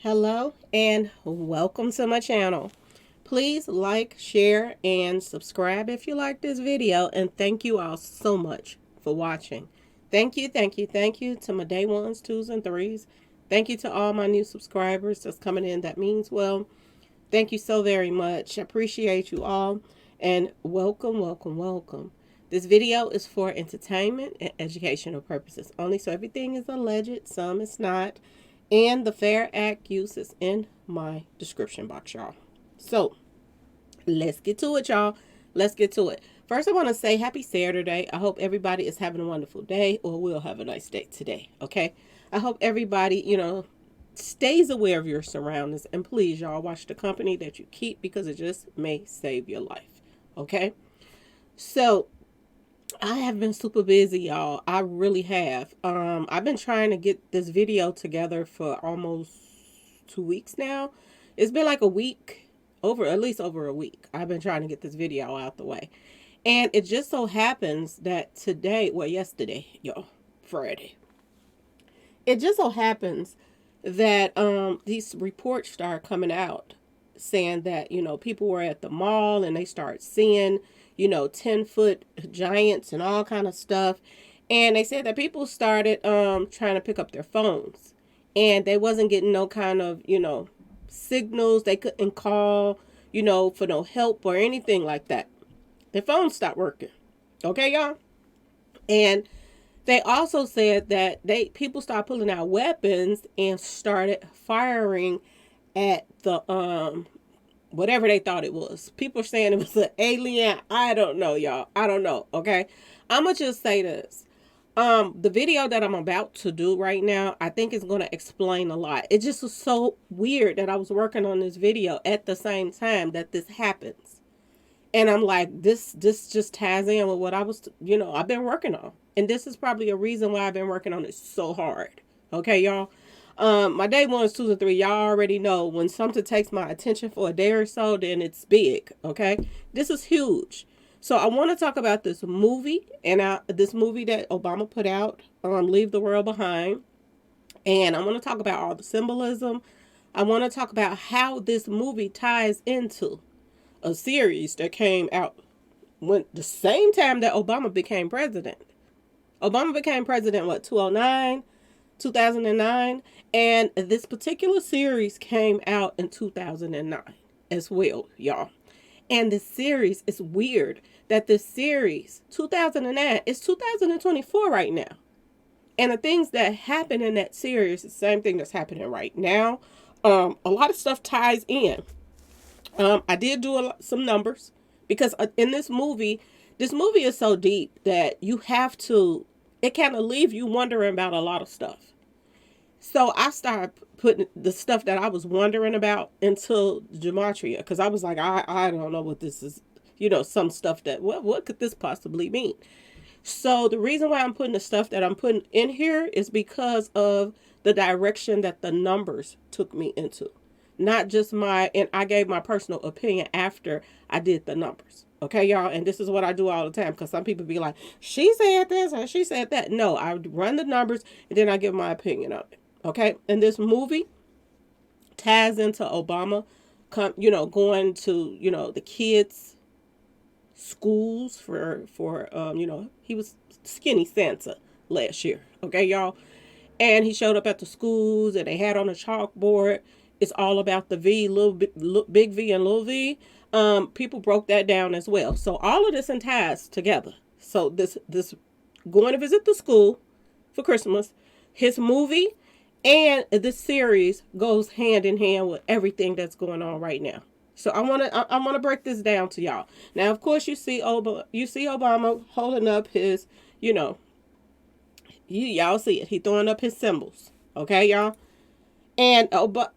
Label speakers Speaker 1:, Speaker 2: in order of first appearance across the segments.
Speaker 1: Hello and welcome to my channel. Please like, share, and subscribe if you like this video, and thank you all so much for watching. Thank you to my day ones, twos, and threes. Thank you to all my new subscribers that's coming in. That means well. Thank you so very much. I appreciate you all, and welcome. This video is for entertainment and educational purposes only, so everything is alleged, some is not. And the Fair Act use is in my description box, y'all. So, let's get to it, y'all. Let's get to it. First, I want to say happy Saturday. I hope everybody is having a wonderful day, or will have a nice day today, okay? I hope everybody, stays aware of your surroundings. And please, y'all, watch the company that you keep, because it just may save your life, okay? So, I have been super busy, y'all. I really have. I've been trying to get this video together for almost 2 weeks now. It's been like a week, at least over a week. I've been trying to get this video out the way. And it just so happens that yesterday, y'all, Friday. It just so happens that these reports start coming out saying that, people were at the mall and they start seeing 10-foot giants and all kind of stuff. And they said that people started trying to pick up their phones, and they wasn't getting no kind of, signals. They couldn't call, for no help or anything like that. Their phones stopped working. Okay, y'all? And they also said that people started pulling out weapons and started firing at the whatever they thought it was. People are saying it was an alien. I don't know, y'all. I don't know. Okay. I'm going to just say this. The video that I'm about to do right now, I think is going to explain a lot. It just was so weird that I was working on this video at the same time that this happens. And I'm like, this just ties in with what I've been working on. And this is probably a reason why I've been working on it so hard. Okay, y'all. My day ones, twos, and three, y'all already know when something takes my attention for a day or so, then it's big. Okay, this is huge. So I want to talk about this movie, and this movie that Obama put out, Leave the World Behind. And I want to talk about all the symbolism. I want to talk about how this movie ties into a series that came out when the same time that Obama became president. Obama became president, 2009, and this particular series came out in 2009 as well, y'all. And this series is weird that this series, 2009, is 2024 right now. And the things that happen in that series is the same thing that's happening right now. A lot of stuff ties in. I did do some numbers, because in this movie is so deep that it kind of leave you wondering about a lot of stuff. So I started putting the stuff that I was wondering about into gematria, because I was like, I don't know what this is, some stuff that, what could this possibly mean? So the reason why I'm putting the stuff that I'm putting in here is because of the direction that the numbers took me into. Not just and I gave my personal opinion after I did the numbers. Okay, y'all? And this is what I do all the time, because some people be like, she said this and she said that. No, I run the numbers and then I give my opinion on it. Okay? And this movie ties into Obama, going to, the kids' schools for he was skinny Santa last year. Okay, y'all? And he showed up at the schools and they had on a chalkboard, it's all about the V, big V and little V. People broke that down as well. So all of this ties together. So this going to visit the school for Christmas, his movie, and this series goes hand in hand with everything that's going on right now. So I want to break this down to y'all. Now, of course, you see Obama holding up his, y'all see it. He throwing up his symbols. Okay, y'all. And but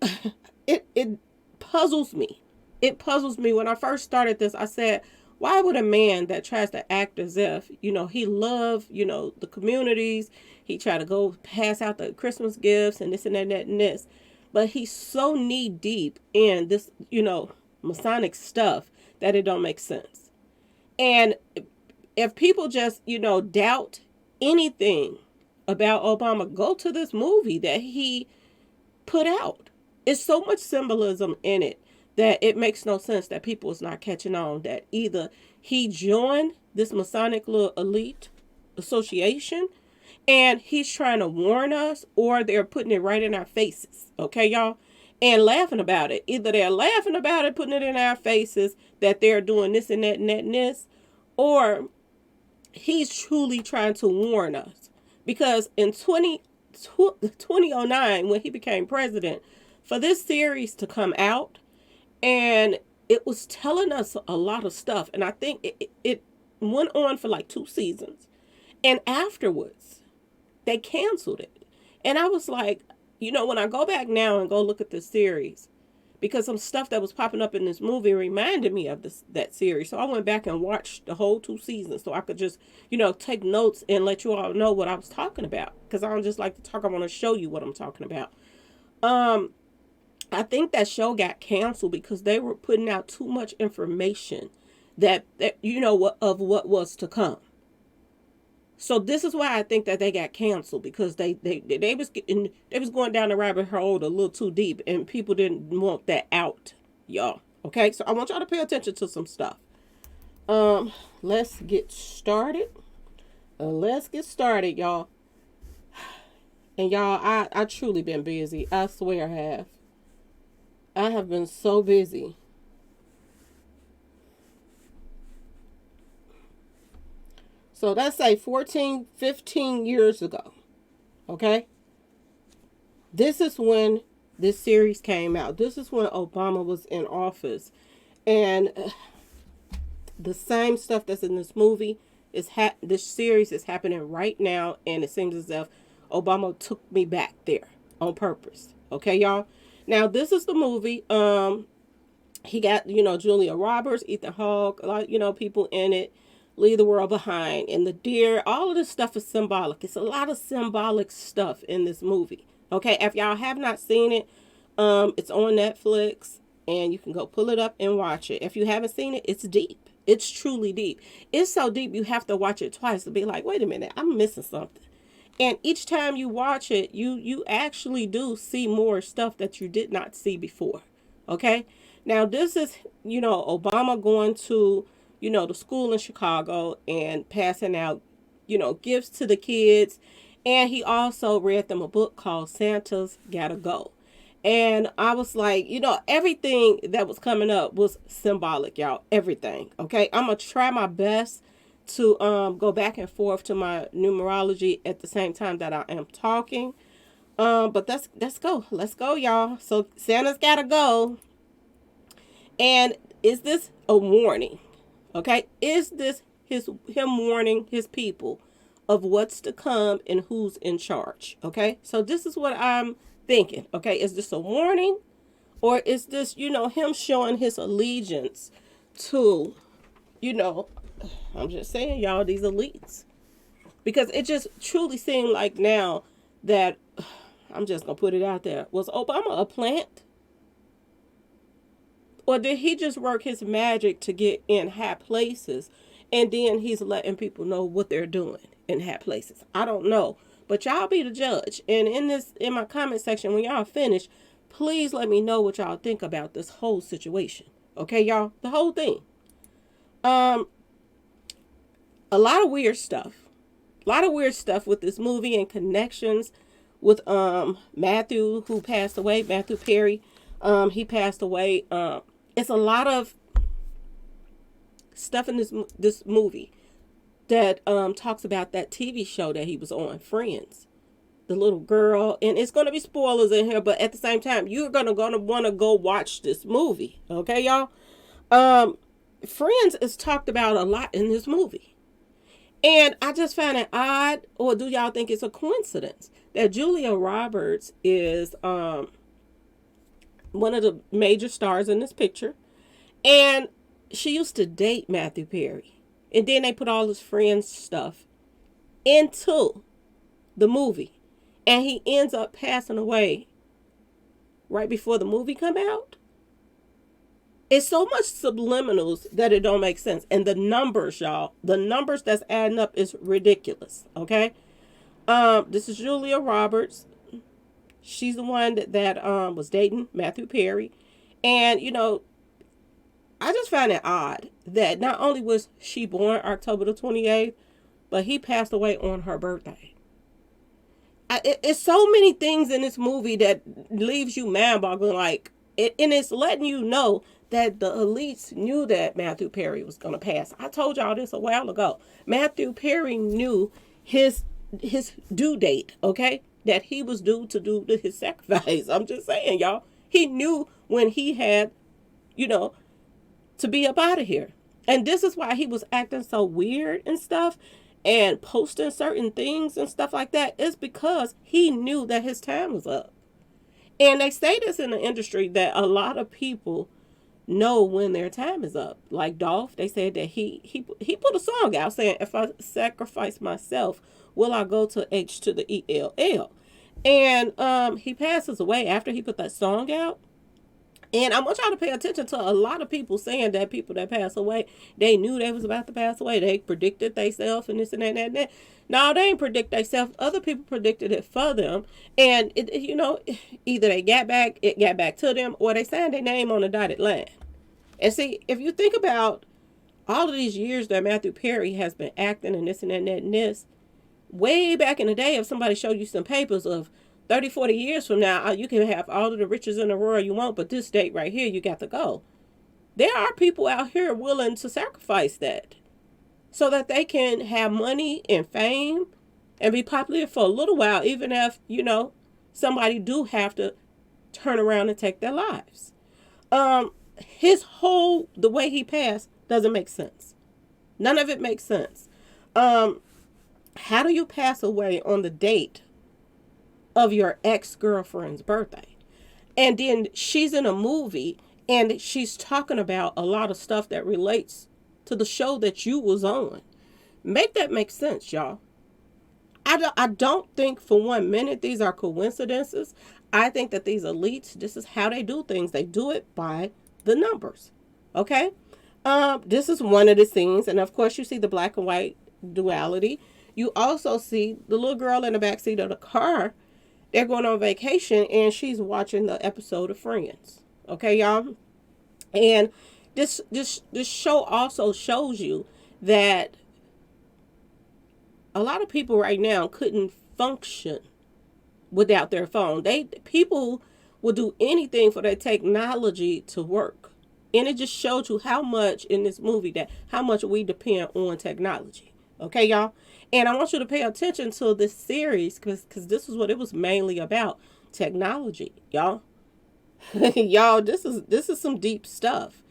Speaker 1: it puzzles me. It puzzles me. When I first started this, I said, why would a man that tries to act as if, he loved, the communities, he tried to go pass out the Christmas gifts and this and that and that and this, but he's so knee deep in this, Masonic stuff that it don't make sense. And if people just, doubt anything about Obama, go to this movie that he put out. It's so much symbolism in it that it makes no sense that people is not catching on that either he joined this Masonic little elite association and he's trying to warn us, or they're putting it right in our faces. Okay, y'all? And laughing about it. Either they're laughing about it, putting it in our faces that they're doing this and that and that and this, or he's truly trying to warn us. Because in 2009, when he became president, for this series to come out, and it was telling us a lot of stuff, and I think it went on for like 2 seasons, and afterwards they canceled it. And I was like, when I go back now and go look at this series, because some stuff that was popping up in this movie reminded me of that series. So I went back and watched the whole 2 seasons so I could just, take notes and let you all know what I was talking about. Because I don't just like to talk, I want to show you what I'm talking about. I think that show got canceled because they were putting out too much information that of what was to come. So this is why I think that they got canceled, because they was going down the rabbit hole a little too deep, and people didn't want that out, y'all. Okay, so I want y'all to pay attention to some stuff. Let's get started. Y'all. And y'all, I truly been busy. I swear I have. I have been so busy. So that's say 14, 15 years ago. Okay? This is when this series came out. This is when Obama was in office. And the same stuff that's in this movie, this series is happening right now. And it seems as if Obama took me back there on purpose. Okay, y'all? Now, this is the movie. He got, Julia Roberts, Ethan Hawke, a lot, people in it. Leave the World Behind, and the deer. All of this stuff is symbolic. It's a lot of symbolic stuff in this movie. Okay, if y'all have not seen it, it's on Netflix, and you can go pull it up and watch it. If you haven't seen it, it's deep. It's truly deep. It's so deep you have to watch it twice to be like, wait a minute, I'm missing something. And each time you watch it, you actually do see more stuff that you did not see before. Okay, now this is Obama going to the school in Chicago and passing out, gifts to the kids. And he also read them a book called Santa's Gotta Go. And I was like, everything that was coming up was symbolic, y'all. Everything. Okay. I'm going to try my best to go back and forth to my numerology at the same time that I am talking. But let's go. Let's go, y'all. So Santa's Gotta Go. And is this a warning? Okay, is this him warning his people of what's to come and who's in charge? Okay, so this is what I'm thinking. Okay, is this a warning, or is this him showing his allegiance to I'm just saying, y'all, these elites, because it just truly seemed like now that I'm just gonna put it out there, was Obama a plant? Or did he just work his magic to get in high places, and then he's letting people know what they're doing in high places? I don't know, but y'all be the judge. And in my comment section, when y'all finish, please let me know what y'all think about this whole situation. Okay, y'all, the whole thing. A lot of weird stuff. With this movie and connections with Matthew, who passed away. Matthew Perry, he passed away. It's a lot of stuff in this movie that talks about that TV show that he was on, Friends. The little girl, and it's going to be spoilers in here, but at the same time, you're gonna want to go watch this movie. Okay, y'all? Friends is talked about a lot in this movie. And I just find it odd, or do y'all think it's a coincidence that Julia Roberts is one of the major stars in this picture, and she used to date Matthew Perry, and then they put all his Friends stuff into the movie, and he ends up passing away right before the movie come out. It's so much subliminals that it don't make sense. And the numbers, y'all, the numbers that's adding up is ridiculous. Okay. This is Julia Roberts. She's the one that was dating Matthew Perry. And, I just find it odd that not only was she born October the 28th, but he passed away on her birthday. It's so many things in this movie that leaves you mind-boggling. And it's letting you know that the elites knew that Matthew Perry was going to pass. I told y'all this a while ago. Matthew Perry knew his due date, okay? That he was due to do his sacrifice. I'm just saying, y'all. He knew when he had, to be up out of here. And this is why he was acting so weird and stuff and posting certain things and stuff like that. It's because he knew that his time was up. And they say this in the industry that a lot of people know when their time is up. Like Dolph, they said that he put a song out saying, if I sacrifice myself, will I go to H to the ELL? And he passes away after he put that song out. And I want y'all to pay attention to a lot of people saying that people that pass away, they knew they was about to pass away. They predicted themselves and this and that and that. No, they ain't predict themselves. Other people predicted it for them. And, either it got back to them, or they signed their name on a dotted line. And see, if you think about all of these years that Matthew Perry has been acting and this and that and this, way back in the day, if somebody showed you some papers of 30, 40 years from now, you can have all of the riches in the world you want, but this date right here, you got to go. There are people out here willing to sacrifice that so that they can have money and fame and be popular for a little while, even if, somebody do have to turn around and take their lives. The way he passed doesn't make sense. None of it makes sense. How do you pass away on the date of your ex-girlfriend's birthday? And then she's in a movie and she's talking about a lot of stuff that relates to the show that you was on. Make that make sense, y'all. I don't think for 1 minute these are coincidences. I think that these elites, this is how they do things. They do it by the numbers. Okay? This is one of the scenes. And of course you see the black and white duality. You also see the little girl in the backseat of the car. They're going on vacation and she's watching the episode of Friends. Okay, y'all? And this show also shows you that a lot of people right now couldn't function without their phone. People will do anything for their technology to work. And it just showed you how much in this movie how much we depend on technology. Okay, y'all? And I want you to pay attention to this series because this is what it was mainly about. Technology, y'all. Y'all, this is some deep stuff.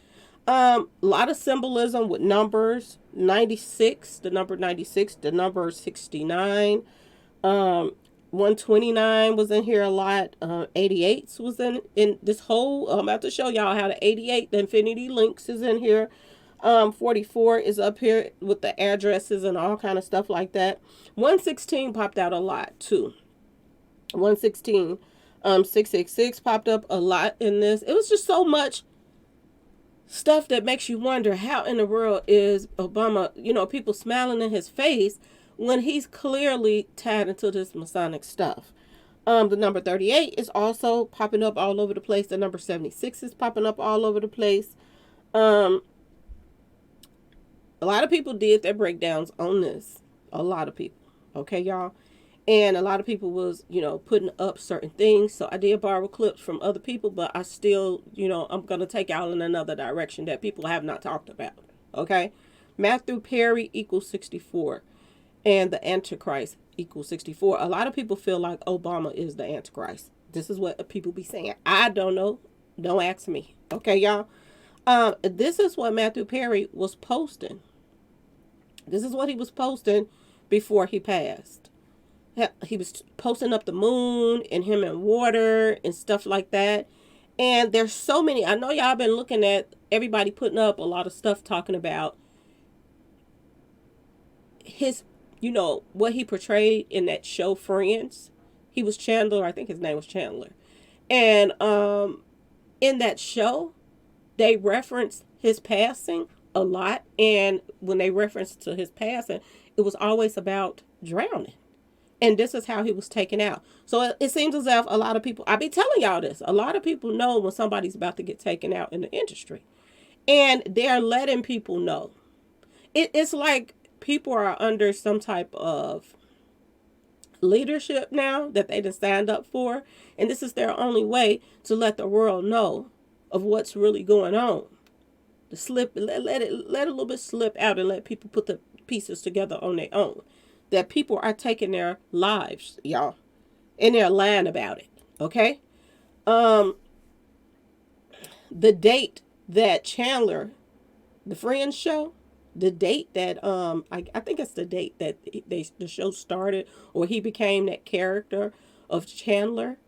Speaker 1: A lot of symbolism with numbers. 96, the number 96, the number 69. 129 was in here a lot. 88 was in this whole. I'm about to show y'all how the 88, the infinity links is in here. 44 is up here with the addresses and all kind of stuff like that. 116 popped out a lot too. 116, 666 popped up a lot in this. It was just so much stuff that makes you wonder how in the world is Obama, people smiling in his face when he's clearly tied into this Masonic stuff. The number 38 is also popping up all over the place. The number 76 is popping up all over the place. A lot of people did their breakdowns on this. A lot of people. Okay, y'all? And a lot of people was, putting up certain things. So I did borrow clips from other people, but I still, I'm going to take y'all in another direction that people have not talked about. Okay? Matthew Perry equals 64. And the Antichrist equals 64. A lot of people feel like Obama is the Antichrist. This is what people be saying. I don't know. Don't ask me. Okay, y'all? This is what Matthew Perry was posting. This is what he was posting before he passed. He was posting up the moon and him in water and stuff like that. And there's so many. I know y'all been looking at everybody putting up a lot of stuff talking about his, what he portrayed in that show Friends. He was Chandler. I think his name was Chandler. And in that show, they referenced his passing a lot. And when they referenced to his passing, it was always about drowning. And this is how he was taken out. So it seems as if a lot of people, I be telling y'all this, a lot of people know when somebody's about to get taken out in the industry. And they're letting people know. It's like people are under some type of leadership now that they just signed up for. And this is their only way to let the world know of what's really going on. To slip, let a little bit slip out and let people put the pieces together on their own. That people are taking their lives, y'all, and they're lying about it. Okay, the date that Chandler, the Friends show, the date that I think it's the date that the show started, or he became that character of Chandler,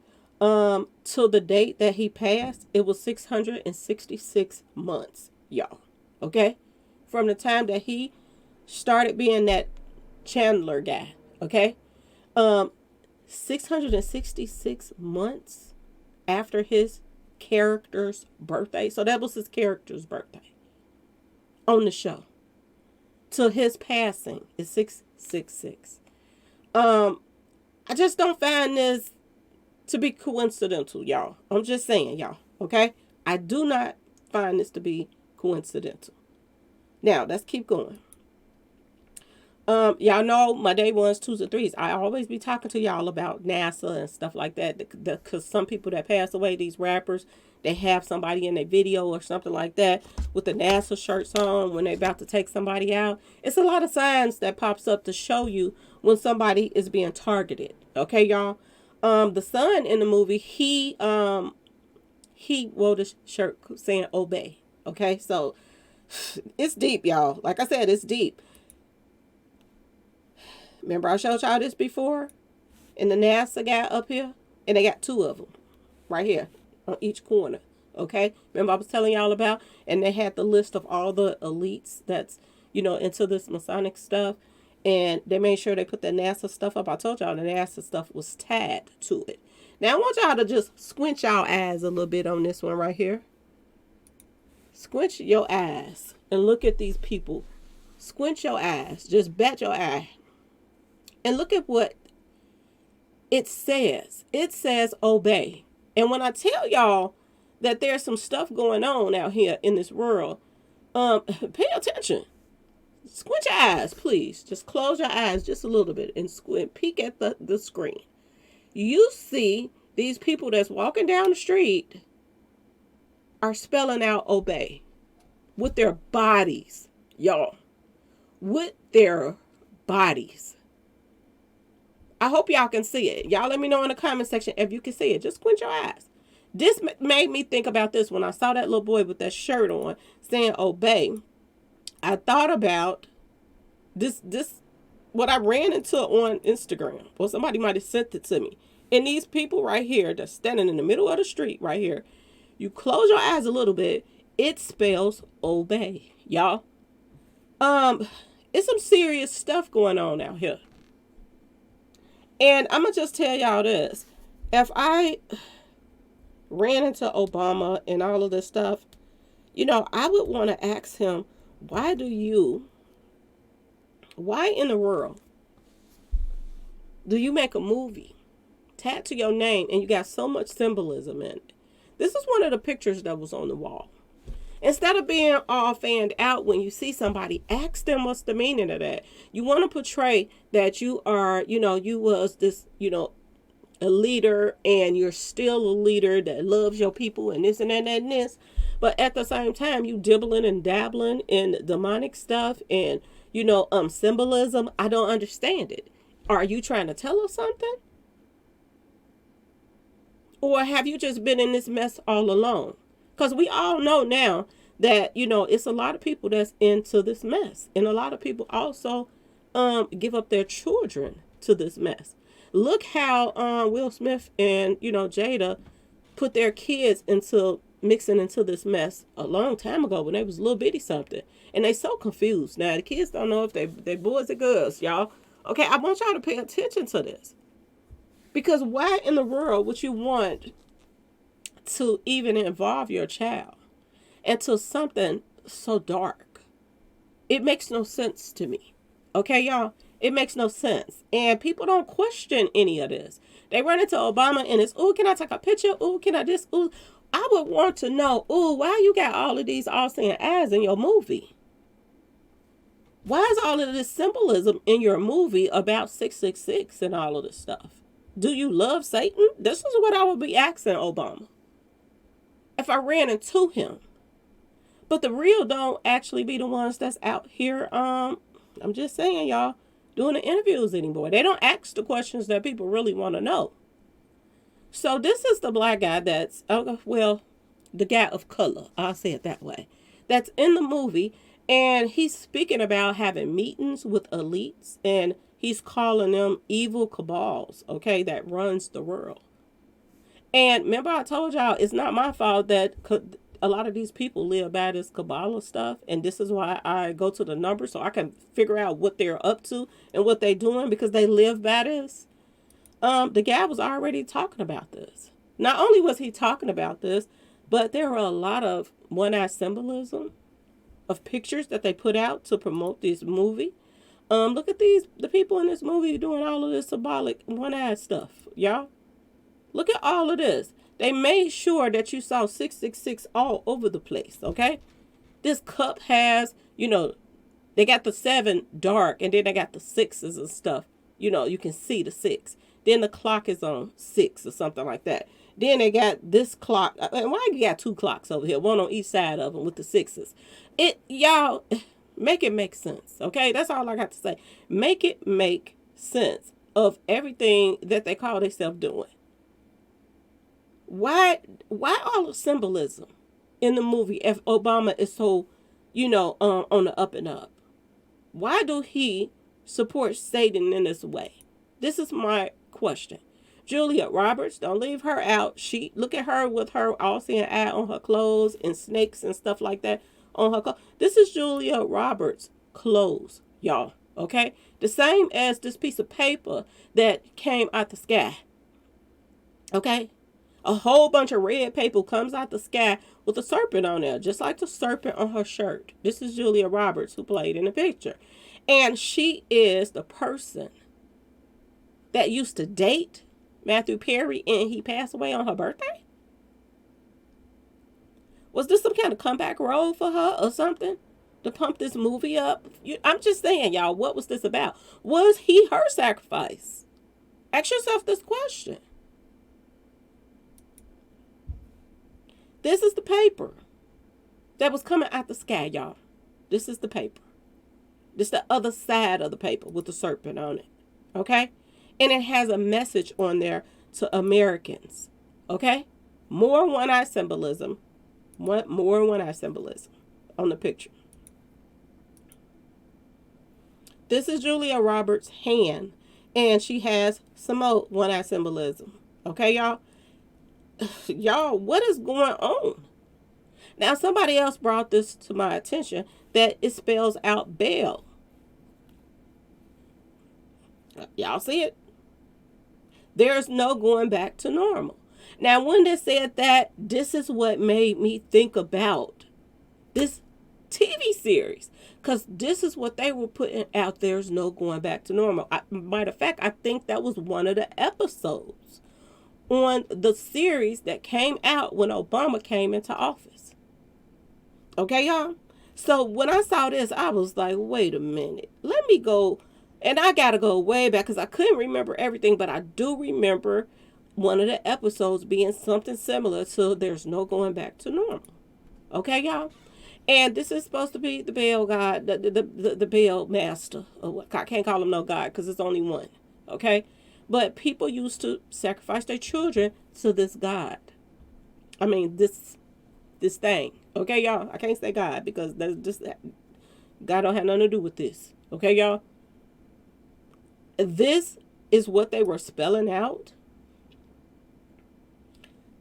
Speaker 1: till the date that he passed, it was 666 months, y'all. Okay, from the time that he started being that Chandler guy, okay? 666 months after his character's birthday. So that was his character's birthday on the show. Till his passing is 666. I just don't find this to be coincidental, y'all. I'm just saying, y'all, okay? I do not find this to be coincidental. Now, let's keep going. Y'all know my day ones, twos, and threes. I always be talking to y'all about NASA and stuff like that. Because some people that pass away, these rappers, they have somebody in their video or something like that with the NASA shirts on when they about to take somebody out. It's a lot of signs that pops up to show you when somebody is being targeted. Okay, y'all. The son in the movie, he wore this shirt saying obey. Okay, so it's deep, y'all. Like I said, it's deep. Remember I showed y'all this before? And the NASA guy up here? And they got two of them. Right here. On each corner. Okay? Remember I was telling y'all about? And they had the list of all the elites that's, into this Masonic stuff. And they made sure they put the NASA stuff up. I told y'all the NASA stuff was tied to it. Now I want y'all to just squint y'all eyes a little bit on this one right here. Squint your eyes. And look at these people. Squint your eyes. Just bat your eye. And look at what it says. It says obey. And when I tell y'all that there's some stuff going on out here in this world, pay attention. Squint your eyes, please. Just close your eyes just a little bit and squint. Peek at the screen. You see these people that's walking down the street are spelling out obey with their bodies, y'all. With their bodies. I hope y'all can see it. Y'all let me know in the comment section if you can see it. Just squint your eyes. This made me think about this when I saw that little boy with that shirt on saying obey. I thought about this what I ran into on Instagram. Or somebody might have sent it to me. And these people right here that's standing in the middle of the street right here. You close your eyes a little bit. It spells obey. Y'all. It's some serious stuff going on out here. And I'm going to just tell y'all this. If I ran into Obama and all of this stuff, I would want to ask him, why in the world do you make a movie tattoo your name and you got so much symbolism in it? This is one of the pictures that was on the wall. Instead of being all fanned out when you see somebody, ask them what's the meaning of that. You want to portray that you are, you was this, a leader and you're still a leader that loves your people and this and that and this. But at the same time, you dibbling and dabbling in demonic stuff and, symbolism. I don't understand it. Are you trying to tell us something? Or have you just been in this mess all along? Because we all know now that, it's a lot of people that's into this mess. And a lot of people also give up their children to this mess. Look how Will Smith and, Jada put their kids mixing into this mess a long time ago when they was a little bitty something. And they so confused. Now, the kids don't know if they boys or girls, y'all. Okay, I want y'all to pay attention to this. Because why in the world would you want to even involve your child into something so dark? It makes no sense to me. Okay, y'all? It makes no sense. And people don't question any of this. They run into Obama and it's, oh, can I take a picture? Oh, can I this? Ooh. I would want to know, oh, why you got all of these all-seeing eyes in your movie? Why is all of this symbolism in your movie about 666 and all of this stuff? Do you love Satan? This is what I would be asking Obama if I ran into him. But the real don't actually be the ones that's out here, I'm just saying, y'all, doing the interviews anymore. They don't ask the questions that people really want to know. So this is the black guy that's, well, the guy of color, I'll say it that way, that's in the movie, and he's speaking about having meetings with elites, and he's calling them evil cabals, okay, that runs the world. And remember I told y'all, it's not my fault that a lot of these people live by this Kabbalah stuff, and this is why I go to the numbers so I can figure out what they're up to and what they're doing, because they live by this. The guy was already talking about this. Not only was he talking about this, but there were a lot of one-eye symbolism of pictures that they put out to promote this movie. Look at the people in this movie doing all of this symbolic one-eye stuff, y'all. Look at all of this. They made sure that you saw 666 all over the place, okay? This cup has, they got the 7 dark, and then they got the 6s and stuff. You can see the 6. Then the clock is on 6 or something like that. Then they got this clock. And why you got 2 clocks over here? One on each side of them with the 6s. Y'all, make it make sense, okay? That's all I got to say. Make it make sense of everything that they call themselves doing. Why all the symbolism in the movie if Obama is so, on the up and up? Why do he support Satan in this way? This is my question. Julia Roberts, don't leave her out. Look at her with her all-seeing eye on her clothes and snakes and stuff like that on her clothes. This is Julia Roberts' clothes, y'all, okay? The same as this piece of paper that came out the sky, okay? A whole bunch of red paper comes out the sky with a serpent on there, just like the serpent on her shirt. This is Julia Roberts who played in the picture. And she is the person that used to date Matthew Perry, and he passed away on her birthday? Was this some kind of comeback role for her or something to pump this movie up? I'm just saying, y'all, what was this about? Was he her sacrifice? Ask yourself this question. This is the paper that was coming out the sky, y'all. This is the paper. This is the other side of the paper with the serpent on it, okay? And it has a message on there to Americans, okay? More one-eye symbolism. More one-eye symbolism on the picture. This is Julia Roberts' hand, and she has some more one-eye symbolism, okay, y'all? Y'all, what is going on? Now, somebody else brought this to my attention, that it spells out Baal. Y'all see it? There's no going back to normal. Now, when they said that, this is what made me think about this TV series, because this is what they were putting out. There's no going back to normal. Matter of fact, I think that was one of the episodes on the series that came out when Obama came into office. Okay, y'all? So when I saw this, I was like, wait a minute. Let me go. And I got to go way back because I couldn't remember everything, but I do remember one of the episodes being something similar to There's No Going Back to Normal. Okay, y'all? And this is supposed to be the Baal God, the Baal master. I can't call him no God because it's only one. Okay? But people used to sacrifice their children to this God. I mean, this thing. Okay, y'all? I can't say God because that's just God don't have nothing to do with this. Okay, y'all? This is what they were spelling out.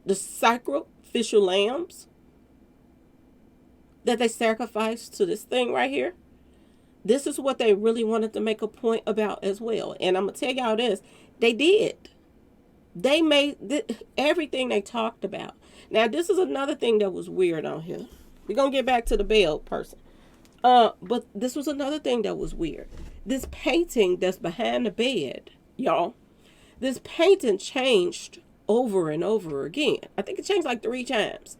Speaker 1: The sacrificial lambs that they sacrificed to this thing right here. This is what they really wanted to make a point about as well. And I'm going to tell y'all this. They did. They made everything they talked about. Now, this is another thing that was weird on here. We're going to get back to the Baal person. But this was another thing that was weird. This painting that's behind the bed, y'all, this painting changed over and over again. I think it changed like 3 times.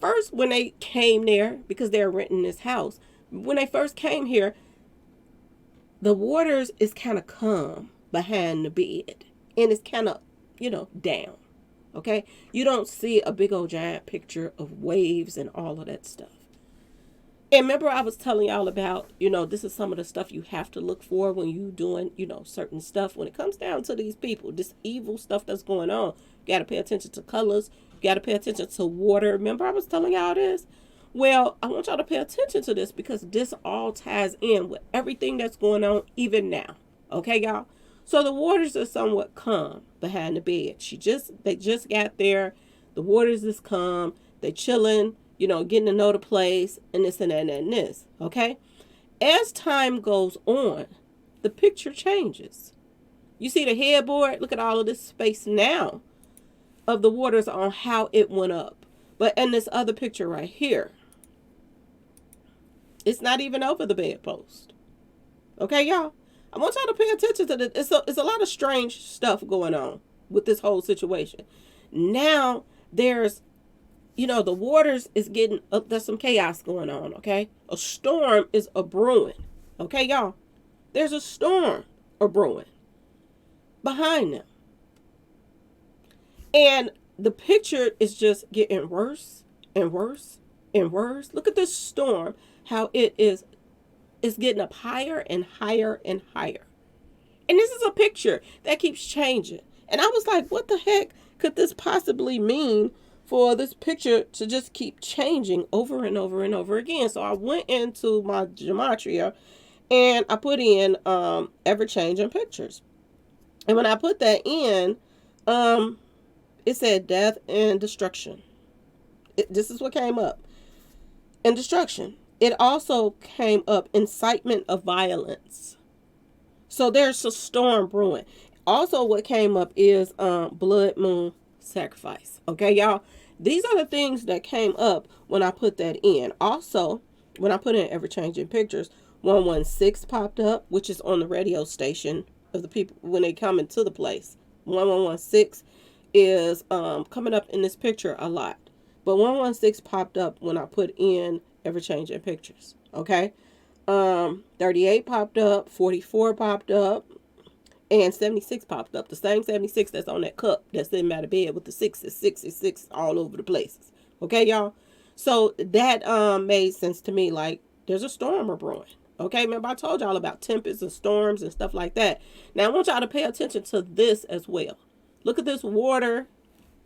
Speaker 1: First, when they came there, because they're renting this house, when they first came here, the waters is kind of calm behind the bed. And it's kind of, down. Okay? You don't see a big old giant picture of waves and all of that stuff. And remember I was telling y'all about, this is some of the stuff you have to look for when you doing, certain stuff. When it comes down to these people, this evil stuff that's going on, you got to pay attention to colors. You got to pay attention to water. Remember I was telling y'all this? Well, I want y'all to pay attention to this because this all ties in with everything that's going on even now. Okay, y'all? So the waters are somewhat calm behind the bed. They just got there. The waters is calm. They chilling. Getting to know the place and this and that and this, okay? As time goes on, the picture changes. You see the headboard? Look at all of this space now of the waters on how it went up. But in this other picture right here, it's not even over the bedpost. Okay, y'all? I want y'all to pay attention to this. It's a lot of strange stuff going on with this whole situation. Now, there's the waters is getting up. There's some chaos going on, okay? A storm is a brewing, okay, y'all? There's a storm a brewing behind them. And the picture is just getting worse and worse and worse. Look at this storm, how it's getting up higher and higher and higher. And this is a picture that keeps changing. And I was like, what the heck could this possibly mean for this picture to just keep changing over and over and over again? So I went into my gematria and I put in ever-changing pictures. And when I put that in, it said death and destruction. This is what came up. And destruction. It also came up incitement of violence. So there's a storm brewing. Also what came up is blood moon sacrifice. Okay, y'all? These are the things that came up when I put that in. Also, when I put in ever-changing pictures, 116 popped up, which is on the radio station of the people when they come into the place. 1116 is coming up in this picture a lot. But 116 popped up when I put in ever-changing pictures. Okay? 38 popped up, 44 popped up, and 76 popped up. The same 76 that's on that cup that's in by the bed with the 666 all over the places. Okay, y'all? So that made sense to me. Like, there's a storm brewing. Okay, remember I told y'all about tempests and storms and stuff like that. Now, I want y'all to pay attention to this as well. Look at this water.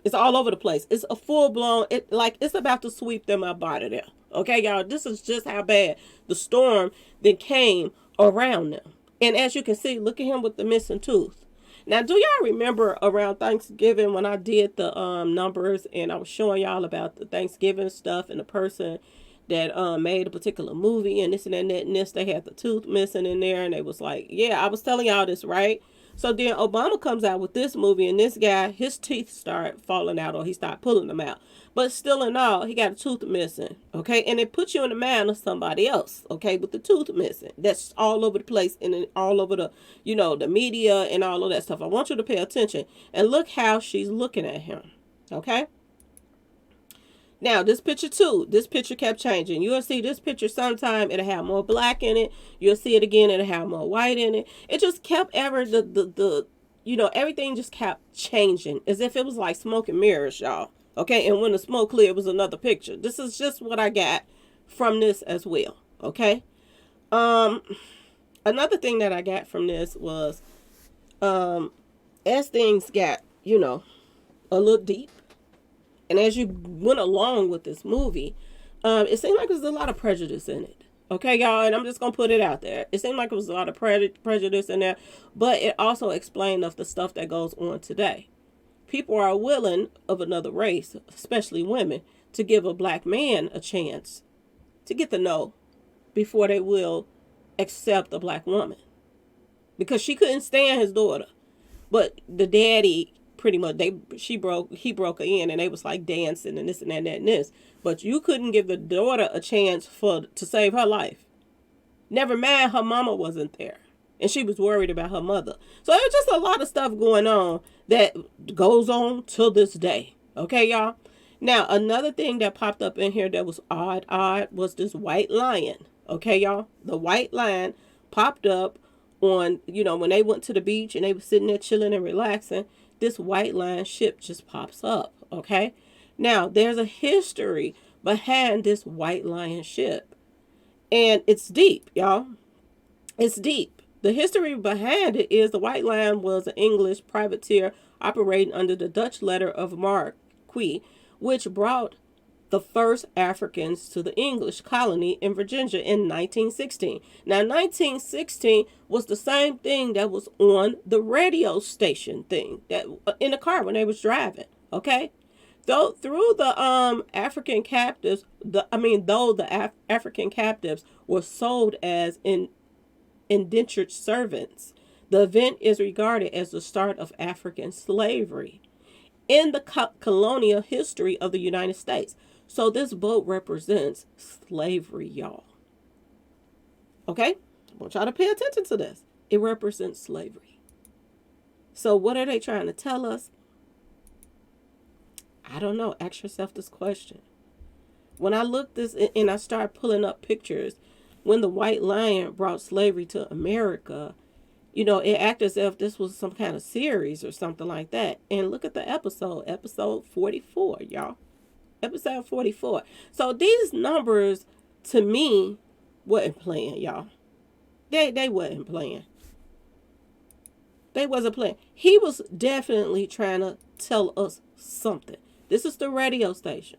Speaker 1: It's all over the place. It's a full-blown, it's about to sweep them up out of there. Okay, y'all? This is just how bad the storm that came around them. And as you can see, look at him with the missing tooth. Now, do y'all remember around Thanksgiving when I did the numbers and I was showing y'all about the Thanksgiving stuff and the person that made a particular movie and this and that and this, they had the tooth missing in there and they was like, yeah, I was telling y'all this, right? So then Obama comes out with this movie and this guy, his teeth start falling out or he started pulling them out. But still in all, he got a tooth missing, okay? And it puts you in the mind of somebody else, okay, with the tooth missing. That's all over the place and all over the, the media and all of that stuff. I want you to pay attention and look how she's looking at him, okay? Now, this picture too, this picture kept changing. You'll see this picture sometime, it'll have more black in it. You'll see it again, it'll have more white in it. It just kept everything just kept changing as if it was like smoke and mirrors, y'all. Okay, and when the smoke cleared, it was another picture. This is just what I got from this as well, okay? Another thing that I got from this was, as things got, a little deep, and as you went along with this movie, it seemed like there was a lot of prejudice in it. Okay, y'all, and I'm just going to put it out there. It seemed like there was a lot of prejudice in there, but it also explained of the stuff that goes on today. People are willing of another race, especially women, to give a black man a chance to get to know before they will accept a black woman. Because she couldn't stand his daughter. But the daddy, pretty much, he broke her in and they was like dancing and this and that and that and this. But you couldn't give the daughter a chance to save her life. Never mind her mama wasn't there. And she was worried about her mother. So it was just a lot of stuff going on that goes on till this day. Okay, y'all? Now, another thing that popped up in here that was odd was this white lion. Okay, y'all? The white lion popped up on, when they went to the beach and they were sitting there chilling and relaxing. This white lion ship just pops up. Okay? Now, there's a history behind this white lion ship. And it's deep, y'all. It's deep. The history behind it is the White Lion was an English privateer operating under the Dutch letter of marque, which brought the first Africans to the English colony in Virginia in 1916. Now, 1916 was the same thing that was on the radio station thing that in the car when they was driving. Okay, though through the African captives, African captives were sold as indentured servants, the event is regarded as the start of African slavery in the colonial history of the United States. So this boat represents slavery, y'all. Okay? I want y'all to pay attention to this. It represents slavery. So what are they trying to tell us? I don't know. Ask yourself this question. When I looked this and I started pulling up pictures, when the white lion brought slavery to America, it acted as if this was some kind of series or something like that. And look at the episode 44, y'all. Episode 44. So these numbers, to me, wasn't playing, y'all. They wasn't playing. They wasn't playing. He was definitely trying to tell us something. This is the radio station.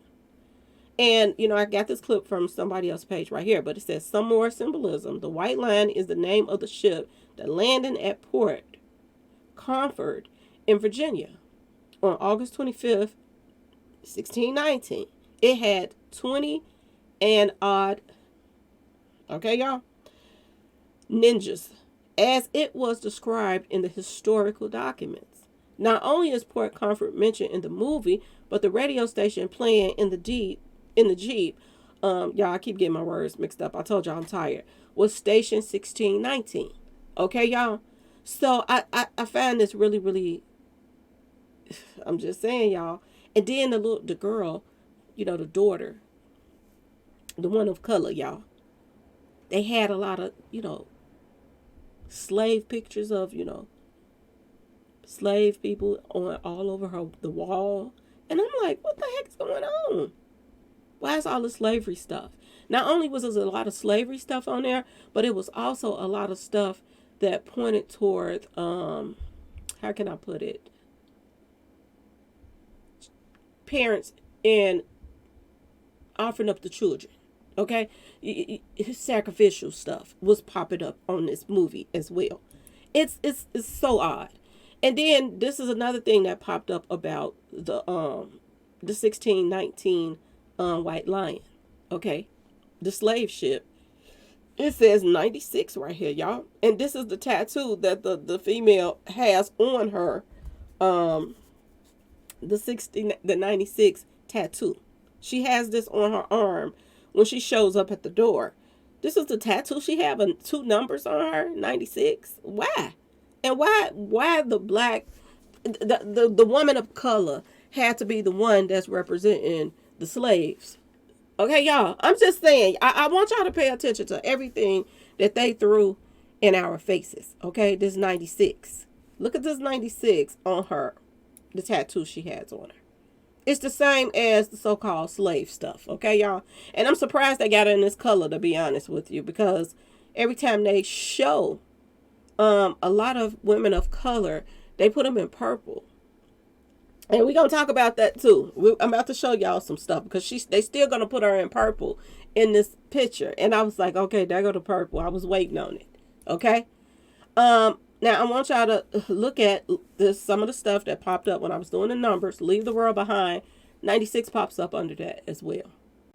Speaker 1: And, I got this clip from somebody else's page right here, but it says some more symbolism. The White Lion is the name of the ship that landed at Port Comfort in Virginia on August 25th, 1619. It had 20 and odd, okay, y'all, ninjas, as it was described in the historical documents. Not only is Port Comfort mentioned in the movie, but the radio station playing in the Jeep, y'all, I keep getting my words mixed up. I told y'all I'm tired. Was Station 1619. Okay, y'all. So I find this really, really. I'm just saying, y'all. And then the girl, the daughter, the one of color, y'all. They had a lot of, slave pictures of, slave people on all over the wall. And I'm like, what the heck is going on? Why is all the slavery stuff? Not only was there a lot of slavery stuff on there, but it was also a lot of stuff that pointed toward, how can I put it? Parents and offering up the children. Okay? Sacrificial stuff was popping up on this movie as well. It's so odd. And then this is another thing that popped up about the 1619 White Lion. Okay, the slave ship. It says 96 right here, y'all. And this is the tattoo that the female has on her. The 96 tattoo. She has this on her arm when she shows up at the door. This is the tattoo she have, and 2 numbers on her, 96. Why? And why the black, the woman of color had to be the one that's representing the slaves? Okay, y'all, I'm just saying, I want y'all to pay attention to everything that they threw in our faces. Okay, this 96. Look at this 96 on her, the tattoo she has on her. It's the same as the so-called slave stuff. Okay, y'all? And I'm surprised they got it in this color, to be honest with you, because every time they show a lot of women of color, they put them in purple. And we're going to talk about that too. I'm about to show y'all some stuff because they still going to put her in purple in this picture. And I was like, okay, there go the purple. I was waiting on it. Okay. Now I want y'all to look at some of the stuff that popped up when I was doing the numbers. Leave the world behind. 96 pops up under that as well.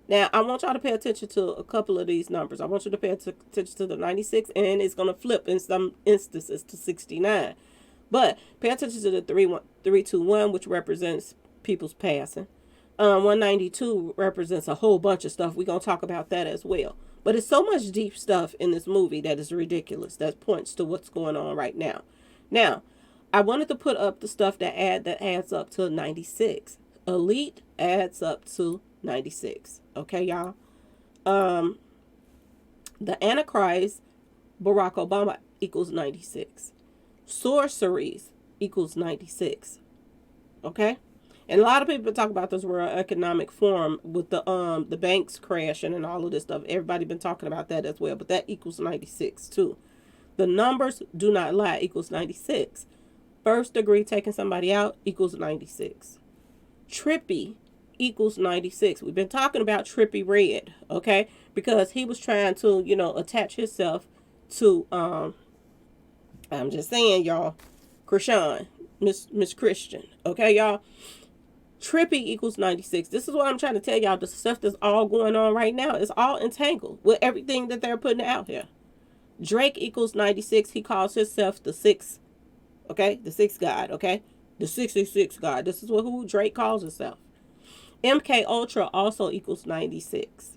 Speaker 1: Now I want y'all to pay attention to a couple of these numbers. I want you to pay attention to the 96, and it's going to flip in some instances to 69. But pay attention to the 321, which represents people's passing. 192 represents a whole bunch of stuff. We're going to talk about that as well. But it's so much deep stuff in this movie that is ridiculous. That points to what's going on right now. Now, I wanted to put up the stuff that adds up to 96. Elite adds up to 96. Okay, y'all. The Antichrist, Barack Obama, equals 96. Sorceries equals 96. Okay? And a lot of people talk about this World Economic Forum with the banks crashing and all of this stuff. Everybody been talking about that as well, but that equals 96 too. The numbers do not lie equals 96. First degree taking somebody out equals 96. Trippy equals 96. We've been talking about Trippy Red, okay? Because he was trying to, attach himself to I'm just saying, y'all, Krishan, Miss Christian, okay, y'all? Trippy equals 96. This is what I'm trying to tell y'all. The stuff that's all going on right now is all entangled with everything that they're putting out here. Drake equals 96. He calls himself the sixth, okay? The sixth God, okay? The 66 God. This is who Drake calls himself. MK Ultra also equals 96.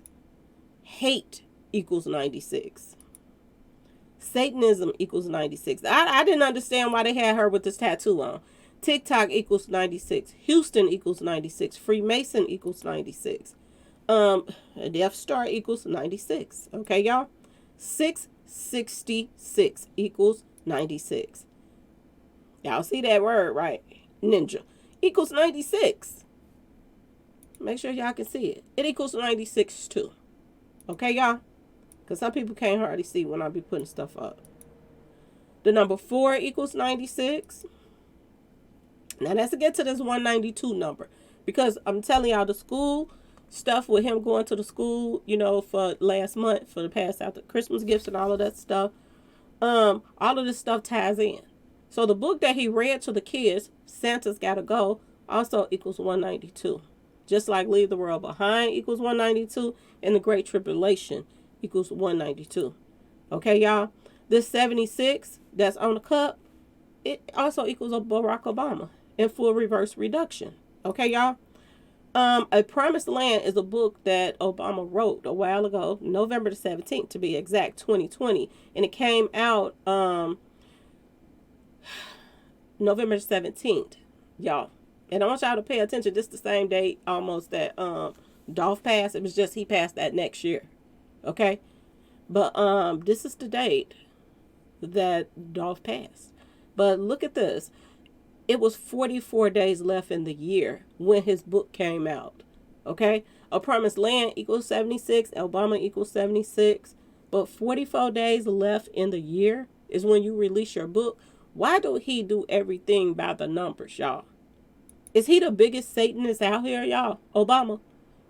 Speaker 1: Hate equals 96. Satanism equals 96. I didn't understand why they had her with this tattoo on. TikTok equals 96. Houston equals 96. Freemason equals 96. Death Star equals 96. Okay, y'all? 666 equals 96. Y'all see that word, right? Ninja. Equals 96. Make sure y'all can see it. It equals 96 too. Okay, y'all? Because some people can't hardly see when I be putting stuff up. The number 4 equals 96. Now let's get to this 192 number. Because I'm telling y'all, the school stuff with him going to the school, for last month, for the pass out the Christmas gifts and all of that stuff. All of this stuff ties in. So the book that he read to the kids, Santa's Gotta Go, also equals 192. Just like Leave the World Behind equals 192, and the Great Tribulation equals 192. Okay, y'all? This 76 that's on the cup, it also equals a Barack Obama in full reverse reduction. Okay, y'all? A Promised Land is a book that Obama wrote a while ago, November the 17th to be exact, 2020. And it came out November the 17th, y'all. And I want y'all to pay attention. This is the same date almost that Dolph passed. It was just he passed that next year. Okay? But this is the date that Dolph passed. But look at this. It was 44 days left in the year when his book came out. Okay? A Promised Land equals 76. Obama equals 76. But 44 days left in the year is when you release your book. Why do he do everything by the numbers, y'all? Is he the biggest Satanist out here, y'all? Obama?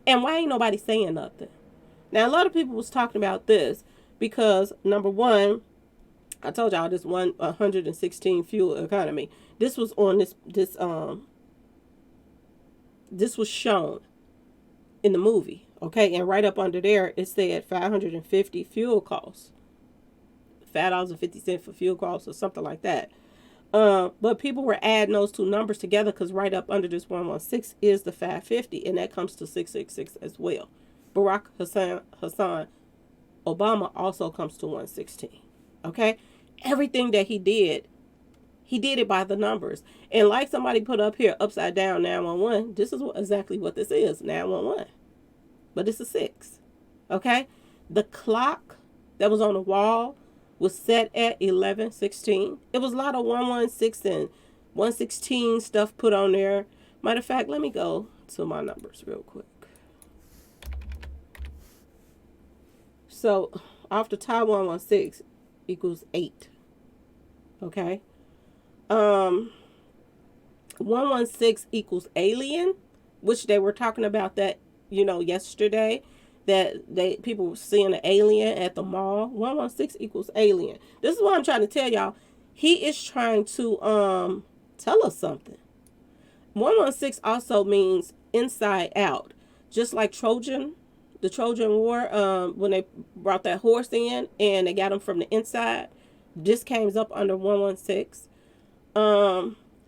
Speaker 1: And why ain't nobody saying nothing? Now, a lot of people was talking about this because, number one, I told y'all this 116 fuel economy. This was on this was shown in the movie, okay? And right up under there, it said 550 fuel costs. $5.50 for fuel costs or something like that. But people were adding those two numbers together because right up under this 116 is the 550, and that comes to 666 as well. Barack Hassan Obama also comes to 116. Okay? Everything that he did it by the numbers. And like somebody put up here, upside down 911, this is exactly what this is, 911. But it's a 6. Okay? The clock that was on the wall was set at 11:16. It was a lot of 116 and 116 stuff put on there. Matter of fact, let me go to my numbers real quick. So, off the top, 116 equals 8. Okay? 116 equals alien, which they were talking about that, yesterday. That people were seeing an alien at the mall. 116 equals alien. This is what I'm trying to tell y'all. He is trying to tell us something. 116 also means inside out. Just like the Trojan War, when they brought that horse in and they got him from the inside. This comes up under 116.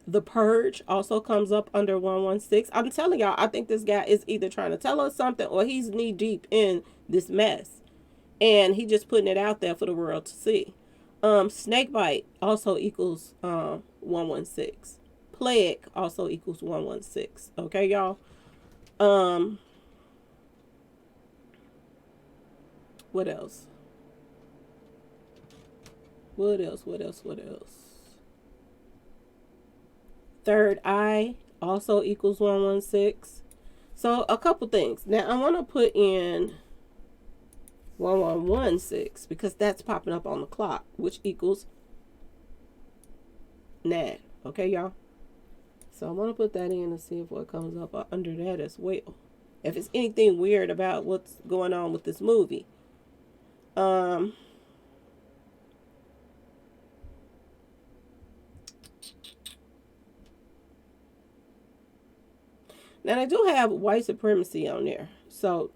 Speaker 1: The Purge also comes up under 116. I'm telling y'all, I think this guy is either trying to tell us something or he's knee deep in this mess. And he just putting it out there for the world to see. Snake bite also equals 116. Plague also equals 116. Okay, y'all. What else? What else? What else? What else? Third eye also equals 116. So a couple things. Now I want to put in 1116 because that's popping up on the clock, which equals 9. Okay, y'all. So I want to put that in and see if what comes up under that as well. If it's anything weird about what's going on with this movie. Now I do have white supremacy on there. So,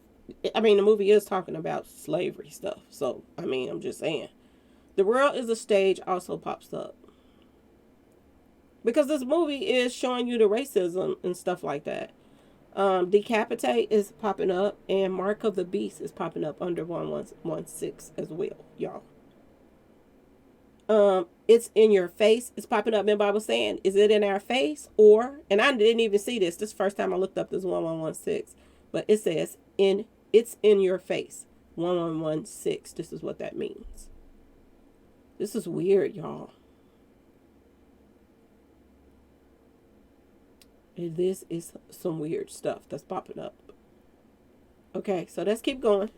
Speaker 1: I mean, the movie is talking about slavery stuff. So, I mean, I'm just saying. The world is a stage also pops up. Because this movie is showing you the racism and stuff like that. Decapitate is popping up, and Mark of the Beast is popping up under 1116 as well, y'all. It's in your face. It's popping up. Remember I was saying, is it in our face? Or, and I didn't even see this. This is the first time I looked up this 1116. But it says, it's in your face. 1116. This is what that means. This is weird, y'all. This is some weird stuff that's popping up. Okay, so let's keep going.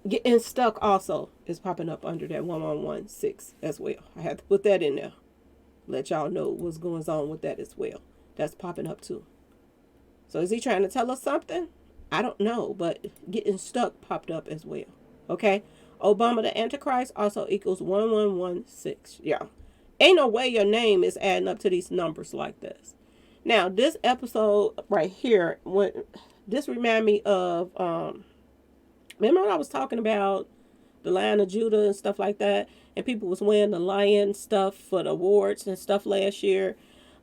Speaker 1: Getting stuck also is popping up under that 1116 as well. I had to put that in there. Let y'all know what's going on with that as well. That's popping up too. So is he trying to tell us something? I don't know, but getting stuck popped up as well. Okay? Obama the Antichrist also equals 1116. Yeah. Ain't no way your name is adding up to these numbers like this. Now, this episode right here, this remind me of, remember when I was talking about the Lion of Judah and stuff like that, and people was wearing the lion stuff for the awards and stuff last year,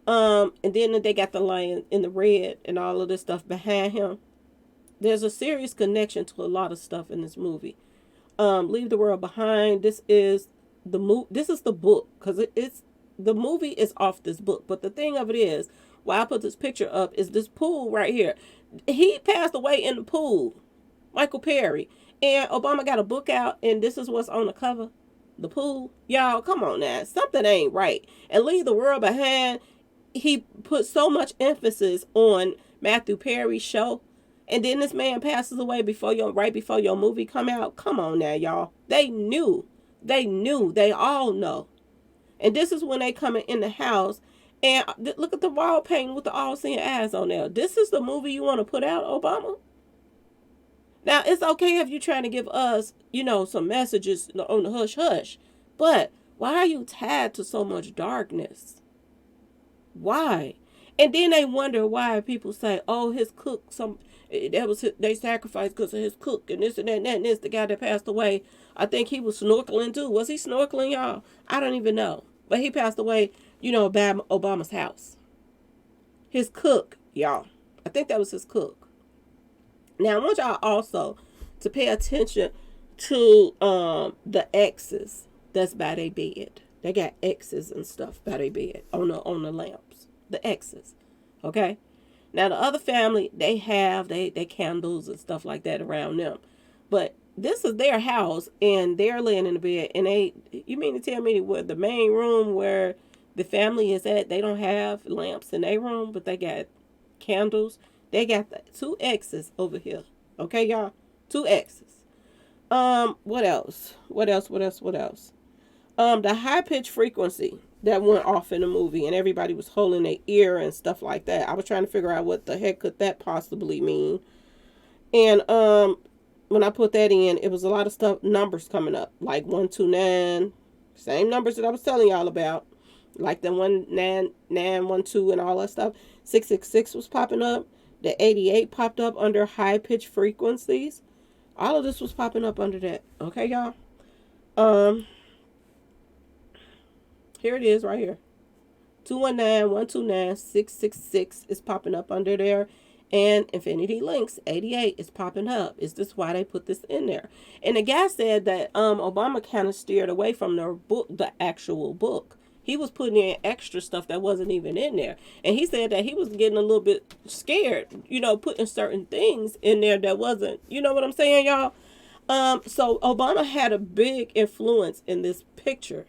Speaker 1: and then they got the lion in the red and all of this stuff behind him. There's a serious connection to a lot of stuff in this movie. Leave the World Behind. This is This is the book, because it's the movie is off this book. But the thing of it is, why I put this picture up is this pool right here. He passed away in the pool, Michael Perry, and Obama got a book out, and this is what's on the cover, the pool. Y'all, come on now, something ain't right. And Leave the World Behind. He put so much emphasis on Matthew Perry's show, and then this man passes away right before your movie come out. Come on now, y'all. They knew. They all know. And this is when they coming in the house, and look at the wall painting with the all-seeing eyes on there. This is the movie you want to put out, Obama? Now, it's okay if you're trying to give us, some messages on the hush-hush, but why are you tied to so much darkness? Why? And then they wonder why people say, oh, his cook, they sacrificed because of his cook, and this and that and that, and this. The guy that passed away, I think he was snorkeling too. Was he snorkeling, y'all? I don't even know. But he passed away, by Obama's house. His cook, y'all. I think that was his cook. Now, I want y'all also to pay attention to the X's that's by their bed. They got X's and stuff by their bed on the lamps. The X's. Okay? Now, the other family, they have they candles and stuff like that around them. But this is their house, and they're laying in the bed, and you mean to tell me where the main room where the family is at, they don't have lamps in their room, but they got candles? They got the 2 X's over here. Okay, y'all? 2 X's. What else? The high-pitched frequency that went off in the movie, and everybody was holding their ear and stuff like that. I was trying to figure out what the heck could that possibly mean. And when I put that in, it was a lot of numbers coming up, like 129, same numbers that I was telling y'all about, like the 19912 and all that stuff. 666 was popping up. The 88 popped up under high pitched frequencies. All of this was popping up under that. Okay, y'all. Here it is right here. 219, 129, 666 is popping up under there. And Infinity Links 88 is popping up. Is this why they put this in there? And the guy said that Obama kind of steered away from the book, the actual book. He was putting in extra stuff that wasn't even in there. And he said that he was getting a little bit scared, putting certain things in there that wasn't, you know what I'm saying, y'all? So Obama had a big influence in this picture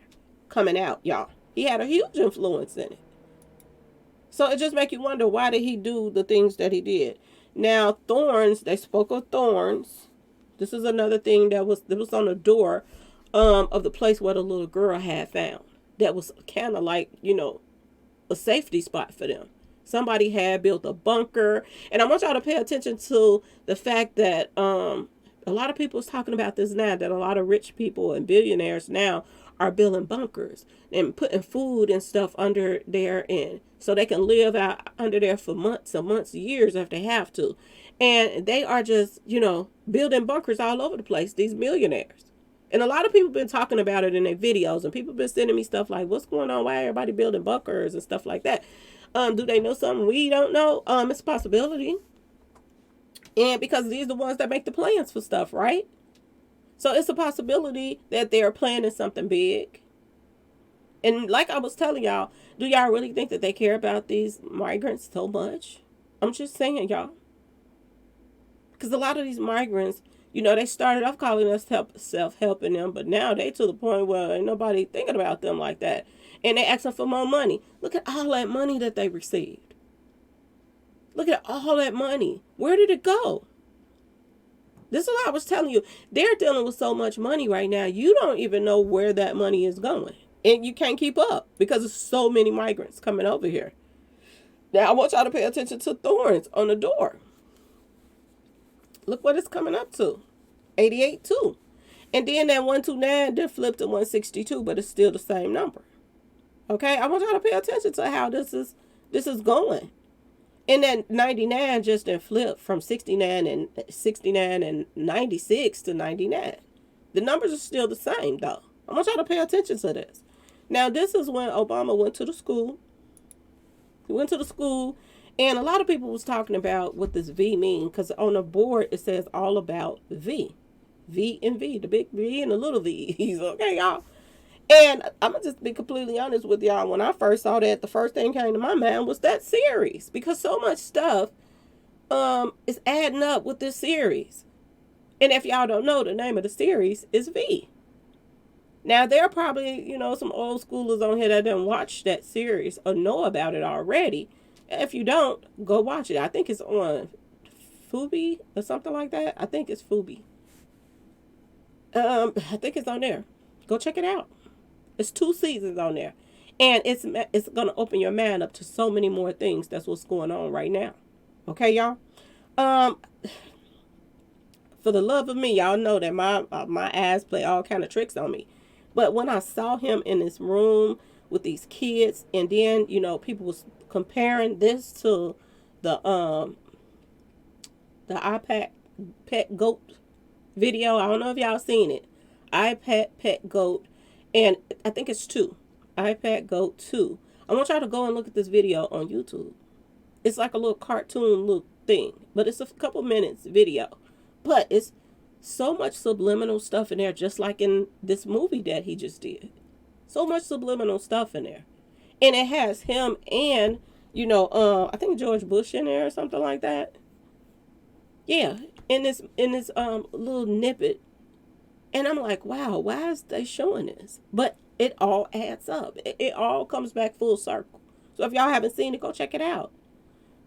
Speaker 1: coming out, y'all. He had a huge influence in it. So it just make you wonder, why did he do the things that he did? Now, thorns, they spoke of thorns. This is another thing that was on the door of the place where the little girl had found. That was kind of like, a safety spot for them. Somebody had built a bunker. And I want y'all to pay attention to the fact that a lot of people is talking about this now, that a lot of rich people and billionaires now are building bunkers and putting food and stuff under there, and so they can live out under there for months and months, years if they have to. And they are just, building bunkers all over the place, these millionaires. And a lot of people been talking about it in their videos, and people been sending me stuff like, what's going on? Why everybody building bunkers and stuff like that? Do they know something we don't know? It's a possibility. And because these are the ones that make the plans for stuff, right? So it's a possibility that they're planning something big. And like I was telling y'all, do y'all really think that they care about these migrants so much? I'm just saying, y'all. Because a lot of these migrants, they started off calling us self-helping them, but now they to the point where ain't nobody thinking about them like that. And they asking for more money. Look at all that money that they received. Look at all that money. Where did it go? This is what I was telling you. They're dealing with so much money right now, you don't even know where that money is going. And you can't keep up because there's so many migrants coming over here. Now, I want y'all to pay attention to thorns on the door. Look what it's coming up to. 88 too. And then that 129 did flip to 162, but it's still the same number. Okay? I want y'all to pay attention to how this is going. And that 99 just then flipped from 69 and 96 to 99. The numbers are still the same, though. I want y'all to pay attention to this. Now, this is when Obama went to the school. He went to the school, and a lot of people was talking about what this V mean, because on the board it says all about V. V and V, the big V and the little V's. Okay, y'all? And I'm going to just be completely honest with y'all. When I first saw that, the first thing came to my mind was that series. Because so much stuff is adding up with this series. And if y'all don't know, the name of the series is V. Now, there are probably, some old schoolers on here that didn't watch that series or know about it already. If you don't, go watch it. I think it's on Fubi or something like that. I think it's Fubi. I think it's on there. Go check it out. It's 2 seasons on there. And it's going to open your mind up to so many more things. That's what's going on right now. Okay, y'all? For the love of me, y'all know that my eyes play all kind of tricks on me. But when I saw him in this room with these kids, and then, people was comparing this to the iPad Pet Goat video. I don't know if y'all seen it. iPad Pet Goat. And I think it's 2. iPad Goat 2. I want y'all to go and look at this video on YouTube. It's like a little cartoon little thing. But it's a couple minutes video. But it's so much subliminal stuff in there, just like in this movie that he just did. So much subliminal stuff in there. And it has him and, I think George Bush in there or something like that. Yeah. In this little snippet. And I'm like, wow, why is they showing this? But it all adds up. It all comes back full circle. So if y'all haven't seen it, go check it out.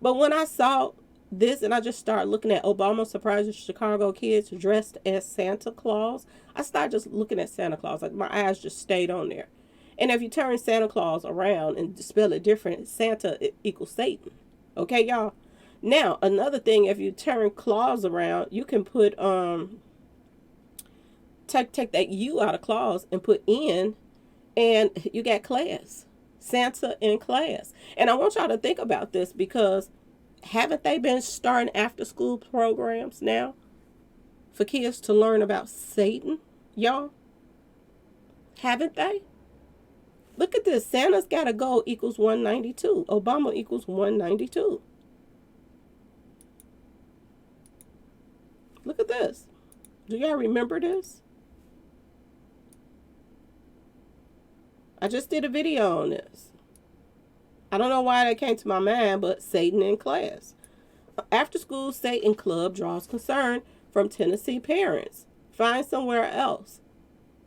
Speaker 1: But when I saw this and I just started looking at Obama surprising Chicago kids dressed as Santa Claus, I started just looking at Santa Claus. Like my eyes just stayed on there. And if you turn Santa Claus around and spell it different, Santa equals Satan. Okay, y'all? Now, another thing, if you turn Claus around, you can put take that U out of Claus and put in, and you got class. Santa in class. And I want y'all to think about this, because haven't they been starting after school programs now for kids to learn about Satan, y'all? Haven't they? Look at this. Santa's gotta go equals 192. Obama equals 192. Look at this. Do y'all remember this? I just did a video on this. I don't know why that came to my mind, but Satan in class. After school Satan club draws concern from Tennessee parents. Find somewhere else.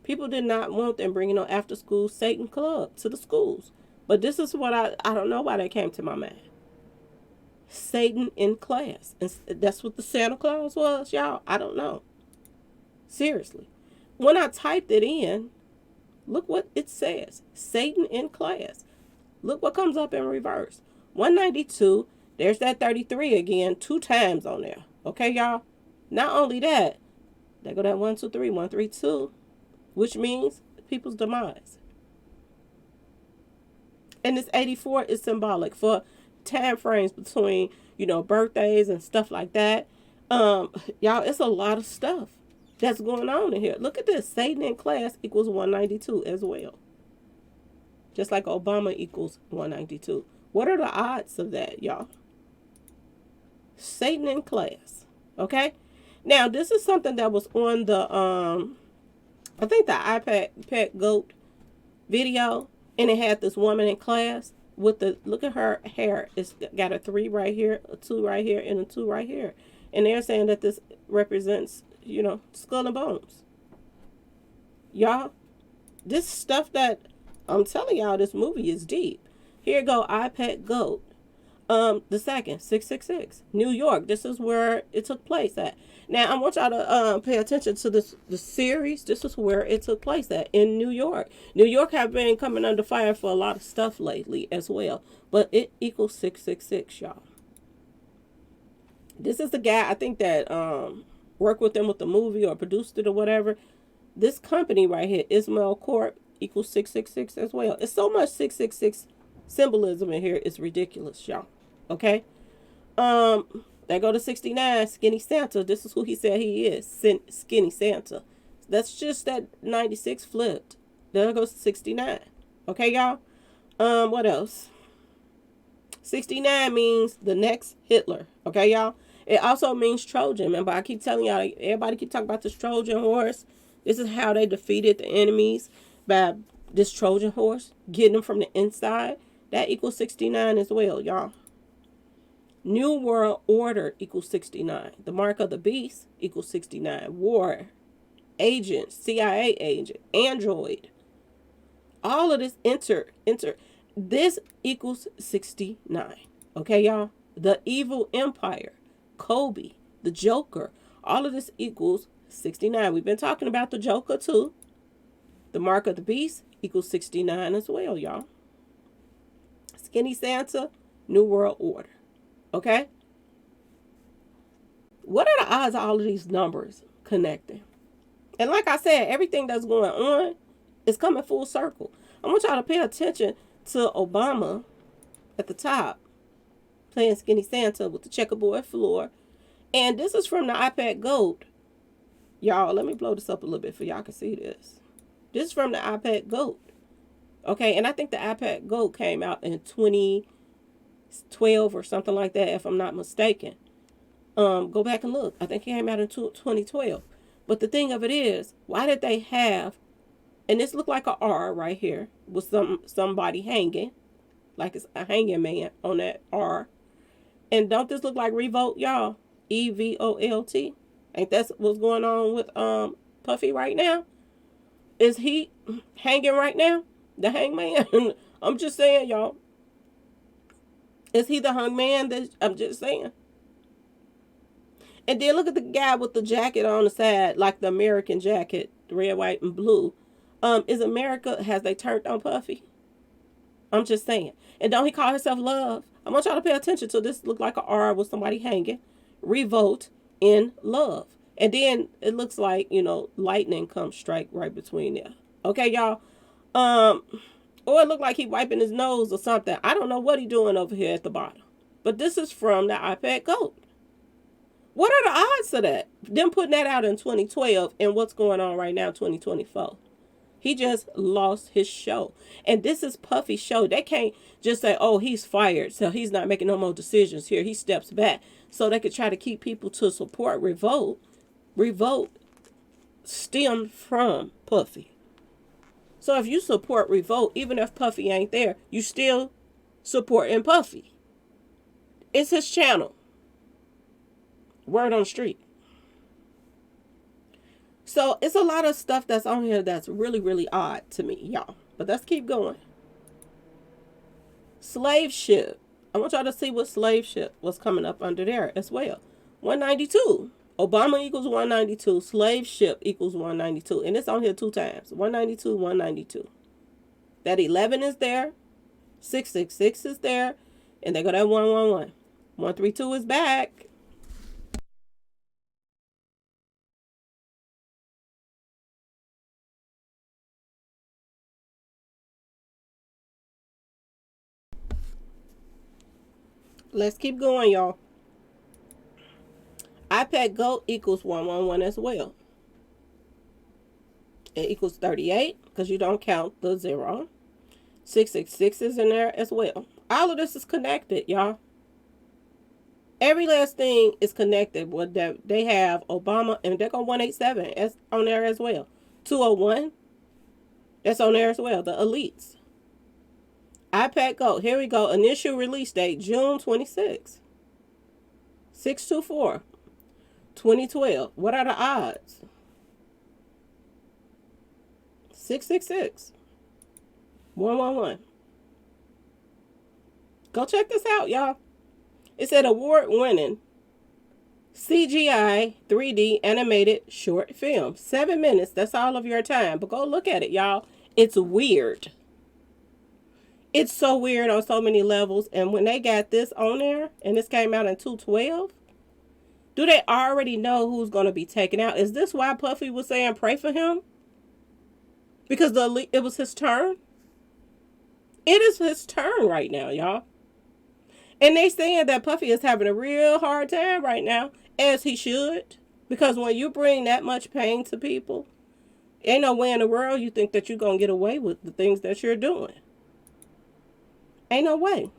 Speaker 1: People did not want them bringing on after school Satan club to the schools. But this is what I don't know why that came to my mind. Satan in class. And that's what the Santa Claus was, y'all. I don't know. Seriously. When I typed it in, look what it says. Satan in class. Look what comes up in reverse. 192. There's that 33 again, 2 times on there. Okay, y'all? Not only that, there go that 123, 132, which means people's demise. And this 84 is symbolic for time frames between, birthdays and stuff like that. Y'all, it's a lot of stuff that's going on in here. Look at this. Satan in class equals 192 as well. Just like Obama equals 192. What are the odds of that, y'all? Satan in class. Okay? Now, this is something that was on the, I think the iPad Pet Goat video. And it had this woman in class with the, look at her hair. It's got a 3 right here, a 2 right here, and a 2 right here. And they're saying that this represents, skull and bones. Y'all, this stuff that I'm telling y'all, this movie is deep. Here go iPad Goat. The second, 666, New York. This is where it took place at. Now, I want y'all to pay attention to the series. This is where it took place at, in New York. New York have been coming under fire for a lot of stuff lately as well. But it equals 666, y'all. This is the guy, I think, that worked with them with the movie or produced it or whatever. This company right here, Ismail Corp, equals 666 as well. It's so much 666 symbolism in here. It's ridiculous, y'all. Okay? They go to 69, Skinny Santa. This is who he said he is, Skinny Santa. That's just that 96 flipped. There goes 69. Okay, y'all? What else? 69 means the next Hitler. Okay, y'all? It also means Trojan. Remember, I keep telling y'all, everybody keep talking about this Trojan horse. This is how they defeated the enemies, by this Trojan horse, getting them from the inside. That equals 69 as well, y'all. New World Order equals 69. The mark of the beast equals 69. War, agent, CIA agent, android. All of this enter. This equals 69. Okay, y'all? The evil empire, Kobe, the Joker. All of this equals 69. We've been talking about the Joker too. The mark of the beast equals 69 as well, y'all. Skinny Santa, New World Order. Okay? What are the odds of all of these numbers connecting? And like I said, everything that's going on is coming full circle. I want y'all to pay attention to Obama at the top, playing Skinny Santa with the checkerboard floor. And this is from the iPad Goat. Y'all, let me blow this up a little bit so y'all can see this. This is from the iPad Goat. Okay, and I think the iPad Goat came out in 2012 or something like that, if I'm not mistaken. Go back and look. I think it came out in 2012. But the thing of it is, why did they have, and this looked like a R right here, with somebody hanging, like it's a hanging man on that R. And don't this look like Revolt, y'all? EVOLT. Ain't that what's going on with Puffy right now? Is he hanging right now? The hangman? I'm just saying, y'all. Is he the hangman? I'm just saying. And then look at the guy with the jacket on the side, like the American jacket, red, white, and blue. Is America, has they turned on Puffy? I'm just saying. And don't he call himself Love? I want y'all to pay attention to this. Look like an R with somebody hanging. Revolt in love. And then it looks like, lightning comes strike right between there. Okay, y'all? Or it looked like he wiping his nose or something. I don't know what he doing over here at the bottom. But this is from the iPad Goat. What are the odds of that? Them putting that out in 2012 and what's going on right now in 2024. He just lost his show. And this is Puffy's show. They can't just say, oh, he's fired, so he's not making no more decisions here. He steps back. So they could try to keep people to support Revolt. Revolt stemmed from Puffy. So if you support Revolt, even if Puffy ain't there, you still supporting Puffy. It's his channel. Word on the street. So it's a lot of stuff that's on here that's really, really odd to me, y'all. But let's keep going. Slave ship. I want y'all to see what slave ship was coming up under there as well. 192. Obama equals 192. Slave ship equals 192. And it's on here 2 times. 192, 192. That 11 is there. 666 is there. And they go that 111. 132 is back. Let's keep going, y'all. iPad Goat equals 111 as well. It equals 38 because you don't count the 0. 666 is in there as well. All of this is connected, y'all. Every last thing is connected. What they have Obama, and they're going 187 as on there as well. 201, that's on there as well. The elites. iPad Goat, here we go. Initial release date June 26. 624. 2012. What are the odds? 666. 111. Go check this out, y'all. It said award-winning CGI 3D animated short film. 7 minutes. That's all of your time. But go look at it, y'all. It's weird. It's so weird on so many levels. And when they got this on there, and this came out in 2012, do they already know who's going to be taken out? Is this why Puffy was saying pray for him? Because it was his turn? It is his turn right now, y'all. And they saying that Puffy is having a real hard time right now, as he should. Because when you bring that much pain to people, ain't no way in the world you think that you're going to get away with the things that you're doing. Ain't no way.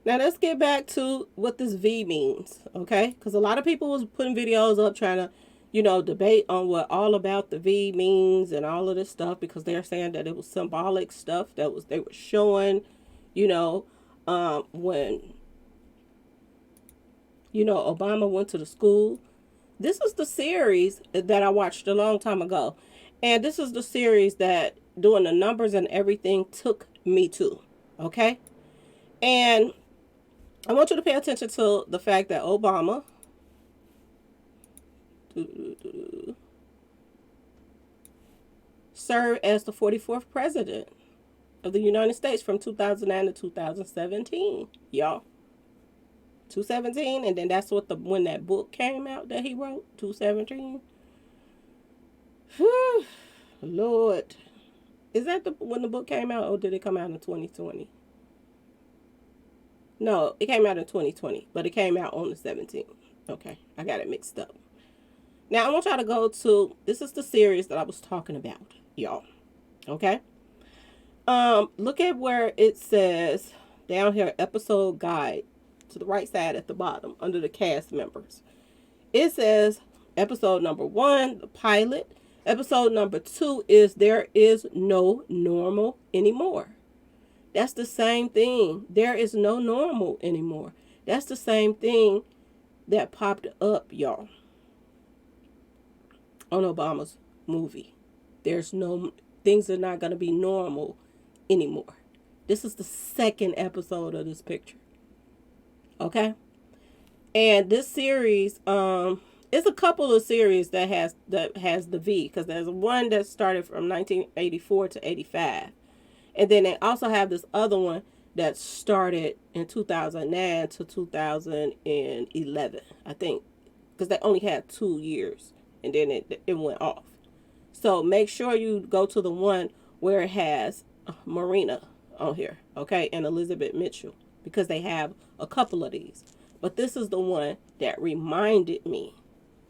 Speaker 1: Now let's get back to what this V means, okay? Because a lot of people was putting videos up trying to, debate on what all about the V means and all of this stuff, because they're saying that it was symbolic stuff that they were showing, when, Obama went to the school. This is the series that I watched a long time ago. And this is the series that doing the numbers and everything took me to, okay? And I want you to pay attention to the fact that Obama served as the 44th president of the United States from 2009 to 2017, y'all. 217, and then that's what when that book came out that he wrote, 217. Whew, Lord. Is that when the book came out, or did it come out in 2020? No, it came out in 2020, but it came out on the 17th. Okay, I got it mixed up. Now, I want y'all to go to, this is the series that I was talking about, y'all. Okay? Look at where it says, down here, episode guide, to the right side at the bottom, under the cast members. It says, episode number 1, the pilot. Episode number 2 is There Is No Normal Anymore. That's the same thing. There is no normal anymore. That's the same thing that popped up, y'all, on Obama's movie. Things are not going to be normal anymore. This is the second episode of this picture. Okay? And this series, it's a couple of series that has the V, because there's one that started from 1984 to 85. And then they also have this other one that started in 2009 to 2011, I think, because they only had 2 years, and then it went off. So make sure you go to the one where it has Marina on here, okay, and Elizabeth Mitchell, because they have a couple of these. But this is the one that reminded me.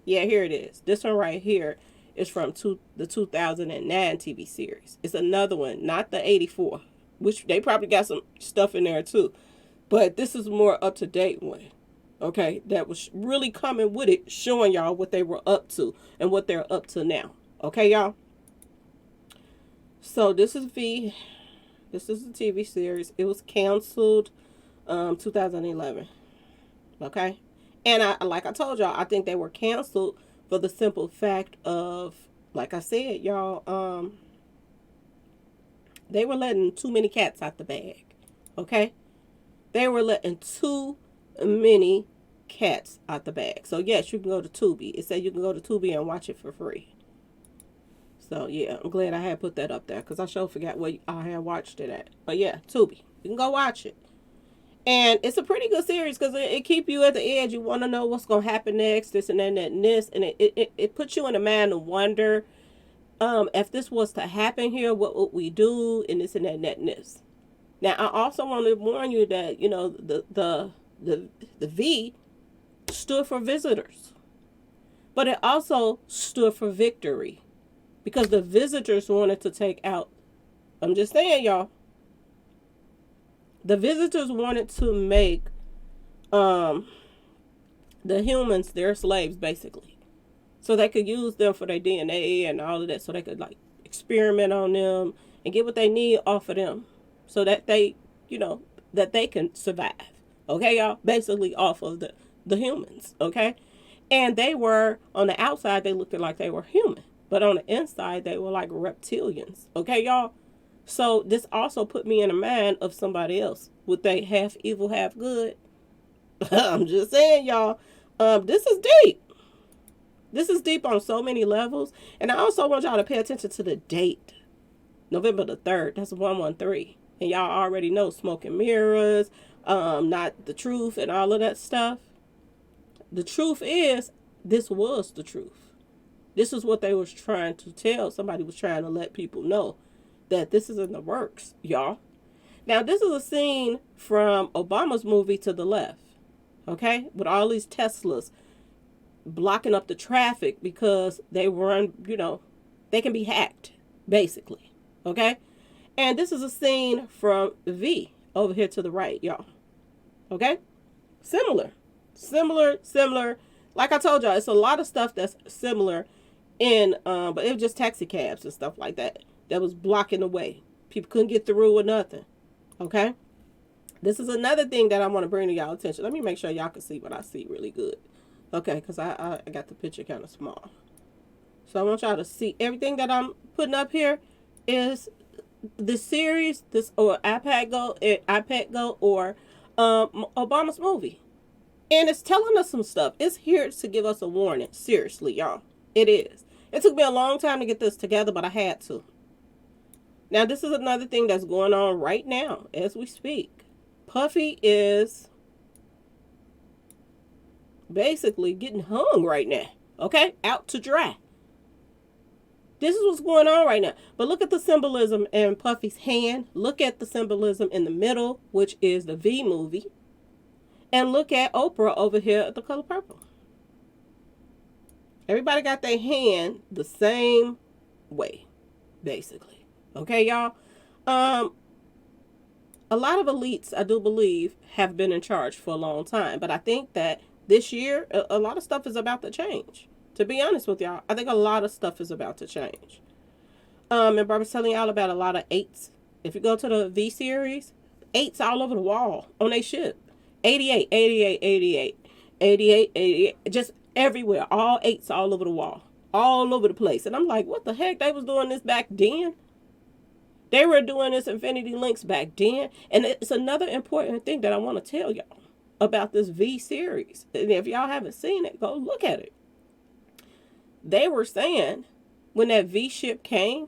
Speaker 1: Yeah, here it is. This one right here is from the 2009 TV series. It's another one, not the 84, which they probably got some stuff in there too. But this is more up-to-date one. Okay, that was really coming with it, showing y'all what they were up to and what they're up to now. Okay, y'all. So this is V. This is a TV series. It was canceled 2011. Okay, and like I told y'all, I think they were canceled for the simple fact of, like I said, y'all, they were letting too many cats out the bag. Okay, they were letting too many cats out the bag. So yes, you can go to Tubi. It said you can go to Tubi and watch it for free. So yeah, I'm glad I had put that up there because I sure forgot where I had watched it at. But yeah, Tubi, you can go watch it. And it's a pretty good series because it keep you at the edge. You want to know what's going to happen next, this and that and this. And it puts you in a mind of wonder. If this was to happen here, what would we do? And this and that and that and this. Now, I also want to warn you that, you know, the V stood for visitors. But it also stood for victory. Because the visitors wanted to take out, I'm just saying, y'all. The visitors wanted to make the humans their slaves, basically. So they could use them for their DNA and all of that. So they could, like, experiment on them and get what they need off of them. So that they, you know, that they can survive. Okay, y'all? Basically off of the humans. Okay? And they were, on the outside, they looked like they were human. But on the inside, they were like reptilians. Okay, y'all? So this also put me in the mind of somebody else. Would they half evil, half good? I'm just saying, y'all. This is deep. This is deep on so many levels. And I also want y'all to pay attention to the date. November the 3rd. That's 113. And y'all already know smoke and mirrors, not the truth and all of that stuff. The truth is, this was the truth. This is what they was trying to tell. Somebody was trying to let people know that this is in the works, y'all. Now, this is a scene from Obama's movie To the Left, okay? With all these Teslas blocking up the traffic because they run, you know, they can be hacked, basically, okay? And this is a scene from V over here to the right, y'all, okay? Similar. Like I told y'all, it's a lot of stuff that's similar in, but it was just taxi cabs and stuff like that was blocking the way. People couldn't get through or nothing. Okay? This is another thing that I want to bring to y'all attention. Let me make sure y'all can see what I see really good. Okay, because I got the picture kind of small. So I want y'all to see everything that I'm putting up here is the series, this or iPad Go or Obama's movie. And it's telling us some stuff. It's here to give us a warning. Seriously, y'all. It is. It took me a long time to get this together, but I had to. Now, this is another thing that's going on right now as we speak. Puffy is basically getting hung right now. Okay? Out to dry. This is what's going on right now. But look at the symbolism in Puffy's hand. Look at the symbolism in the middle, which is the V movie. And look at Oprah over here at The Color Purple. Everybody got their hand the same way, basically. Okay, y'all? A lot of elites, I do believe, have been in charge for a long time. But I think that this year, a lot of stuff is about to change. To be honest with y'all, I think a lot of stuff is about to change. And Barbara's telling y'all about a lot of 8s. If you go to the V series, 8s all over the wall on their ship. 88, 88, 88, 88, 88, just everywhere. All 8s all over the wall. All over the place. And I'm like, what the heck? They was doing this back then? They were doing this Infinity Links back then. And it's another important thing that I want to tell y'all about this V series. And if y'all haven't seen it, go look at it. They were saying when that V ship came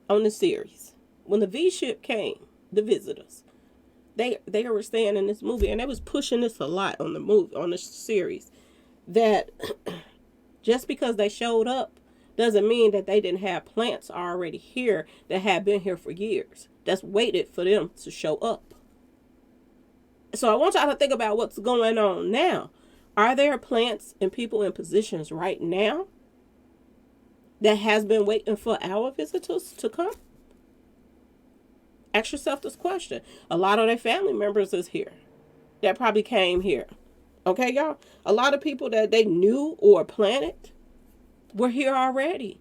Speaker 1: on the series, when the V ship came, the visitors, they were saying in this movie, and they was pushing this a lot on the movie, on the series, that just because they showed up doesn't mean that they didn't have plants already here that had been here for years. That's waited for them to show up. So I want y'all to think about what's going on now. Are there plants and people in positions right now that has been waiting for our visitors to come? Ask yourself this question. A lot of their family members is here. That probably came here Okay, y'all? A lot of people that they knew or planted were here already.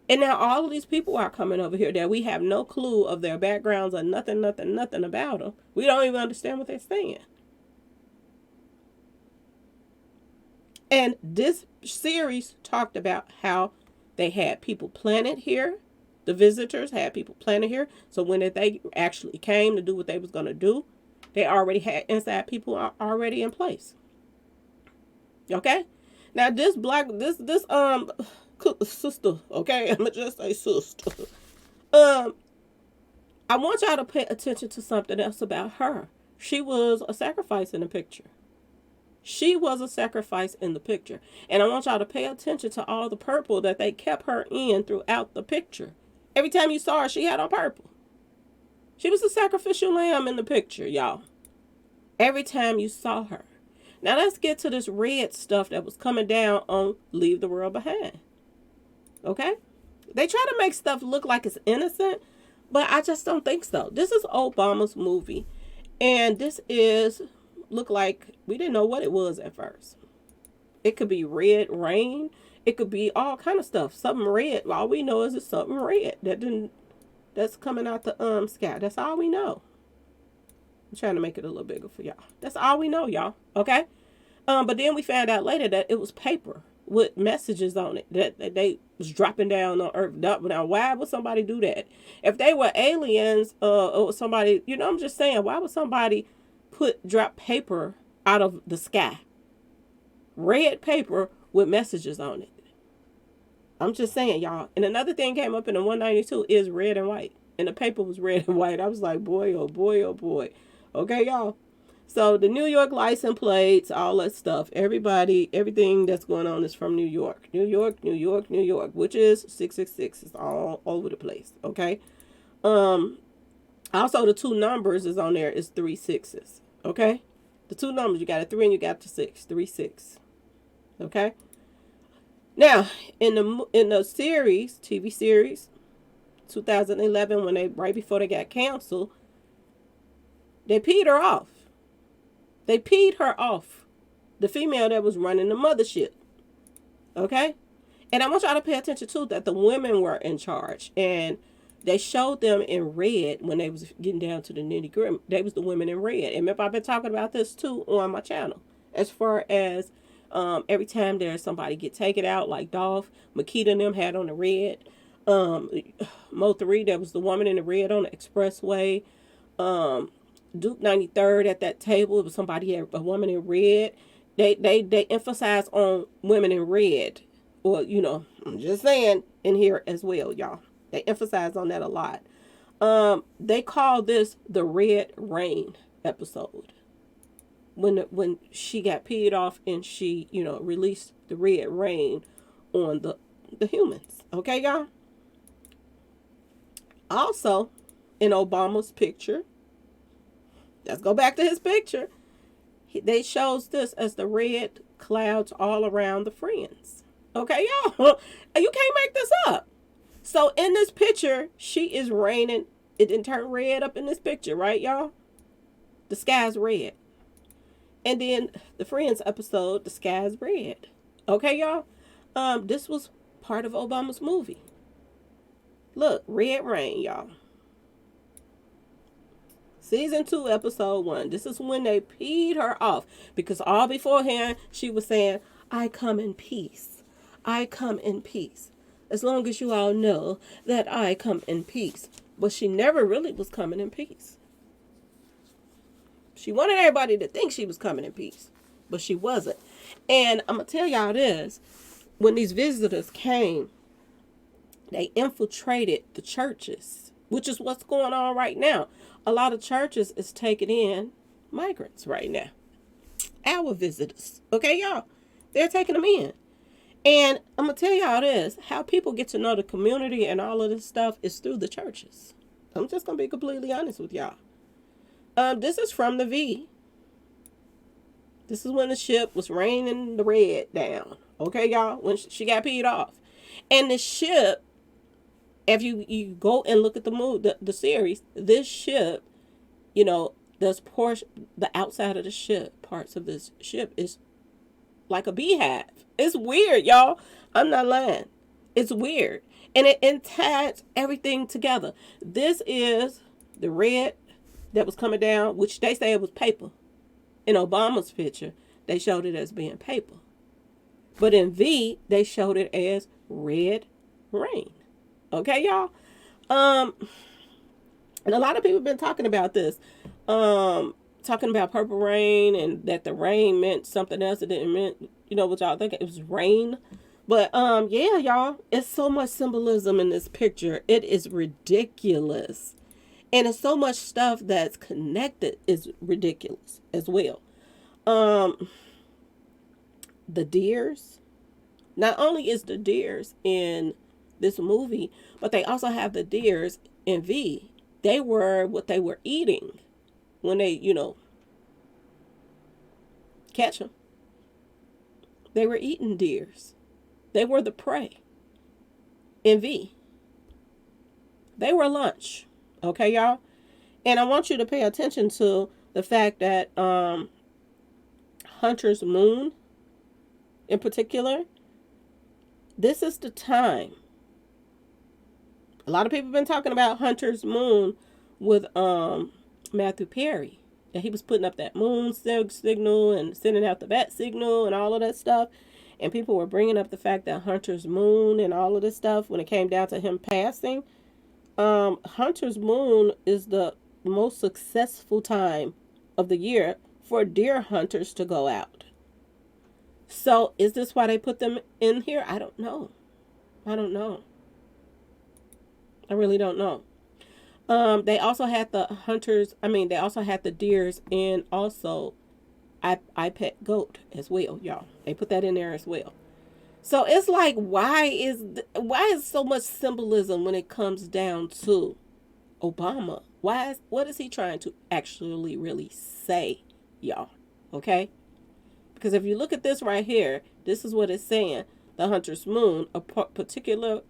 Speaker 1: And now all of these people are coming over here that we have no clue of their backgrounds or nothing about them. We don't even understand what they're saying. And this series talked about how they had people planted here. The visitors had people planted here. So when they actually came to do what they was going to do, they already had inside people already in place. Okay? Now this sister, okay? I'm gonna just say sister. I want y'all to pay attention to something else about her. She was a sacrifice in the picture. She was a sacrifice in the picture. And I want y'all to pay attention to all the purple that they kept her in throughout the picture. Every time you saw her, she had on purple. She was a sacrificial lamb in the picture, y'all. Every time you saw her. Now let's get to this red stuff that was coming down on Leave the World Behind. Okay? They try to make stuff look like it's innocent, but I just don't think so. This is Obama's movie. And this is, look like, we didn't know what it was at first. It could be red rain. It could be all kind of stuff. Something red. All we know is it's something red that's coming out the sky. That's all we know. I'm trying to make it a little bigger for y'all. That's all we know, y'all. Okay? But then we found out later that it was paper with messages on it that they was dropping down on Earth. Now, why would somebody do that? If they were aliens, or somebody, I'm just saying, why would somebody drop paper out of the sky? Red paper with messages on it. I'm just saying, y'all. And another thing came up in the 192 is red and white. And the paper was red and white. I was like, boy, oh boy, oh boy. Okay, y'all. So the New York license plates, all that stuff, everything that's going on is from New York. New York, New York, New York, which is 666. It's all over the place. Okay. Also the two numbers is on there is 3 6s. Okay. The two numbers, you got a 3 and you got the 6. 3 6. Okay. Now in the series, TV series, 2011, when right before they got canceled, they peed her off. They peed her off. The female that was running the mothership. Okay? And I want y'all to pay attention too that the women were in charge. And they showed them in red when they was getting down to the nitty gritty. They was the women in red. And remember, I've been talking about this too on my channel. As far as every time there's somebody get taken out, like Dolph, Makita and them had on the red. Mo3, that was the woman in the red on the expressway. Duke 93rd at that table, it was somebody, a woman in red. They emphasize on women in red. Or, I'm just saying in here as well, y'all. They emphasize on that a lot. They call this the Red Rain episode. When she got peed off and she, released the red rain on the humans. Okay, y'all? Also, in Obama's picture, let's go back to his picture. They shows this as the red clouds all around the friends. Okay, y'all? You can't make this up. So in this picture, she is raining. It didn't turn red up in this picture, right, y'all? The sky's red. And then the Friends episode, the sky's red. Okay, y'all? This was part of Obama's movie. Look, red rain, y'all. Season 2, episode 1. This is when they peed her off. Because all beforehand, she was saying, I come in peace. I come in peace. As long as you all know that I come in peace. But she never really was coming in peace. She wanted everybody to think she was coming in peace. But she wasn't. And I'm going to tell y'all this. When these visitors came, they infiltrated the churches. Which is what's going on right now. A lot of churches is taking in migrants right now. Our visitors. Okay, y'all? They're taking them in. And I'm going to tell y'all this. How people get to know the community and all of this stuff is through the churches. I'm just going to be completely honest with y'all. This is from the V. This is when the ship was raining the red down. Okay, y'all? When she got peed off. And the ship, if you go and look at the series, this ship, This portion, the outside of the ship, parts of this ship is like a beehive. It's weird, y'all. I'm not lying. It's weird. And it ties everything together. This is the red that was coming down, which they say it was paper. In Obama's picture, they showed it as being paper. But in V, they showed it as red rain. Okay, y'all? And a lot of people have been talking about this. Talking about purple rain and that the rain meant something else. It didn't mean, what y'all think? It was rain. But yeah, y'all, it's so much symbolism in this picture. It is ridiculous. And it's so much stuff that's connected is ridiculous as well. The deers. Not only is the deers in this movie, but they also have the deers in V. They were what they were eating when they, catch them. They were eating deers. They were the prey in V. They were lunch. Okay, y'all? And I want you to pay attention to the fact that Hunter's Moon, in particular, this is the time. A lot of people have been talking about Hunter's Moon with Matthew Perry. That he was putting up that moon signal and sending out the bat signal and all of that stuff. And people were bringing up the fact that Hunter's Moon and all of this stuff, when it came down to him passing, Hunter's Moon is the most successful time of the year for deer hunters to go out. So is this why they put them in here? I don't know. I really don't know. They also had the they also had the deers and also I Pet Goat as well, y'all. They put that in there as well. So it's like, why is so much symbolism when it comes down to Obama? What is he trying to actually really say, y'all? Okay? Because if you look at this right here, this is what it's saying. The Hunter's Moon, a particular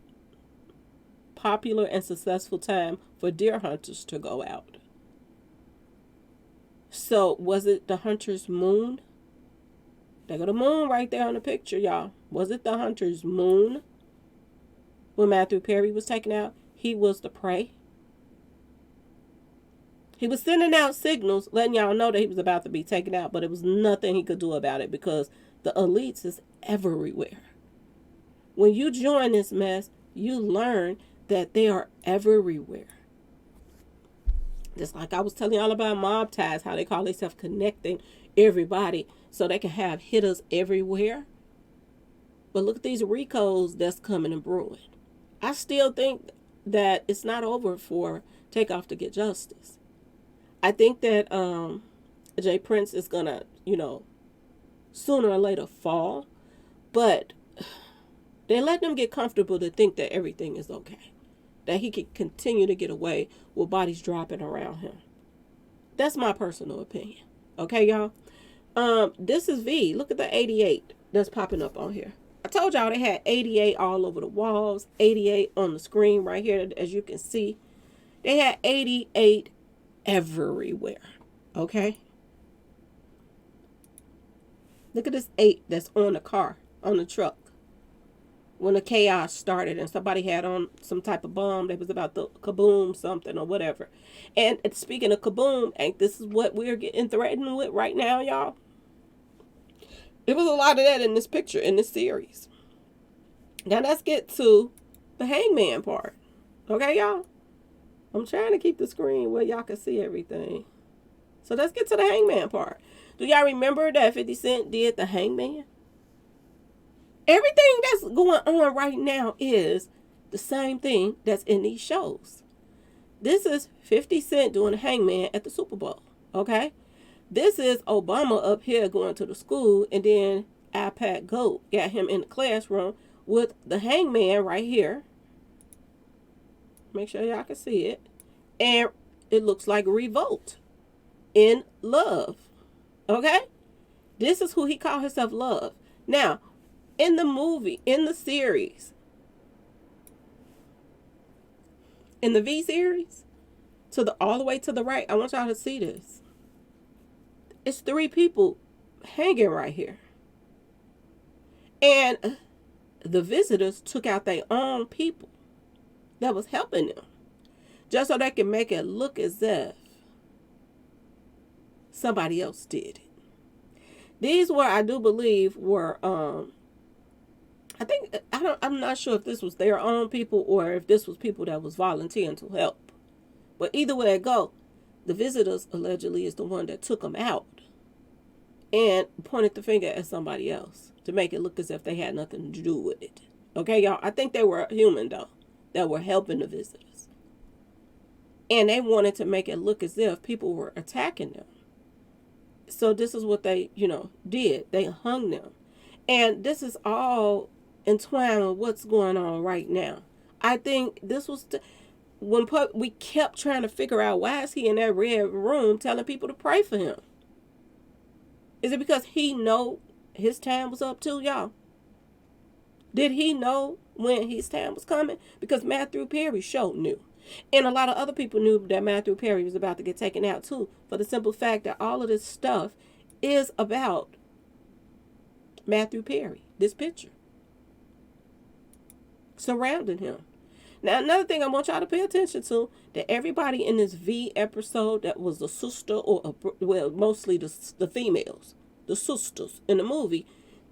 Speaker 1: popular and successful time for deer hunters to go out. So was it the Hunter's Moon? They got a moon right there on the picture, y'all. Was it the Hunter's Moon? When Matthew Perry was taken out, he was the prey. He was sending out signals, letting y'all know that he was about to be taken out, but it was nothing he could do about it because the elites is everywhere. When you join this mess, you learn that they are everywhere. Just like I was telling y'all about mob ties, how they call themselves connecting everybody so they can have hitters everywhere. But look at these Ricos that's coming and brewing. I still think that it's not over for Takeoff to get justice. I think that Jay Prince is gonna, sooner or later fall, but they let them get comfortable to think that everything is okay, that he can continue to get away with bodies dropping around him. That's my personal opinion. Okay, y'all? This is V. Look at the 88 that's popping up on here. I told y'all they had 88 all over the walls, 88 on the screen right here, as you can see. They had 88 everywhere. Okay? Look at this 8 that's on the car, on the truck. When the chaos started and somebody had on some type of bomb that was about to kaboom something or whatever. And speaking of kaboom, ain't this is what we're getting threatened with right now, y'all? It was a lot of that in this picture, in this series. Now let's get to the hangman part. Okay, y'all? I'm trying to keep the screen where y'all can see everything. So let's get to the hangman part. Do y'all remember that 50 Cent did the hangman? Everything that's going on right now is the same thing that's in these shows. This is 50 Cent doing the hangman at the Super Bowl. Okay? This is Obama up here going to the school, and then iPad Goat got him in the classroom with the hangman right here. Make sure y'all can see it. And it looks like Revolt in Love. Okay? This is who he called himself, Love. Now, in the movie, in the series, in the V series, all the way to the right, I want y'all to see this. It's 3 people hanging right here. And the visitors took out their own people that was helping them, just so they can make it look as if somebody else did it. These were, I do believe, were I'm not sure if this was their own people or if this was people that was volunteering to help. But either way it go, the visitors allegedly is the one that took them out and pointed the finger at somebody else to make it look as if they had nothing to do with it. Okay, y'all? I think they were human, though, that were helping the visitors. And they wanted to make it look as if people were attacking them. So this is what they, did. They hung them. And this is all entwined with what's going on right now. I think this was when we kept trying to figure out, why is he in that red room telling people to pray for him? Is it because he know his time was up too, y'all? Did he know when his time was coming? Because Matthew Perry sure knew. And a lot of other people knew that Matthew Perry was about to get taken out too, for the simple fact that all of this stuff is about Matthew Perry, this picture surrounding him. Now, another thing I want y'all to pay attention to, that everybody in this V episode that was a sister, or mostly the females, the sisters in the movie,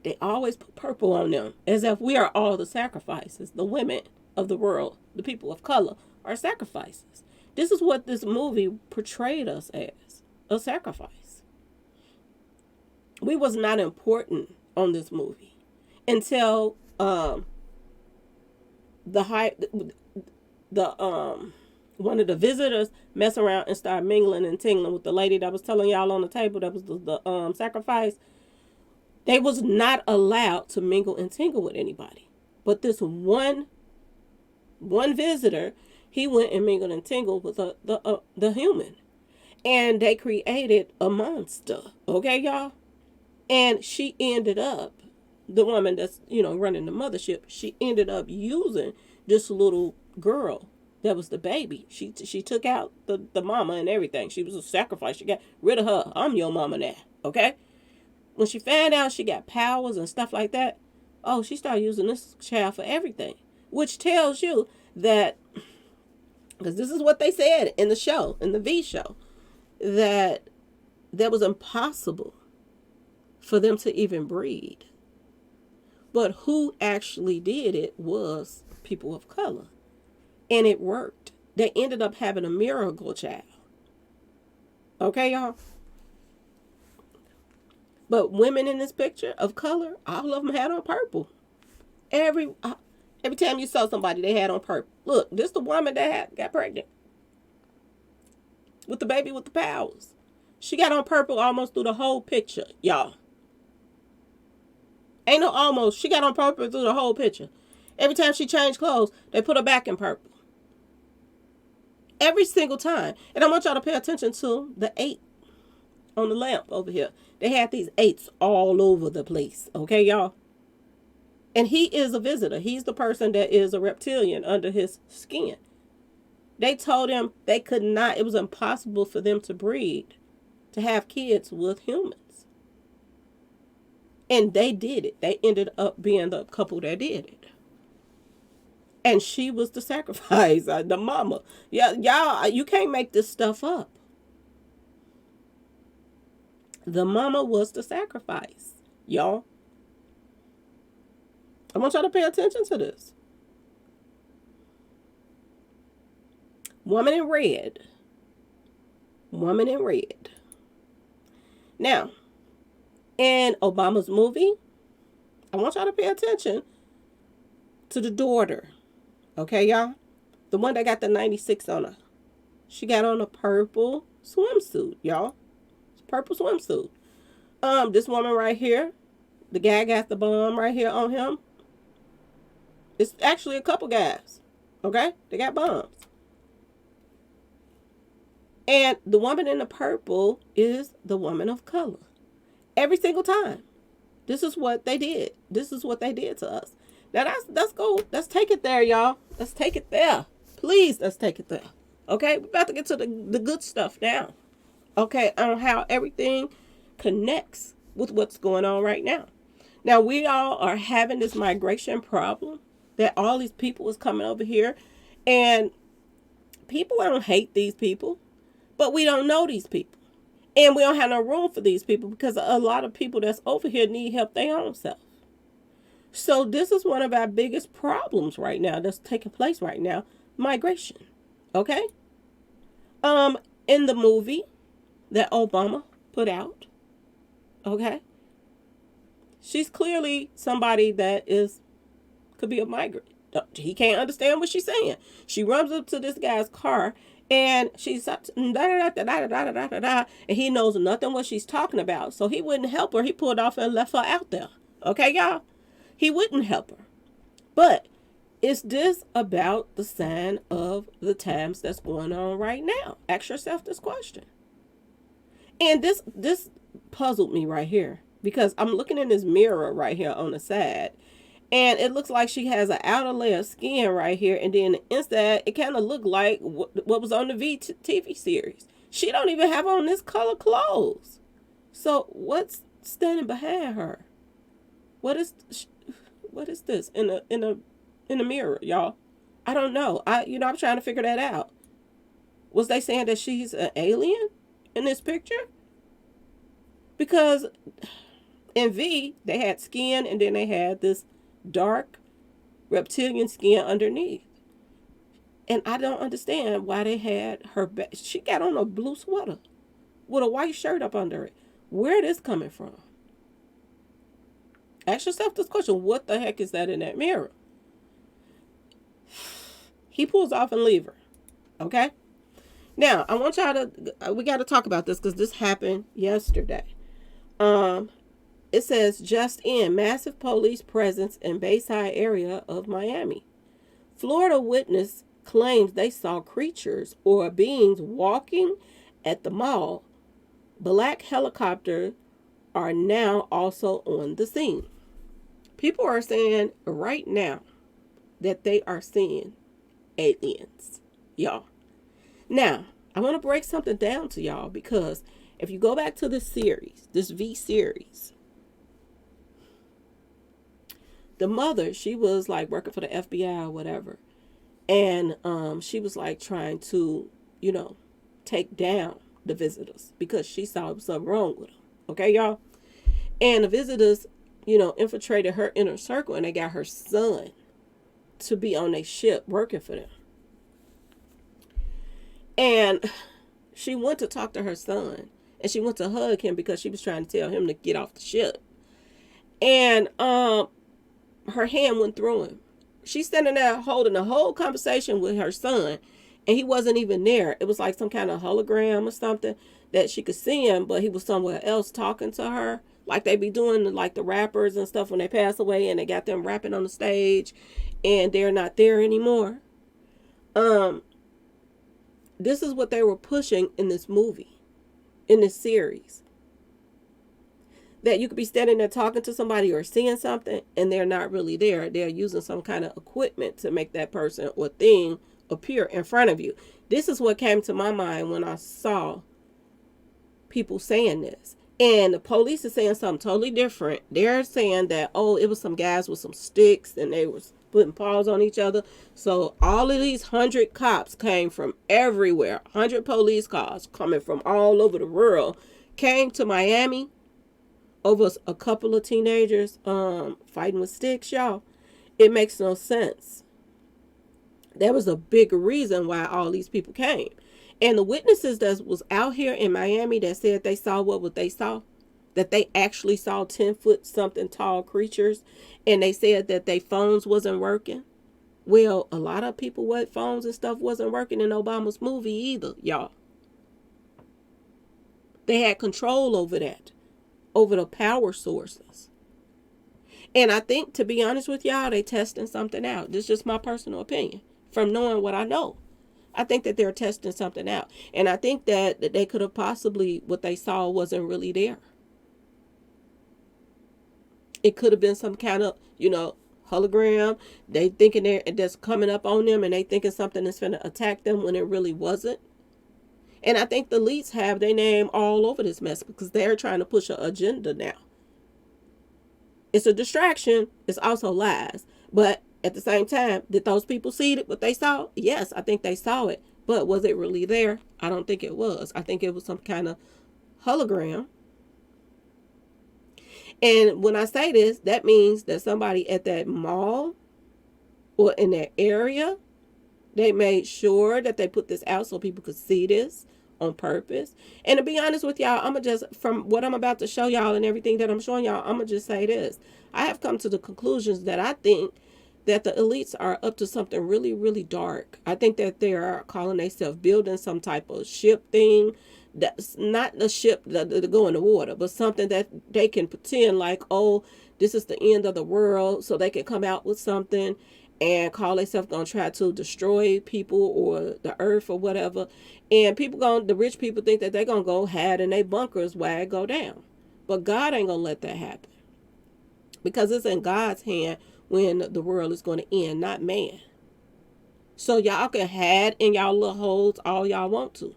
Speaker 1: they always put purple on them, as if we are all the sacrifices. The women of the world, the people of color, are sacrifices. This is what this movie portrayed us as, a sacrifice. We was not important on this movie until one of the visitors mess around and start mingling and tingling with the lady that was telling y'all on the table that was the sacrifice. They was not allowed to mingle and tingle with anybody. But this one visitor, he went and mingled and tingled with the human. And they created a monster. Okay, y'all? And she ended up, the woman that's, running the mothership, she ended up using this little girl that was the baby. She took out the mama and everything. She was a sacrifice. She got rid of her. I'm your mama now. Okay? When she found out she got powers and stuff like that, she started using this child for everything. Which tells you that, because this is what they said in the show, in the V show, that was impossible for them to even breed. But who actually did it was people of color. And it worked. They ended up having a miracle child. Okay, y'all? But women in this picture of color, all of them had on purple. Every time you saw somebody, they had on purple. Look, this the woman that got pregnant with the baby with the powers. She got on purple almost through the whole picture, y'all. Ain't no almost. She got on purple through the whole picture. Every time she changed clothes, they put her back in purple. Every single time. And I want y'all to pay attention to the 8 on the lamp over here. They had these 8s all over the place. Okay, y'all? And he is a visitor. He's the person that is a reptilian under his skin. They told him they could not, it was impossible for them to breed, to have kids with humans. And they did it. They ended up being the couple that did it. And she was the sacrifice, the mama. Yeah, y'all, you can't make this stuff up. The mama was the sacrifice, y'all. I want y'all to pay attention to this. Woman in red. Woman in red. Now, in Obama's movie, I want y'all to pay attention to the daughter. Okay, y'all? The one that got the 96 on her. She got on a purple swimsuit, y'all. It's a purple swimsuit. This woman right here, the guy got the bomb right here on him. It's actually a couple guys. Okay? They got bombs. And the woman in the purple is the woman of color. Every single time. This is what they did. This is what they did to us. Now let's go. Let's take it there, y'all. Let's take it there. Please, let's take it there. Okay? We're about to get to the good stuff now. Okay? On how everything connects with what's going on right now. Now, we all are having this migration problem that all these people is coming over here, and people don't hate these people, but we don't know these people. And we don't have no room for these people because a lot of people that's over here need help their own self. So this is one of our biggest problems right now that's taking place right now, migration. Okay? In the movie that Obama put out, okay, she's clearly somebody that could be a migrant. He can't understand what she's saying. She runs up to this guy's car and she's and he knows nothing what she's talking about. So he wouldn't help her. He pulled off and left her out there. Okay, y'all? He wouldn't help her. But is this about the sign of the times that's going on right now? Ask yourself this question. And this puzzled me right here because I'm looking in this mirror right here on the side. And it looks like she has an outer layer of skin right here. And then the inside, it kind of looked like what was on the TV series. She don't even have on this color clothes. So what's standing behind her? What is this in a mirror, y'all? I don't know. I'm trying to figure that out. Was they saying that she's an alien in this picture? Because in V, they had skin and then they had this dark reptilian skin underneath. And I don't understand why they had her back. She got on a blue sweater with a white shirt up under it. Where is this coming from? Ask yourself this question. What the heck is that in that mirror? He pulls off and leave her. Okay? Now, I want y'all to, we got to talk about this because this happened yesterday. It says, just in, massive police presence in Bayside area of Miami. Florida witness claims they saw creatures or beings walking at the mall. Black helicopters are now also on the scene. People are saying right now that they are seeing aliens, y'all. Now, I want to break something down to y'all because if you go back to this series, this V series, the mother, she was like working for the FBI or whatever. And she was like trying to, take down the visitors because she saw there was something wrong with them. Okay, y'all? And the visitors, infiltrated her inner circle and they got her son to be on their ship working for them. And she went to talk to her son and she went to hug him because she was trying to tell him to get off the ship. And her hand went through him. She's standing there holding a whole conversation with her son and he wasn't even there. It was like some kind of hologram or something that she could see him, but he was somewhere else talking to her. Like they be doing like the rappers and stuff when they pass away and they got them rapping on the stage and they're not there anymore. This is what they were pushing in this movie, in this series. That you could be standing there talking to somebody or seeing something and they're not really there. They're using some kind of equipment to make that person or thing appear in front of you. This is what came to my mind when I saw people saying this. And the police is saying something totally different. They're saying that, it was some guys with some sticks and they was putting paws on each other. So all of these 100 cops came from everywhere. 100 police cars coming from all over the world came to Miami over a couple of teenagers fighting with sticks, y'all. It makes no sense. There was a big reason why all these people came. And the witnesses that was out here in Miami that said they saw what they saw, that they actually saw 10-foot something tall creatures, and they said that their phones wasn't working. Well, a lot of people with phones and stuff wasn't working in Obama's movie either, y'all. They had control over that, over the power sources. And I think, to be honest with y'all, they testing something out. This is just my personal opinion from knowing what I know. I think that they're testing something out. And I think that they could have possibly, what they saw wasn't really there. It could have been some kind of, hologram. They thinking that's coming up on them and they thinking something is going to attack them when it really wasn't. And I think the elites have their name all over this mess because they're trying to push an agenda now. It's a distraction. It's also lies. But at the same time, did those people see it, what they saw? Yes, I think they saw it. But was it really there? I don't think it was. I think it was some kind of hologram. And when I say this, that means that somebody at that mall or in that area, they made sure that they put this out so people could see this on purpose. And to be honest with y'all, I'm going to just, from what I'm about to show y'all and everything that I'm showing y'all, I'm going to just say this. I have come to the conclusions that I think that the elites are up to something really, really dark. I think that they are calling themselves building some type of ship thing. That's not a ship that go in the water, but something that they can pretend like, oh, this is the end of the world, so they can come out with something and call themselves going to try to destroy people or the earth or whatever. And the rich people think that they're going to go hide in their bunkers while it go down. But God ain't going to let that happen. Because it's in God's hand when the world is going to end, not man. So y'all can hide in y'all little holes all y'all want to.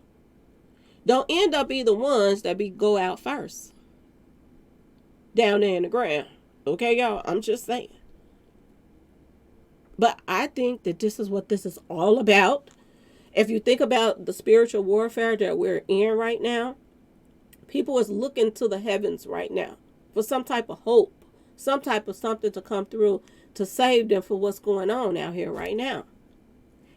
Speaker 1: Don't end up be the ones that go out first. Down there in the ground. Okay, y'all? I'm just saying. But I think that this is what this is all about. If you think about the spiritual warfare that we're in right now, people is looking to the heavens right now for some type of hope, some type of something to come through to save them for what's going on out here right now.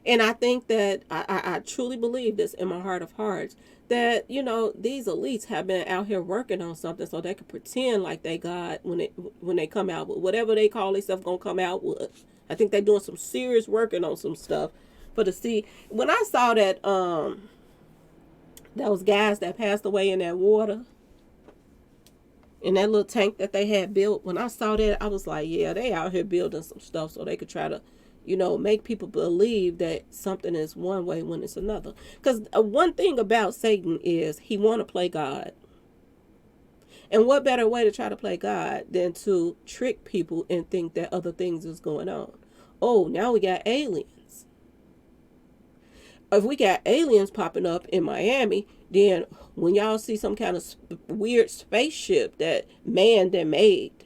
Speaker 1: And I think that I truly believe this in my heart of hearts that, you know, these elites have been out here working on something so they can pretend like they God when they come out with whatever they call themselves gonna come out with. I think they're doing some serious working on some stuff for the sea. When I saw that those guys that passed away in that water, in that little tank that they had built, when I saw that, I was like, yeah, they out here building some stuff so they could try to, you know, make people believe that something is one way when it's another. Because one thing about Satan is he want to play God. And what better way to try to play God than to trick people and think that other things is going on? Oh, now we got aliens. If we got aliens popping up in Miami, then when y'all see some kind of weird spaceship that man that made,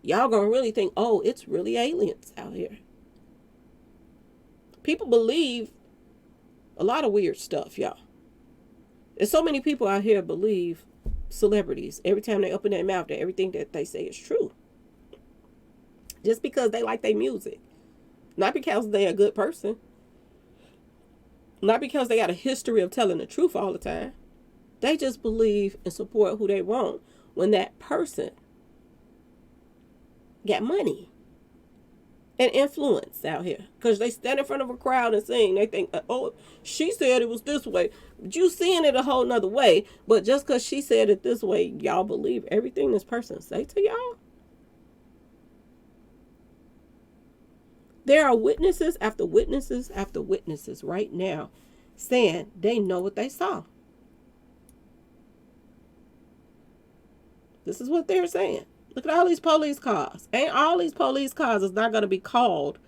Speaker 1: y'all gonna really think, oh, it's really aliens out here. People believe a lot of weird stuff, y'all. There's so many people out here believe celebrities. Every time they open their mouth, that everything that they say is true. Just because they like their music. Not because they're a good person. Not because they got a history of telling the truth all the time. They just believe and support who they want when that person got money and influence out here. Because they stand in front of a crowd and sing. They think, oh, she said it was this way. But you seeing it a whole nother way. But just because she said it this way, y'all believe everything this person say to y'all? There are witnesses after witnesses after witnesses right now saying they know what they saw. This is what they're saying. Look at all these police cars. Ain't all these police cars is not going to be called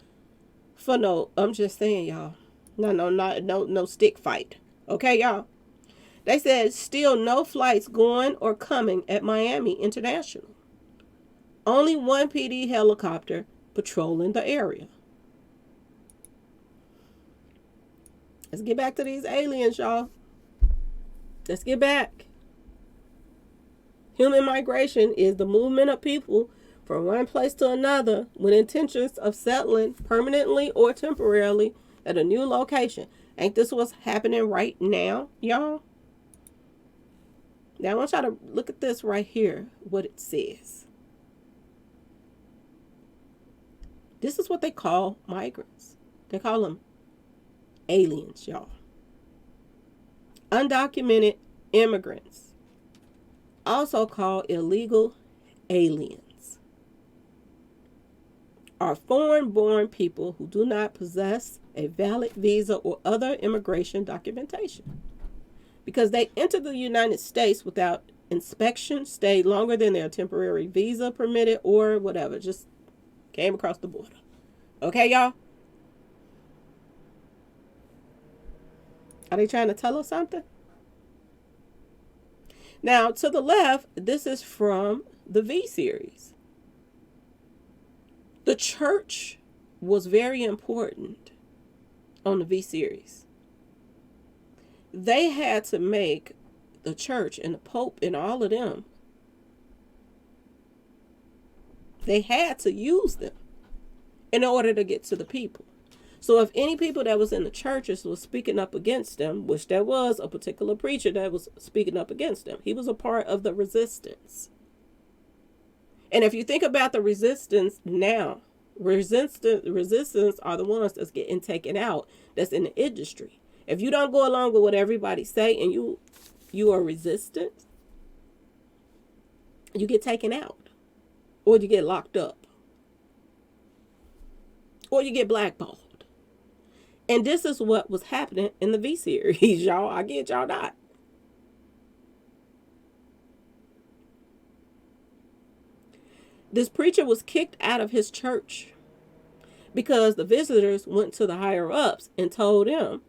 Speaker 1: for no, I'm just saying, y'all. No stick fight. Okay, y'all? They said still no flights going or coming at Miami International. Only one PD helicopter patrolling the area. Let's get back to these aliens, y'all. Let's get back. Human migration is the movement of people from one place to another with intentions of settling permanently or temporarily at a new location. Ain't this what's happening right now, y'all? Now I want y'all to look at this right here, what it says. This is what they call migrants. They call them aliens, y'all. Undocumented immigrants, also called illegal aliens, are foreign-born people who do not possess a valid visa or other immigration documentation. Because they entered the United States without inspection, stayed longer than their temporary visa permitted, or whatever, just came across the border. Okay, y'all? Are they trying to tell us something? Now, to the left, this is from the V series. The church was very important on the V series. They had to make the church and the Pope and all of them, they had to use them in order to get to the people. So if any people that was in the churches was speaking up against them, which there was a particular preacher that was speaking up against them, he was a part of the resistance. And if you think about the resistance now, resistance are the ones that's getting taken out, that's in the industry. If you don't go along with what everybody say and you are resistant, you get taken out, or you get locked up, or you get blackballed. And this is what was happening in the V series, y'all. I get y'all not. This preacher was kicked out of his church because the visitors went to the higher ups and told them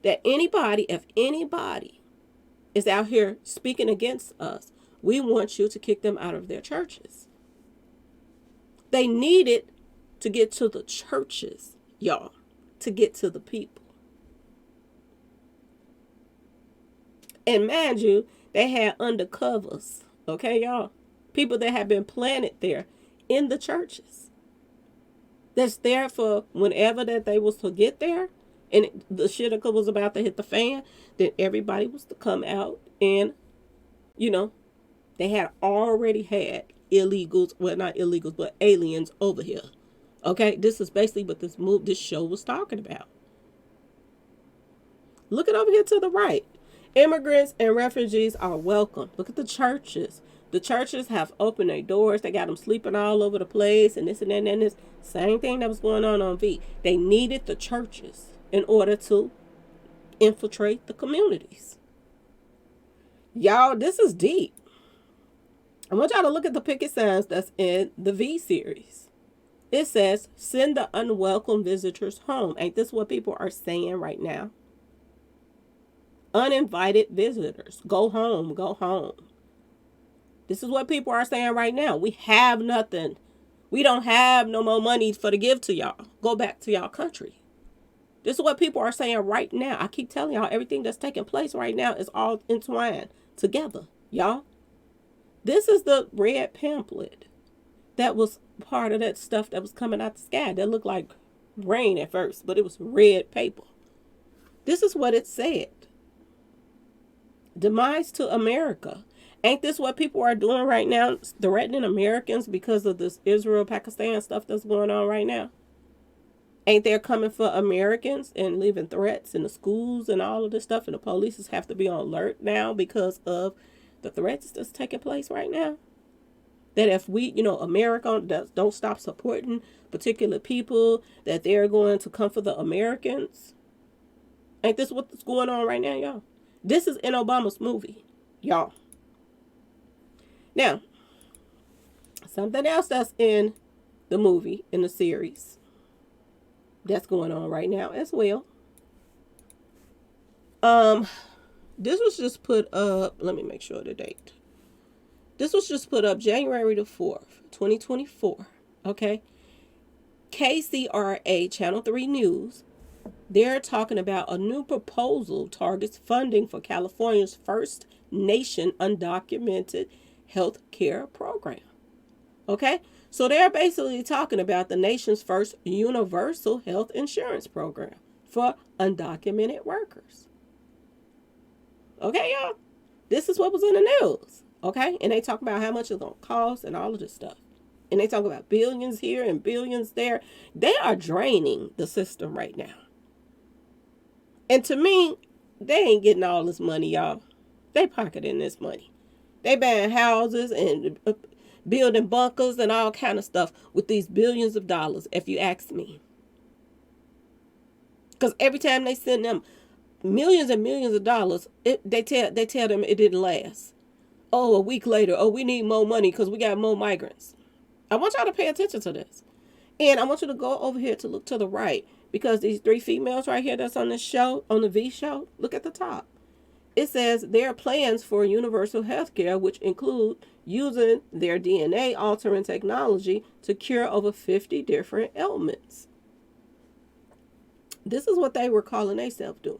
Speaker 1: that if anybody is out here speaking against us, we want you to kick them out of their churches. They needed to get to the churches, y'all, to get to the people. And mind you, they had undercovers, okay, y'all? People that have been planted there in the churches. That's there for whenever that they was to get there and the shitticle was about to hit the fan, then everybody was to come out and, they had already had illegals, well, not illegals, but aliens over here. Okay, this is basically what this show was talking about. Look at over here to the right. Immigrants and refugees are welcome. Look at the churches. The churches have opened their doors. They got them sleeping all over the place and this and that and this. Same thing that was going on V. They needed the churches in order to infiltrate the communities. Y'all, this is deep. I want y'all to look at the picket signs that's in the V series. It says, send the unwelcome visitors home. Ain't this what people are saying right now? Uninvited visitors. Go home. Go home. This is what people are saying right now. We have nothing. We don't have no more money for to give to y'all. Go back to y'all country. This is what people are saying right now. I keep telling y'all, everything that's taking place right now is all entwined together, y'all. This is the red pamphlet that was part of that stuff that was coming out the sky. That looked like rain at first, but it was red paper. This is what it said. Demise to America. Ain't this what people are doing right now? Threatening Americans because of this Israel-Pakistan stuff that's going on right now? Ain't they coming for Americans and leaving threats in the schools and all of this stuff? And the police have to be on alert now because of the threats that's taking place right now? That if we, America don't stop supporting particular people, that they're going to come for the Americans? Ain't this what's going on right now, y'all? This is in Obama's movie, y'all. Now, something else that's in the movie, in the series, that's going on right now as well. This was just put up, let me make sure the date. This was just put up January the 4th, 2024. Okay. KCRA Channel 3 News. They're talking about a new proposal targets funding for California's First Nation undocumented health care program. Okay. So they're basically talking about the nation's first universal health insurance program for undocumented workers. Okay, y'all. This is what was in the news. Okay. And they talk about how much it's going to cost and all of this stuff. And they talk about billions here and billions there. They are draining the system right now. And to me, they ain't getting all this money, y'all. They pocketing this money. They buying houses and building bunkers and all kind of stuff with these billions of dollars, if you ask me. Because every time they send them millions and millions of dollars, they tell them it didn't last. Oh, a week later, oh, we need more money because we got more migrants. I want y'all to pay attention to this. And I want you to go over here to look to the right, because these three females right here that's on this show, on the V show, look at the top. it says there are plans for universal health care, which include using their DNA altering technology to cure over 50 different ailments. This is what they were calling themselves doing.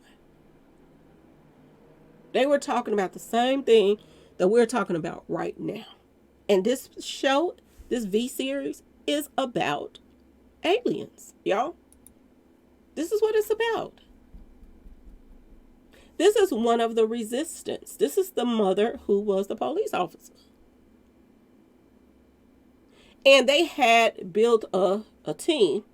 Speaker 1: They were talking about the same thing that we're talking about right now. And this show, this V series, is about aliens, y'all. This is what it's about. This is one of the resistance. This is the mother who was the police officer. And they had built a team.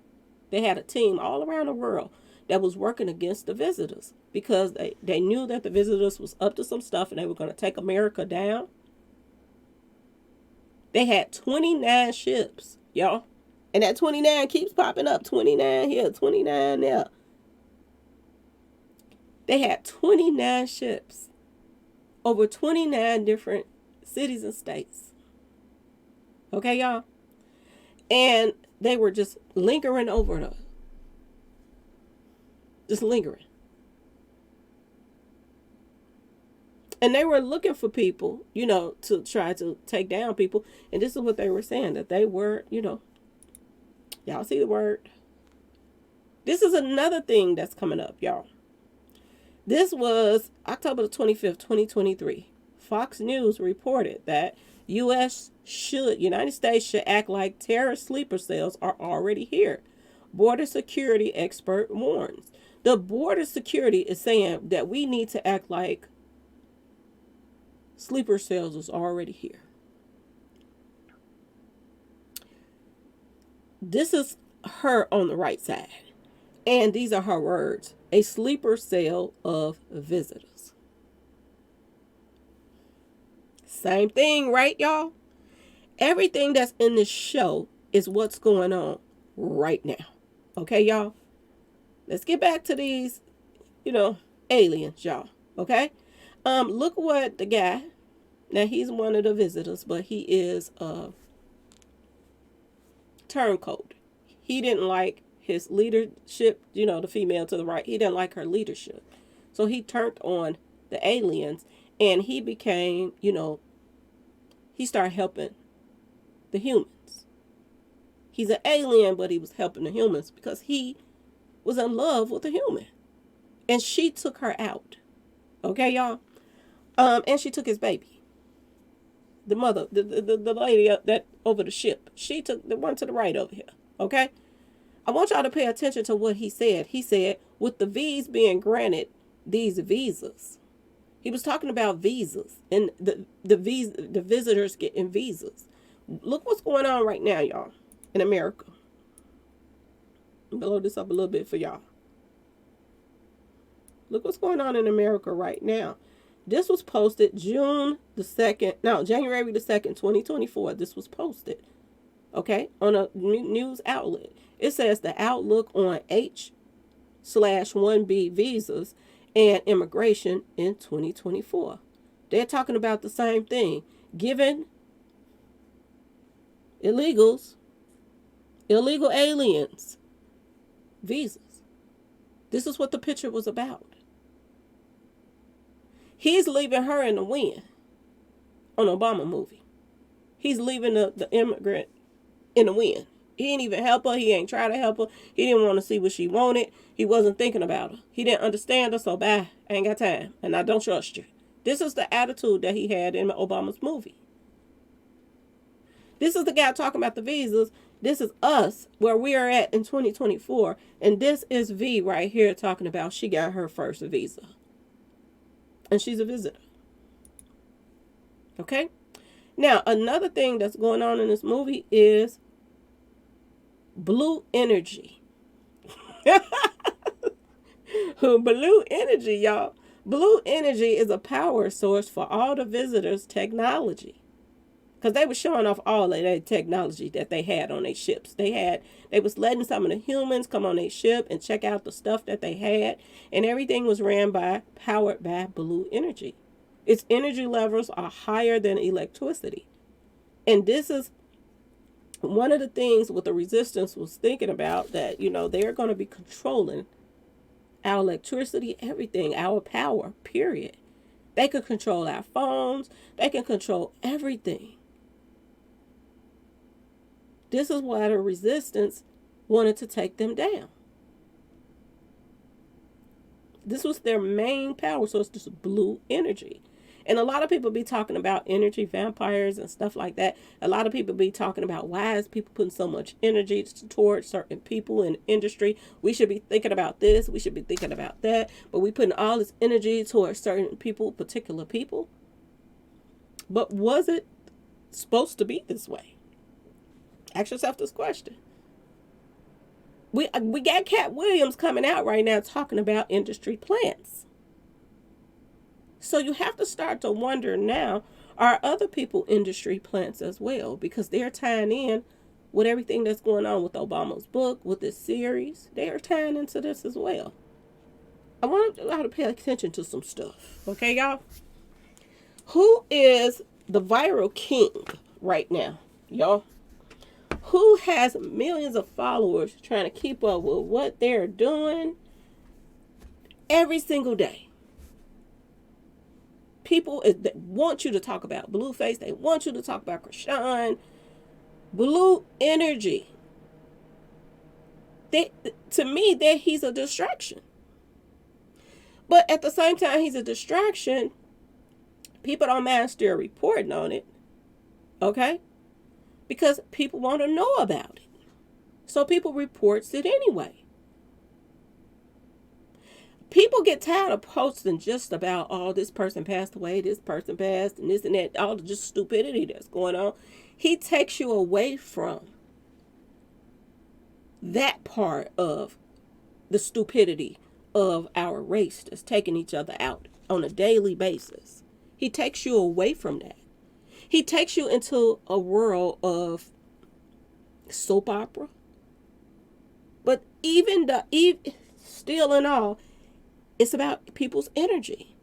Speaker 1: They had a team all around the world that was working against the visitors because they knew that the visitors was up to some stuff and they were going to take America down. They had 29 ships, y'all. And that 29 keeps popping up. 29 here, 29 there. They had 29 ships over 29 different cities and states. Okay, y'all? And they were just lingering over the, just lingering. And they were looking for people, you know, to try to take down people. And this is what they were saying, that they were, you know, y'all see the word? This is another thing that's coming up, y'all. This was October the 25th, 2023. Fox News reported that United States should act like terrorist sleeper cells are already here. Border security expert warns. The border security is saying that we need to act like sleeper cells is already here. This is her on the right side. And these are her words. A sleeper cell of visitors. Same thing, right, y'all? Everything that's in this show is what's going on right now. Okay, y'all? Let's get back to these, you know, aliens, y'all. Okay? Look what the guy, now he's one of the visitors, but he is a turncoat. He didn't like his leadership, you know, the female to the right. He didn't like her leadership. So he turned on the aliens and he became, you know, he started helping the humans. He's an alien, but he was helping the humans because he was in love with a human. And she took her out. Okay, y'all? And she took his baby. The mother, the lady that over the ship. She took the one to the right over here. Okay? I want y'all to pay attention to what he said. He said, with the V's being granted these visas. He was talking about visas and the visitors getting visas. Look what's going on right now, y'all, in America. Blow this up a little bit for y'all. Look what's going on in America right now. This was posted January the 2nd, 2024. This was posted, okay, on a news outlet. It says the outlook on H/1B visas and immigration in 2024. They're talking about the same thing. Giving illegal aliens visas. This is what the picture was about. He's leaving her in the wind on Obama movie. He's leaving the immigrant in the wind. He ain't even help her. He ain't try to help her. He didn't want to see what she wanted. He wasn't thinking about her. He didn't understand her, so bye. I ain't got time. And I don't trust you. This is the attitude that he had in Obama's movie. This is the guy talking about the visas. This is us, where we are at in 2024. And this is V right here talking about she got her first visa. And she's a visitor. Okay? Now, another thing that's going on in this movie is blue energy. Blue energy, y'all. Blue energy is a power source for all the visitors' technology. Because they were showing off all of that technology that they had on their ships. They was letting some of the humans come on their ship and check out the stuff that they had. And everything was powered by blue energy. Its energy levels are higher than electricity. And this is one of the things what the resistance was thinking about, that, you know, they're going to be controlling our electricity, everything, our power, period. They can control our phones. They can control everything. This is why the resistance wanted to take them down. This was their main power source, this blue energy. And a lot of people be talking about energy vampires and stuff like that. A lot of people be talking about why is people putting so much energy towards certain people in industry. We should be thinking about this. We should be thinking about that. But we putting all this energy towards certain people, particular people. But was it supposed to be this way? Ask yourself this question. We got Cat Williams coming out right now talking about industry plants. So you have to start to wonder now, are other people industry plants as well? Because they're tying in with everything that's going on with Obama's book, with this series. They are tying into this as well. I want y'all to pay attention to some stuff. Okay, y'all? Who is the viral king right now, y'all? Who has millions of followers trying to keep up with what they're doing every single day? People that want you to talk about blueface. They want you to talk about Krishan. Blue energy. To me, he's a distraction. But at the same time, he's a distraction. People don't mind still reporting on it. Okay? Because people want to know about it. So people reports it anyway. People get tired of posting just about, oh, this person passed away, this person passed, and this and that, all the just stupidity that's going on. He takes you away from that part of the stupidity of our race that's taking each other out on a daily basis. He takes you away from that. He takes you into a world of soap opera. But still in all, it's about people's energy.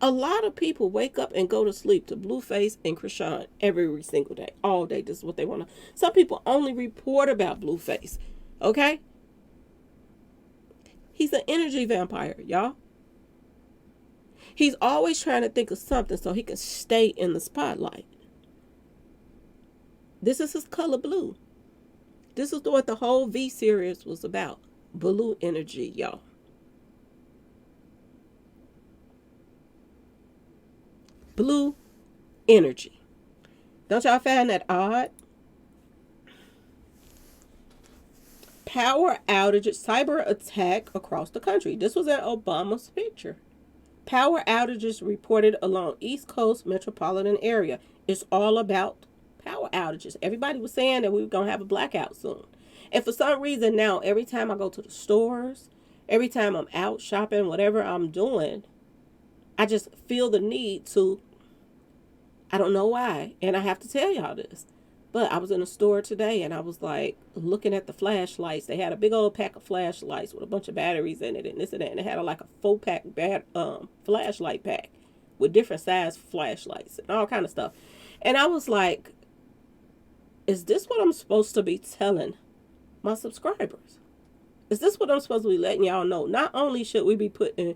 Speaker 1: A lot of people wake up and go to sleep to Blueface and Krishan every single day, all day. This is what they want to. Some people only report about Blueface. Okay? He's an energy vampire, y'all. He's always trying to think of something so he can stay in the spotlight. This is his color blue. This is what the whole V series was about. Blue energy, y'all. Blue energy. Don't y'all find that odd? Power outages, cyber attack across the country. This was in Obama's picture. Power outages reported along East Coast metropolitan area. It's all about power outages. Everybody was saying that we were going to have a blackout soon. And for some reason now, every time I go to the stores, every time I'm out shopping, whatever I'm doing, I just feel the need to, I don't know why, and I have to tell y'all this, but I was in a store today and I was like looking at the flashlights. They had a big old pack of flashlights with a bunch of batteries in it and this and that, and they had like a 4-pack flashlight pack with different size flashlights and all kind of stuff. And I was like, is this what I'm supposed to be telling my subscribers? Is this what I'm supposed to be letting y'all know? Not only should we be putting,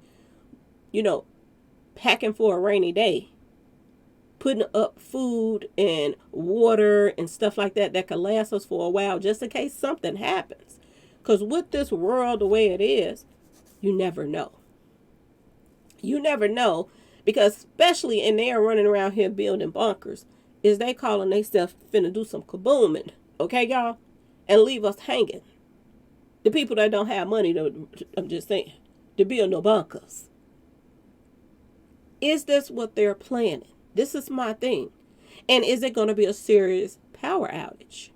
Speaker 1: packing for a rainy day, putting up food and water and stuff like that that could last us for a while just in case something happens. Because with this world the way it is, you never know. You never know, because especially in there running around here building bunkers, is they calling themselves finna do some kabooming, okay, y'all? And leave us hanging. The people that don't have money, I'm just saying, to build no bunkers. Is this what they're planning? This is my thing. And is it going to be a serious power outage?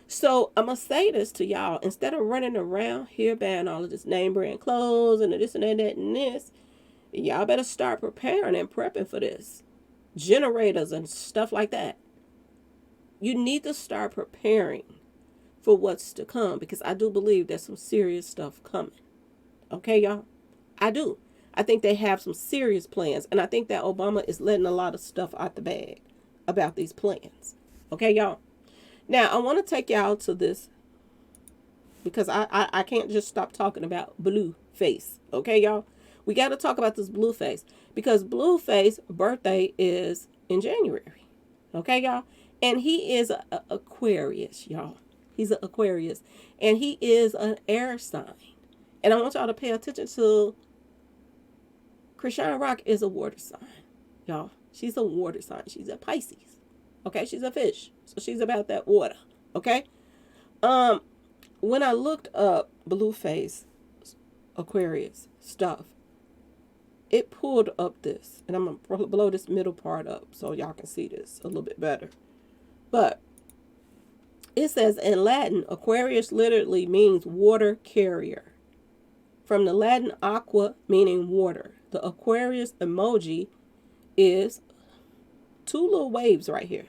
Speaker 1: So I'm going to say this to y'all. Instead of running around here buying all of this name brand clothes and this and that and this, y'all better start preparing and prepping for this. Generators and stuff like that. You need to start preparing for what's to come, because I do believe there's some serious stuff coming. Okay, y'all? I do. I think they have some serious plans, and I think that Obama is letting a lot of stuff out the bag about these plans. Okay, y'all? Now, I want to take y'all to this, because I can't just stop talking about blue face. Okay, y'all? We got to talk about this blueface because blueface birthday is in January. Okay, y'all? And he is a Aquarius, y'all. He's an Aquarius. And he is an air sign. And I want y'all to pay attention to Krishan Rock is a water sign, y'all. She's a water sign. She's a Pisces. Okay, she's a fish. So she's about that water. Okay? When I looked up blueface Aquarius stuff, it pulled up this. And I'm going to blow this middle part up so y'all can see this a little bit better. But it says in Latin, Aquarius literally means water carrier. From the Latin aqua, meaning water. The Aquarius emoji is two little waves right here.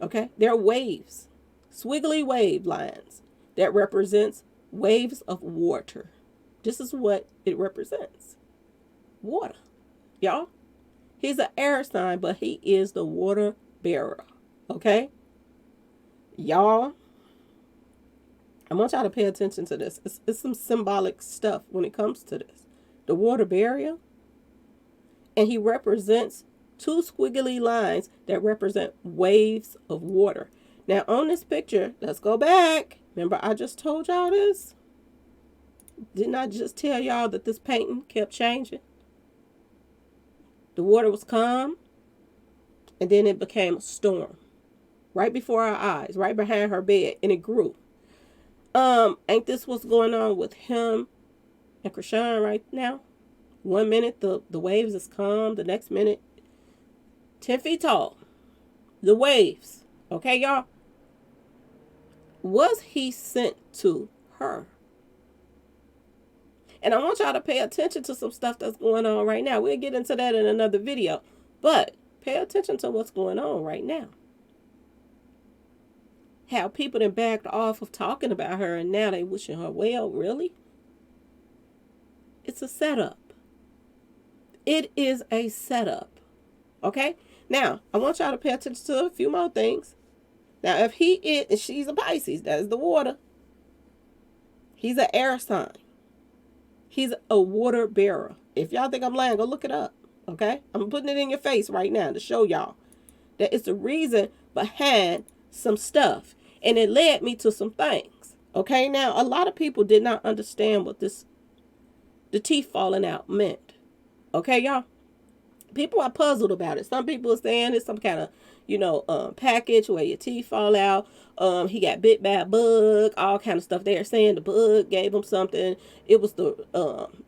Speaker 1: Okay? They're waves. Swiggly wave lines that represents waves of water. This is what it represents. Water. Y'all? He's an air sign, but he is the water bearer. Okay? Y'all, I want y'all to pay attention to this. It's some symbolic stuff when it comes to this. The water barrier. And he represents two squiggly lines that represent waves of water. Now on this picture, let's go back. Remember I just told y'all this? Didn't I just tell y'all that this painting kept changing? The water was calm. And then it became a storm. Right before our eyes. Right behind her bed. And it grew. Ain't this what's going on with him and Krishan right now? 1 minute the waves is calm, the next minute 10 feet tall. The waves. Okay, y'all? Was he sent to her? And I want y'all to pay attention to some stuff that's going on right now. We'll get into that in another video. But pay attention to what's going on right now. How people done backed off of talking about her and now they wishing her well. Really? It's a setup. It is a setup. Okay? Now, I want y'all to pay attention to a few more things. Now, if he is, and she's a Pisces, that is the water. He's an air sign. He's a water bearer. If y'all think I'm lying, go look it up. Okay? I'm putting it in your face right now to show y'all that it's the reason behind some stuff. And it led me to some things. Okay? Now, a lot of people did not understand what the teeth falling out meant. Okay, y'all? People are puzzled about it. Some people are saying it's some kind of, package where your teeth fall out. He got bit by a bug, all kind of stuff. They are saying the bug gave him something. It was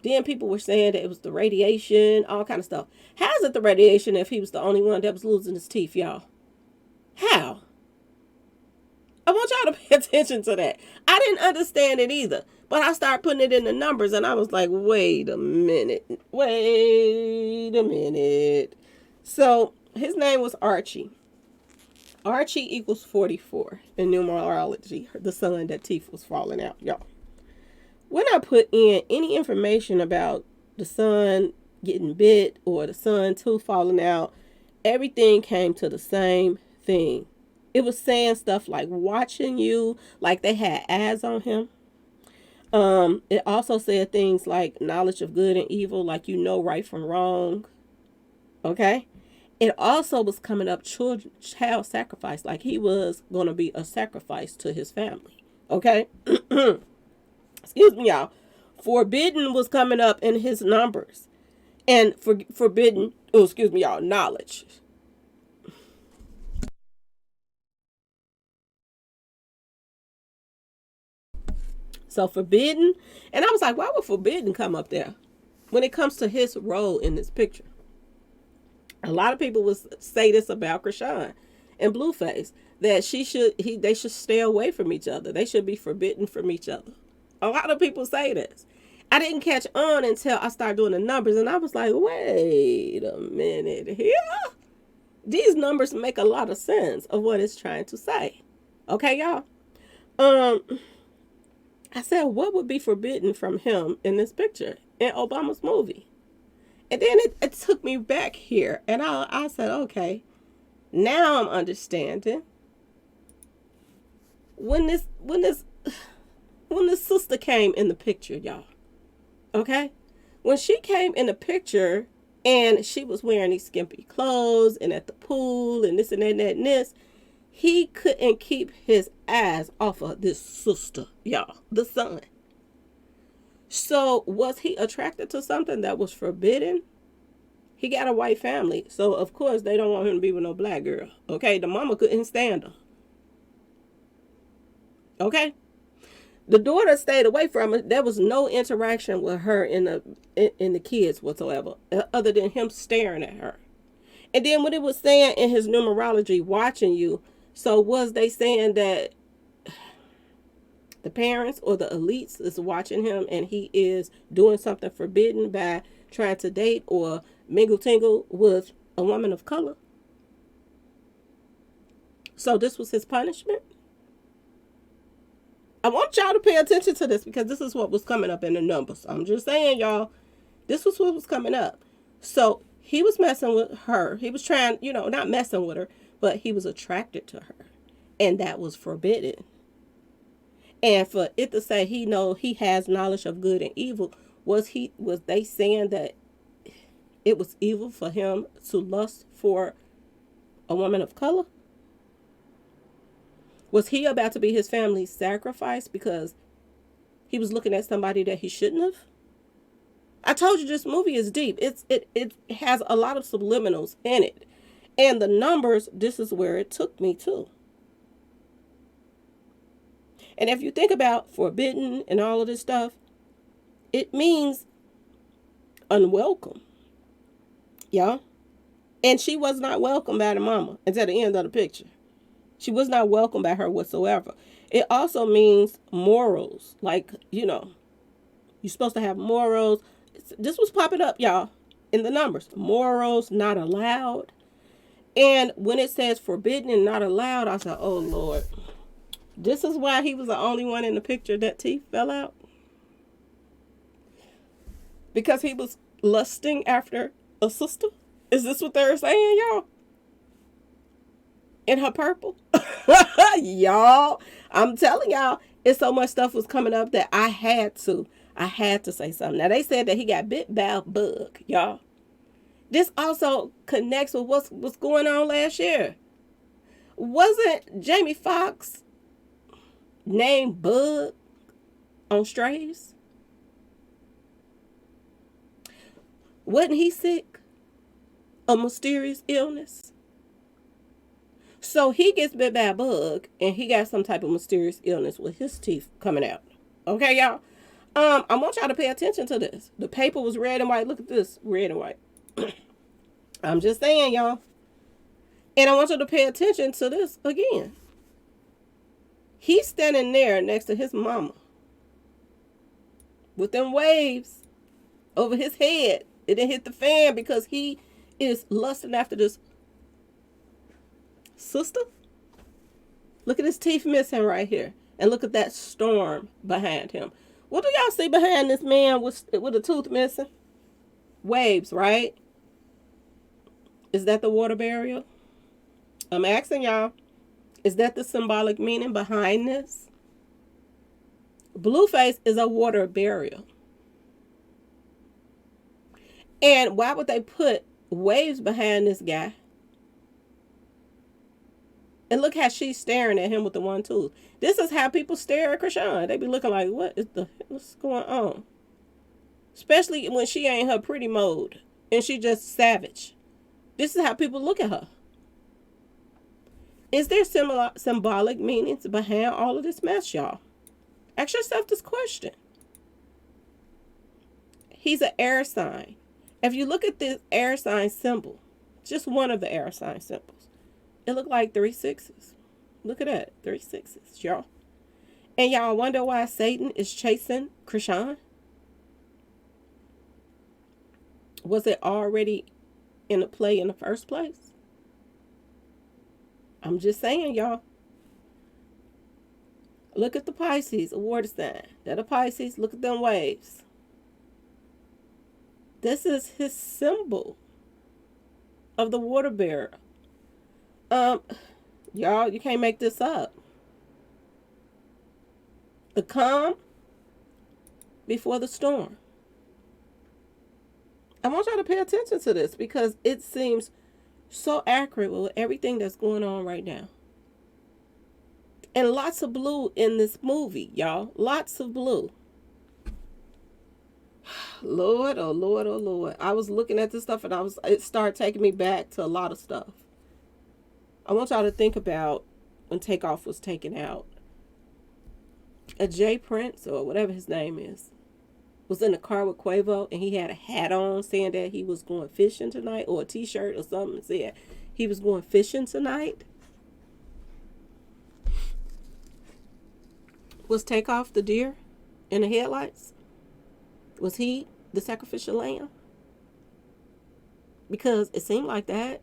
Speaker 1: then people were saying that it was the radiation, all kind of stuff. How is it the radiation if he was the only one that was losing his teeth, y'all? How? I want y'all to pay attention to that. I didn't understand it either. But I started putting it in the numbers and I was like, wait a minute. So his name was Archie. Archie equals 44 in numerology. The sun that teeth was falling out, y'all. When I put in any information about the sun getting bit or the sun tooth falling out, everything came to the same thing. It was saying stuff like watching you, like they had eyes on him. It also said things like knowledge of good and evil, like you know right from wrong. Okay? It also was coming up child sacrifice, like he was going to be a sacrifice to his family. Okay? Excuse me, y'all. Forbidden was coming up in his numbers. And forbidden, y'all, knowledge. So forbidden, and I was like, why would forbidden come up there when it comes to his role in this picture? A lot of people would say this about Krishan and Blueface, that they should stay away from each other. They should be forbidden from each other. A lot of people say this. I didn't catch on until I started doing the numbers, and I was like, wait a minute here. These numbers make a lot of sense of what it's trying to say. Okay, y'all? I said, what would be forbidden from him in this picture in Obama's movie? And then it took me back here. And I said, okay, now I'm understanding. When this sister came in the picture, y'all. Okay? When she came in the picture and she was wearing these skimpy clothes and at the pool and this and that and that and this, he couldn't keep his eyes off of this sister, y'all, the son. So was he attracted to something that was forbidden? He got a white family, so of course they don't want him to be with no black girl. Okay, the mama couldn't stand her. Okay, the daughter stayed away from her. There was no interaction with her in the kids whatsoever, other than him staring at her. And then what it was saying in his numerology, watching you. So was they saying that the parents or the elites is watching him and he is doing something forbidden by trying to date or mingle tingle with a woman of color? So this was his punishment? I want y'all to pay attention to this because this is what was coming up in the numbers. I'm just saying, y'all, this was what was coming up. So he was messing with her. He was trying, not messing with her, but he was attracted to her. And that was forbidden. And for it to say he has knowledge of good and evil, was they saying that it was evil for him to lust for a woman of color? Was he about to be his family's sacrifice because he was looking at somebody that he shouldn't have? I told you this movie is deep. It has a lot of subliminals in it. And the numbers, this is where it took me to. And if you think about forbidden and all of this stuff, it means unwelcome. Yeah. And she was not welcome by the mama until the end of the picture. She was not welcomed by her whatsoever. It also means morals. Like, you're supposed to have morals. This was popping up, y'all, in the numbers. Morals not allowed. And when it says forbidden and not allowed, I said, oh, Lord. This is why he was the only one in the picture that teeth fell out. Because he was lusting after a sister? Is this what they're saying, y'all? In her purple? Y'all, I'm telling y'all, it's so much stuff was coming up that I had to say something. Now, they said that he got bit by a bug, y'all. This also connects with what's going on last year. Wasn't Jamie Foxx named Bug on Strays? Wasn't he sick? A mysterious illness? So he gets bit by a bug and he got some type of mysterious illness with his teeth coming out. Okay, y'all? I want y'all to pay attention to this. The paper was red and white. Look at this, red and white. I'm just saying, y'all. And I want you to pay attention to this again. He's standing there next to his mama with them waves over his head. It didn't hit the fan because he is lusting after this sister. Look at his teeth missing right here. And look at that storm behind him. What do y'all see behind this man with a tooth missing? Waves, right? Is that the water burial? I'm asking y'all. Is that the symbolic meaning behind this? Blueface is a water burial. And why would they put waves behind this guy? And look how she's staring at him with the one tooth. This is how people stare at Krishan. They be looking like, what's going on? Especially when she ain't her pretty mode and she just savage. This is how people look at her. Is there symbolic meanings behind all of this mess, y'all? Ask yourself this question. He's an air sign. If you look at this air sign symbol, just one of the air sign symbols, it looked like 3 6s. Look at that, 3 6s, y'all. And y'all wonder why Satan is chasing Krishan? Was it already in a play in the first place? I'm just saying, y'all. Look at the Pisces, a water sign. That a Pisces, look at them waves. This is his symbol of the water bearer. Y'all, you can't make this up. The calm before the storm. I want y'all to pay attention to this because it seems so accurate with everything that's going on right now. And lots of blue in this movie, y'all. Lots of blue. Lord, oh Lord, oh Lord. I was looking at this stuff and it started taking me back to a lot of stuff. I want y'all to think about when Takeoff was taken out. A Jay Prince, or whatever his name is, was in the car with Quavo and he had a hat on saying that he was going fishing tonight, or a t-shirt or something said he was going fishing tonight. Was Takeoff the deer in the headlights? Was he the sacrificial lamb? Because it seemed like that.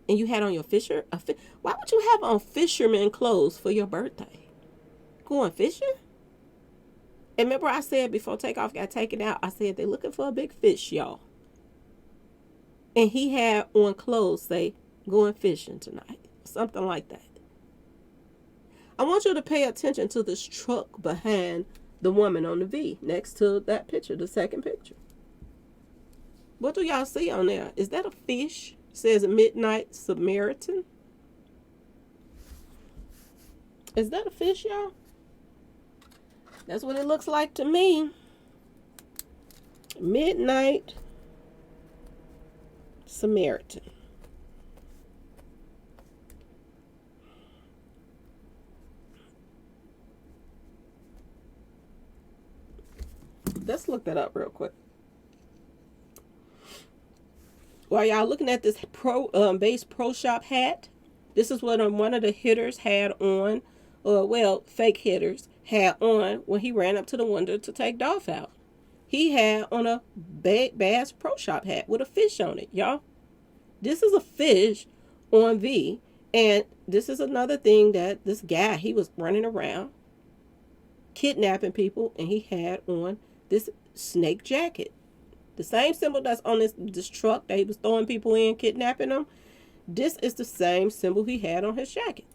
Speaker 1: And you had on your why would you have on fisherman clothes for your birthday? Going fishing? And remember I said before Takeoff got taken out, I said they're looking for a big fish, y'all. And he had on clothes say, going fishing tonight. Something like that. I want you to pay attention to this truck behind the woman on the V next to that picture, the second picture. What do y'all see on there? Is that a fish? It says Midnight Samaritan. Is that a fish, y'all? That's what it looks like to me. Midnight Samaritan. Let's look that up real quick. While y'all looking at this base pro shop hat, this is what one of the hitters had on, fake hitters had on when he ran up to the window to take Dolph out. He had on a Bass Pro Shop hat with a fish on it, y'all. This is a fish on V, and this is another thing that this guy, he was running around kidnapping people, and he had on this snake jacket. The same symbol that's on this truck that he was throwing people in, kidnapping them. This is the same symbol he had on his jacket.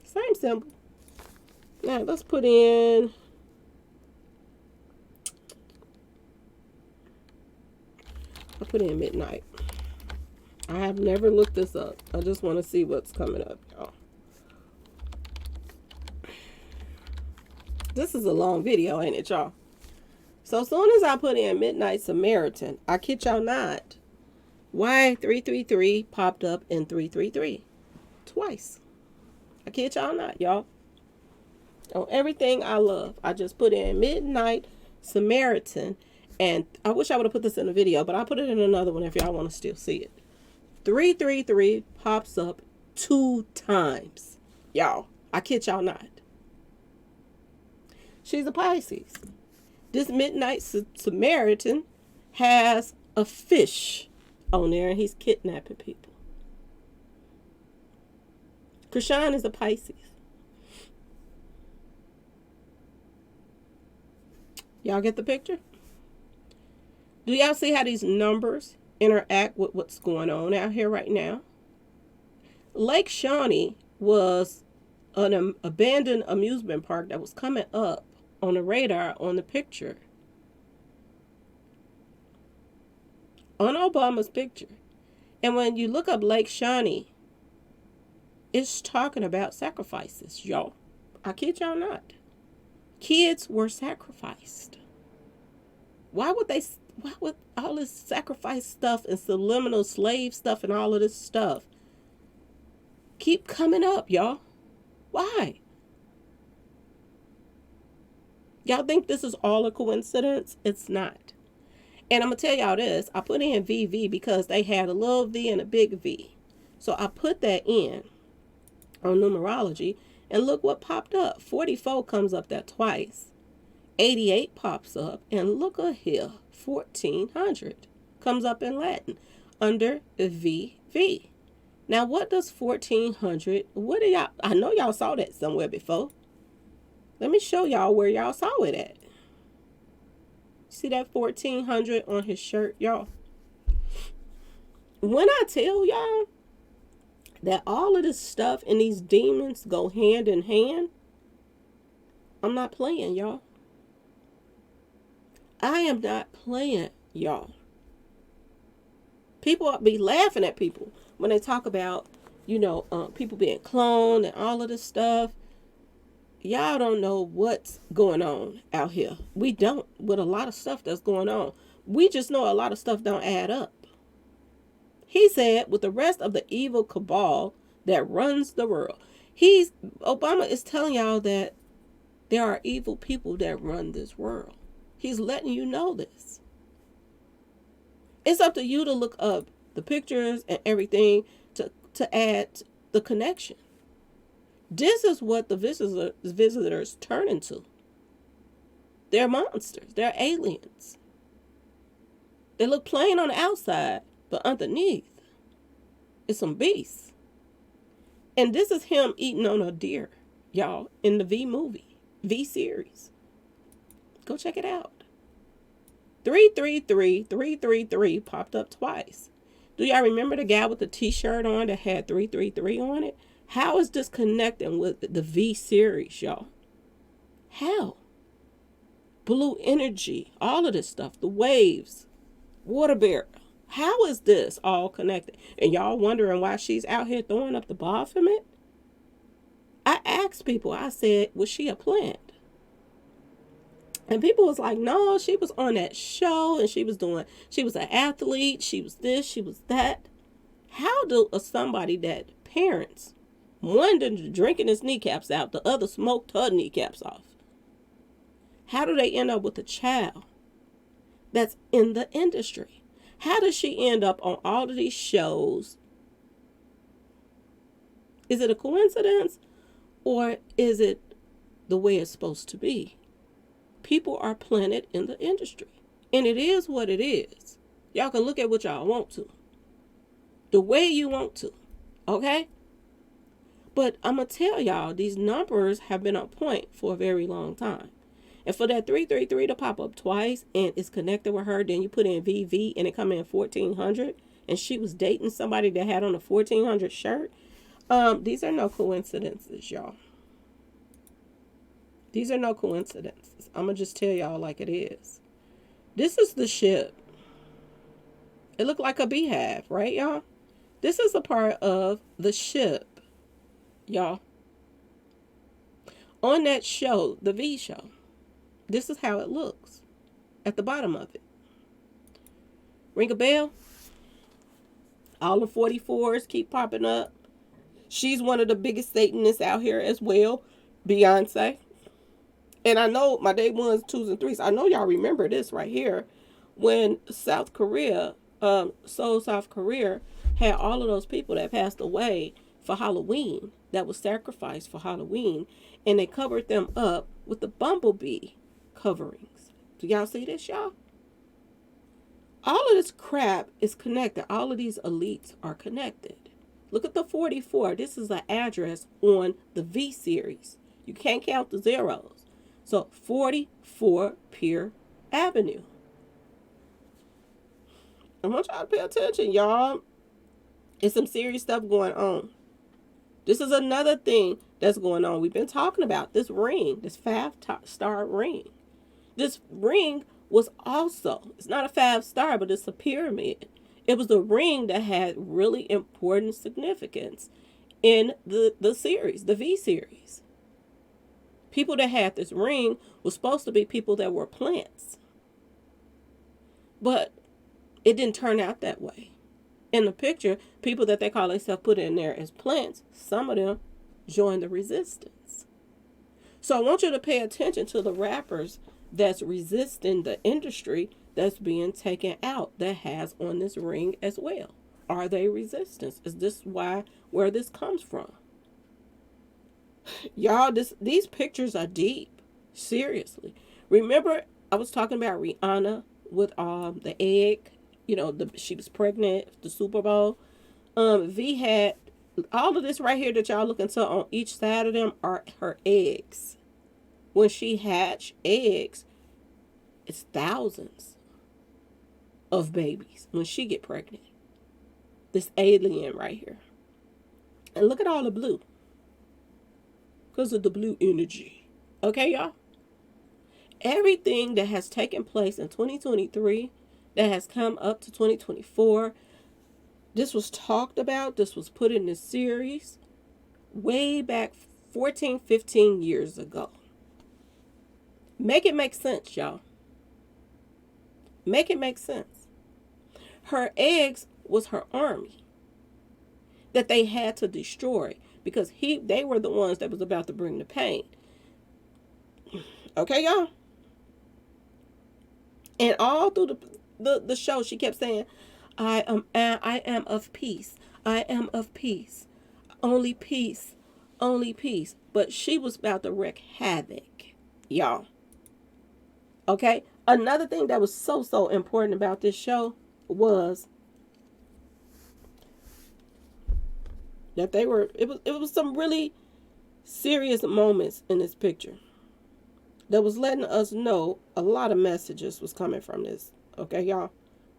Speaker 1: Same symbol. Now, let's put in... I'll put in midnight. I have never looked this up. I just want to see what's coming up, y'all. This is a long video, ain't it, y'all? So as soon as I put in Midnight Samaritan, I kid y'all not, why 333 popped up in 333 twice. I kid y'all not, y'all. On everything I love, I just put in Midnight Samaritan, and I wish I would have put this in a video, but I'll put it in another one if y'all want to still see it. 333 pops up 2 times, y'all. I kid y'all not. She's a Pisces. This Midnight Samaritan has a fish on there, and he's kidnapping people. Krishan is a Pisces. Y'all get the picture? Do y'all see how these numbers interact with what's going on out here right now? Lake Shawnee was an abandoned amusement park that was coming up on the radar on the picture. On Obama's picture. And when you look up Lake Shawnee, it's talking about sacrifices, y'all. I kid y'all not. Kids were sacrificed. Why would all this sacrifice stuff and subliminal slave stuff and all of this stuff keep coming up, y'all? Why? Y'all think this is all a coincidence? It's not. And I'm going to tell y'all this. I put in VV because they had a little V and a big V. So I put that in on numerology, and look what popped up. 44 comes up there twice. 88 pops up, and look at here. 1400 comes up in Latin under VV. Now, what does 1400, I know y'all saw that somewhere before. Let me show y'all where y'all saw it at. See that 1400 on his shirt, y'all? When I tell y'all that all of this stuff and these demons go hand in hand, I'm not playing, y'all. I am not playing, y'all. People be laughing at people when they talk about, people being cloned and all of this stuff. Y'all don't know what's going on out here. We don't, with a lot of stuff that's going on. We just know a lot of stuff don't add up. He said, with the rest of the evil cabal that runs the world. Obama is telling y'all that there are evil people that run this world. He's letting you know this. It's up to you to look up the pictures and everything to add the connection. This is what the visitors turn into. They're monsters. They're aliens. They look plain on the outside, but underneath, it's some beasts. And this is him eating on a deer, y'all, in the V series. Go check it out. 333 popped up twice. Do y'all remember the guy with the t-shirt on that had 333 on it? How is this connecting with the V series, y'all? How? Blue energy, all of this stuff, the waves, water bear. How is this all connected? And y'all wondering why she's out here throwing up the Baphomet? I asked people, I said, was she a plant? And people was like, no, she was on that show and she was an athlete, she was this, she was that. How do somebody that parents, one drinking his kneecaps out, the other smoked her kneecaps off, how do they end up with a child that's in the industry? How does she end up on all of these shows? Is it a coincidence or is it the way it's supposed to be? People are planted in the industry. And it is what it is. Y'all can look at what y'all want to. The way you want to. Okay? But I'm going to tell y'all, these numbers have been on point for a very long time. And for that 333 to pop up twice and it's connected with her, then you put in VV and it come in 1400 and she was dating somebody that had on a 1400 shirt. These are no coincidences, y'all. These are no coincidences. I'm going to just tell y'all like it is. This is the ship. It looked like a beehive, right, y'all? This is a part of the ship, y'all. On that show, the V show, this is how it looks at the bottom of it. Ring a bell? All the 44s keep popping up. She's one of the biggest Satanists out here as well, Beyonce. And I know my day ones, twos, and threes. I know y'all remember this right here. When South Korea, Seoul, South Korea, had all of those people that passed away for Halloween, that was sacrificed for Halloween, and they covered them up with the bumblebee coverings. Do y'all see this, y'all? All of this crap is connected. All of these elites are connected. Look at the 44. This is an address on the V series. You can't count the zeros. So 44 Pier Avenue. I want y'all to pay attention, y'all. It's some serious stuff going on. This is another thing that's going on. We've been talking about this ring, this 5-star ring. This ring was also, it's not a 5-star, but it's a pyramid. It was a ring that had really important significance in the series, the V series. People that had this ring were supposed to be people that were plants. But it didn't turn out that way. In the picture, people that they call themselves put in there as plants, some of them joined the resistance. So I want you to pay attention to the rappers that's resisting the industry that's being taken out, that has on this ring as well. Are they resistance? Is this where this comes from? Y'all, these pictures are deep. Seriously. Remember, I was talking about Rihanna with the egg. You know, she was pregnant, the Super Bowl. V had all of this right here that y'all looking to on each side of them are her eggs. When she hatch eggs, it's thousands of babies when she get pregnant. This alien right here. And look at all the blue. Because of the blue energy. Okay, y'all? Everything that has taken place in 2023, that has come up to 2024, This was talked about. This was put in this series way back 14, 15 years ago. Make it make sense, y'all. Make it make sense. Her eggs was her army that they had to destroy because they were the ones that was about to bring the pain. Okay, y'all? And all through the show, she kept saying, I am of peace. I am of peace. Only peace. Only peace. But she was about to wreak havoc, y'all. Okay? Another thing that was so important about this show was that it was some really serious moments in this picture that was letting us know a lot of messages was coming from this. Okay, y'all?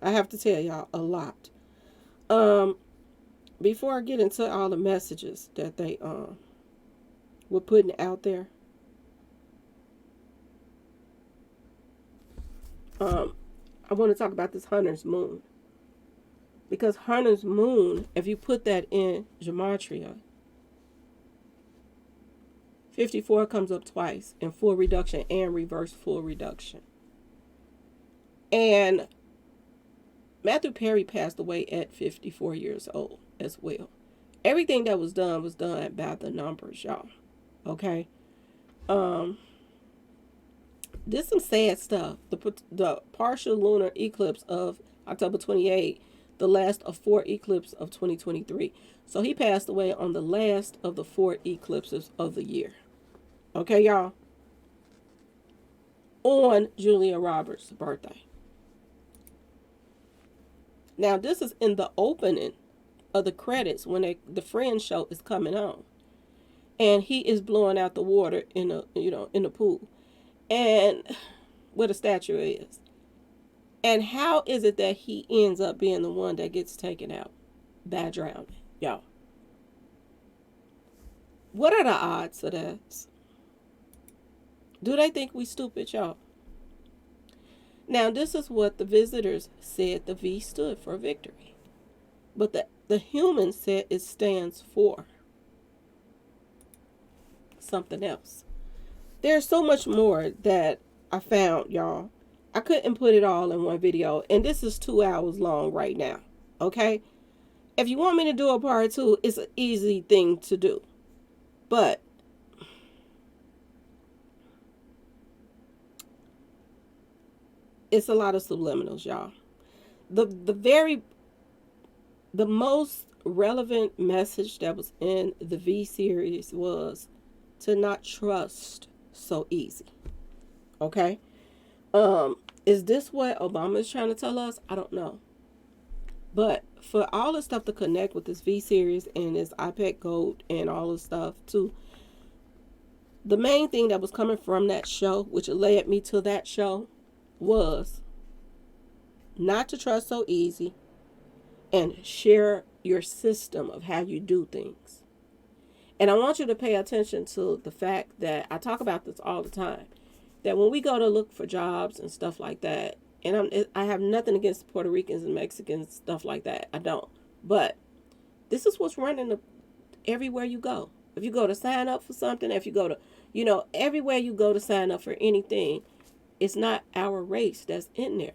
Speaker 1: I have to tell y'all a lot. Before I get into all the messages that they were putting out there, I want to talk about this Hunter's Moon. Because Hunter's Moon, if you put that in gematria, 54 comes up twice in full reduction and reverse full reduction. And Matthew Perry passed away at 54 years old as well. Everything that was done by the numbers, y'all. Okay? This is some sad stuff. The partial lunar eclipse of October 28, the last of 4 eclipses of 2023. So he passed away on the last of the 4 eclipses of the year. Okay, y'all? On Julia Roberts' birthday. Now, this is in the opening of the credits when the Friends show is coming on. And he is blowing out the water in the pool. And where the statue is. And how is it that he ends up being the one that gets taken out by drowning? Y'all. What are the odds of that? Do they think we stupid, y'all? Now, this is what the visitors said the V stood for: victory. But the humans said it stands for something else. There's so much more that I found, y'all. I couldn't put it all in one video. And this is 2 hours long right now. Okay? If you want me to do a part 2, it's an easy thing to do. But it's a lot of subliminals, y'all. The most relevant message that was in the V series was to not trust so easy. Okay? Is this what Obama is trying to tell us? I don't know. But for all the stuff to connect with this V series and this iPad Gold and all the stuff too, the main thing that was coming from that show, which led me to that show, was not to trust so easy and share your system of how you do things. And I want you to pay attention to the fact that I talk about this all the time, that when we go to look for jobs and stuff like that, and I have nothing against Puerto Ricans and Mexicans, stuff like that. I don't. But this is what's running everywhere you go. If you go to sign up for something, if you go to, everywhere you go to sign up for anything, it's not our race that's in there.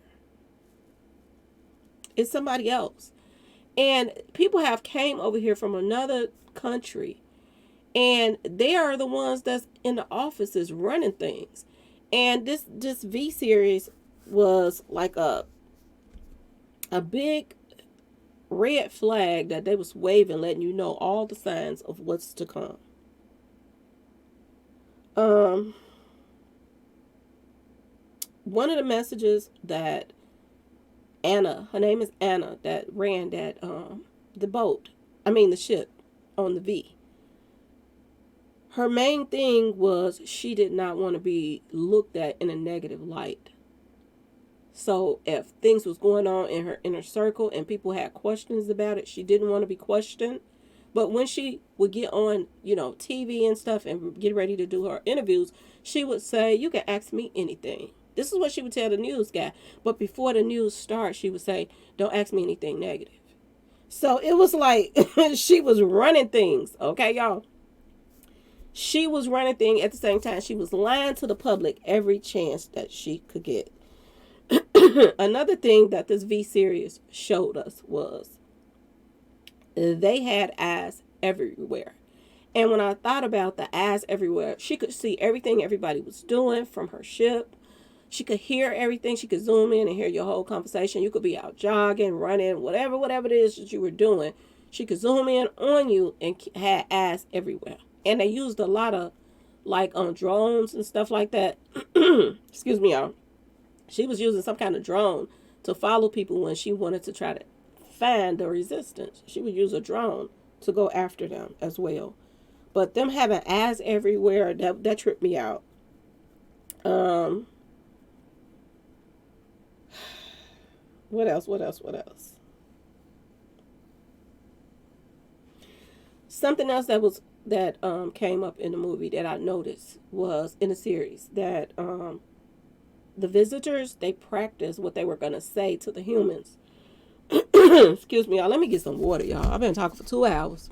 Speaker 1: It's somebody else. And people have came over here from another country, and they are the ones that's in the offices running things. And this V series was like a big red flag that they was waving, letting you know all the signs of what's to come. One of the messages that Anna, her name is Anna, that ran that the ship on the V. Her main thing was she did not want to be looked at in a negative light. So if things was going on in her inner circle and people had questions about it, she didn't want to be questioned. But when she would get on, TV and stuff and get ready to do her interviews, she would say, "You can ask me anything." This is what she would tell the news guy. But before the news starts, she would say, "Don't ask me anything negative." So it was like she was running things, okay, y'all? She was running things at the same time. She was lying to the public every chance that she could get. Another thing that this V series showed us was they had eyes everywhere. And when I thought about the eyes everywhere, she could see everything everybody was doing from her ship. She could hear everything. She could zoom in and hear your whole conversation. You could be out jogging, running, whatever it is that you were doing. She could zoom in on you and had eyes everywhere. And they used a lot of like on drones and stuff like that. Excuse me, y'all. She was using some kind of drone to follow people when she wanted to try to find the resistance. She would use a drone to go after them as well. But them having eyes everywhere, that tripped me out. Um, what else? What else? What else? Something else that came up in the movie that I noticed was in the series that the visitors they practiced what they were gonna say to the humans. Excuse me, y'all. Let me get some water, y'all. I've been talking for 2 hours.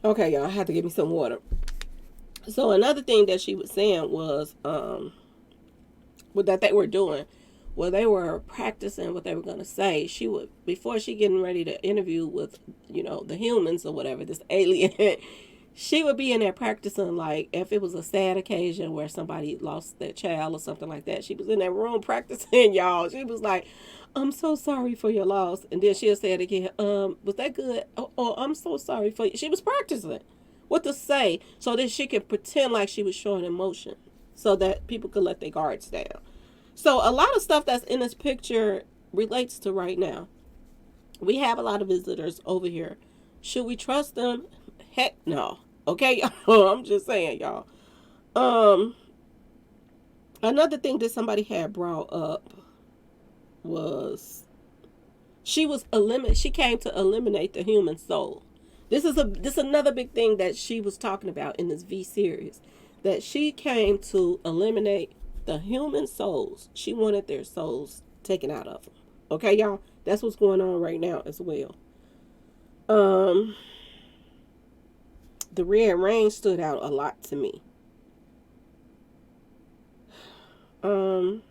Speaker 1: Okay, y'all. I had to give me some water. So another thing that she was saying was what that they were doing, well, they were practicing what they were going to say. She would, before she getting ready to interview with, the humans or whatever, this alien, she would be in there practicing, like if it was a sad occasion where somebody lost their child or something like that. She was in that room practicing, y'all. She was like, I'm so sorry for your loss. And then she'll say it again, was that good? Oh, I'm so sorry for you. She was practicing what to say so that she could pretend like she was showing emotion so that people could let their guards down. So a lot of stuff that's in this picture relates to right now. We have a lot of visitors over here. Should we trust them? Heck no. Okay, y'all. I'm just saying, y'all. Um, Another thing that somebody had brought up was she came to eliminate the human soul. This is another big thing that she was talking about in this V series. That she came to eliminate the human souls. She wanted their souls taken out of them. Okay, y'all? That's what's going on right now as well. Um the red rain stood out a lot to me. Um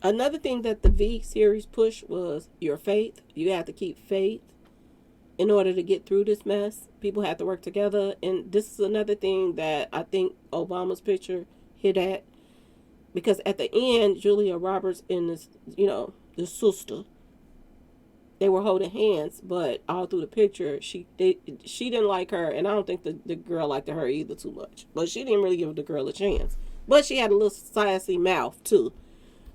Speaker 1: Another thing that the V series pushed was your faith. You have to keep faith in order to get through this mess. People have to work together. And this is another thing that I think Obama's picture hit at. Because at the end, Julia Roberts and the sister, they were holding hands, but all through the picture, she didn't like her, and I don't think the girl liked her either too much. But she didn't really give the girl a chance. But she had a little sassy mouth too.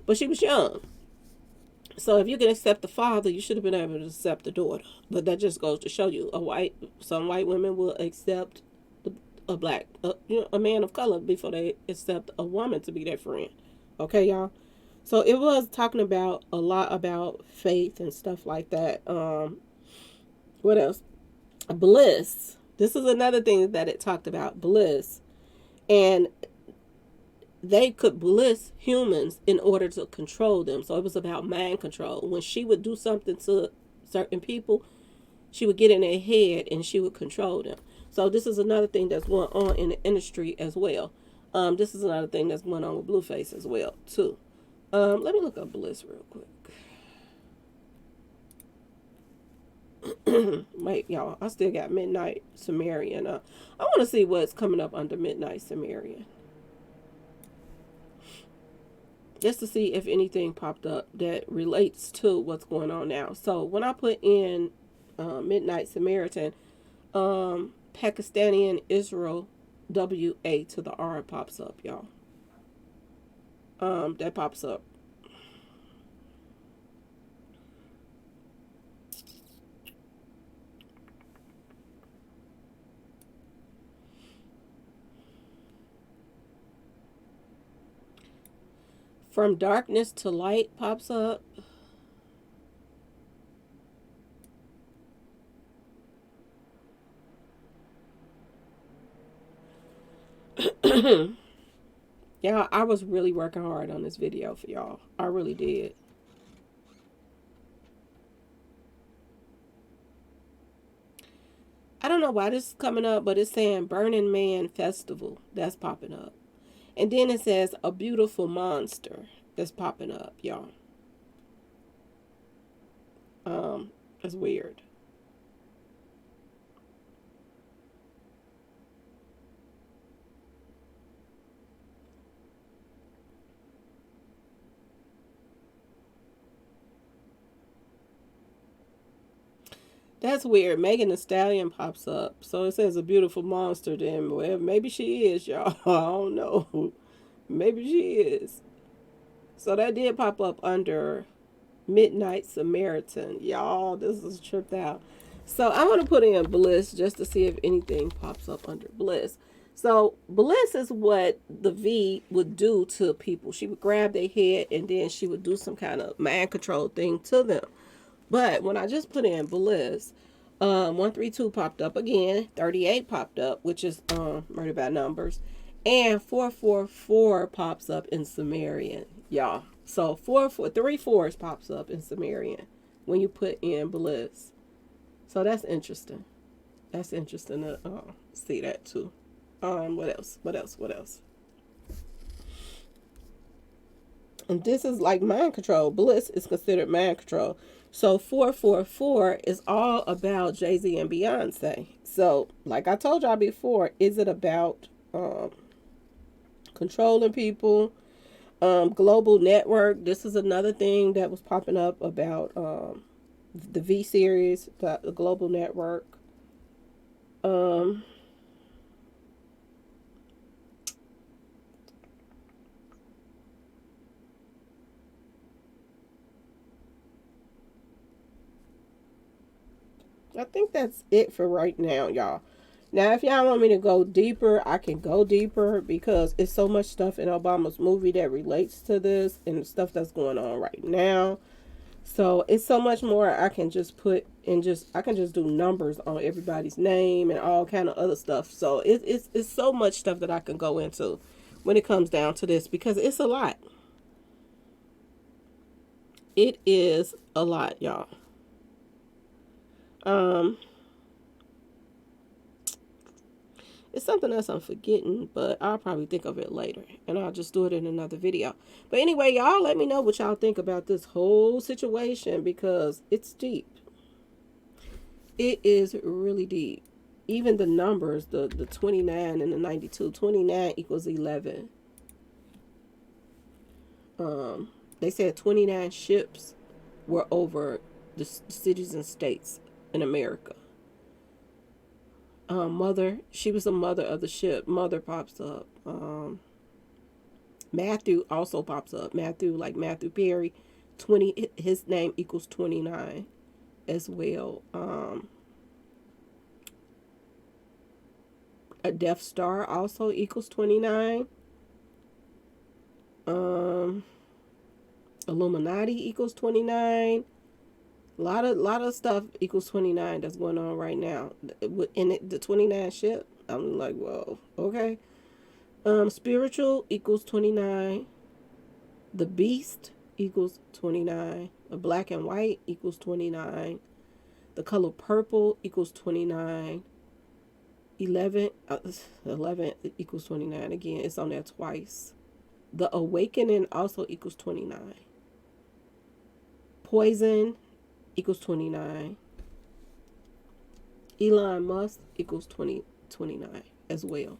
Speaker 1: But she was young. So if you can accept the father, you should have been able to accept the daughter. But that just goes to show you, some white women will accept a black, a man of color before they accept a woman to be their friend. Okay, y'all. So it was talking about a lot about faith and stuff like that. What else? Bliss. This is another thing that it talked about, bliss, and they could bliss humans in order to control them. So it was about mind control. When she would do something to certain people, she would get in their head and she would control them. So this is another thing that's going on in the industry as well. This is another thing that's going on with Blueface as well too. Let me look up Bliss real quick. Wait, y'all, I still got Midnight Samaritan. I want to see what's coming up under Midnight Samaritan, just to see if anything popped up that relates to what's going on now. So when I put in Midnight Samaritan, Pakistani and Israel WA to the R pops up, y'all. That pops up. From Darkness to Light pops up. Yeah, I was really working hard on this video for y'all. I really did. I don't know why this is coming up, but it's saying Burning Man Festival. That's popping up. And then it says a beautiful monster. That's popping up, y'all. That's weird. That's weird. Megan Thee Stallion pops up. So it says a beautiful monster then. Well, maybe she is, y'all. I don't know. Maybe she is. So that did pop up under Midnight Samaritan. Y'all, this is tripped out. So I'm going to put in Bliss just to see if anything pops up under Bliss. So Bliss is what the V would do to people. She would grab their head and then she would do some kind of mind control thing to them. But when I just put in Bliss, 132 popped up again, 38 popped up, which is murder by numbers, and 444 pops up in Sumerian, y'all. So 3 fours pops up in Sumerian when you put in Bliss. So that's interesting. That's interesting to see that too. What else? What else? What else? And this is like mind control. Bliss is considered mind control. So 444 is all about Jay-Z and Beyonce. So like I told y'all before, is it about controlling people? Global network. This is another thing that was popping up about the V series, the global network. I think that's it for right now, y'all. Now, if y'all want me to go deeper, I can go deeper because it's so much stuff in Obama's movie that relates to this and the stuff that's going on right now. So it's so much more I can just put in I can just do numbers on everybody's name and all kind of other stuff. So it's so much stuff that I can go into when it comes down to this because it's a lot. It is a lot, y'all. It's something else I'm forgetting, but I'll probably think of it later. And I'll just do it in another video. But anyway, y'all let me know what y'all think about this whole situation because it's deep. It is really deep. Even the numbers, the 29 and the 92. 29 equals 11. They said 29 ships were over the cities and states in America. Mother, she was the mother of the ship. Mother pops up. Matthew also pops up. Matthew, like Matthew Perry, 20. His name equals 29 as well. A Death Star also equals 29. Illuminati equals 29. A lot of stuff equals 29 that's going on right now. In it, the 29 ship, I'm like, whoa, okay. Spiritual equals 29. The beast equals 29. The black and white equals 29. The color purple equals 29. 11 equals 29 again. It's on there twice. The awakening also equals 29. Poison equals 29. Elon Musk equals 29 as well.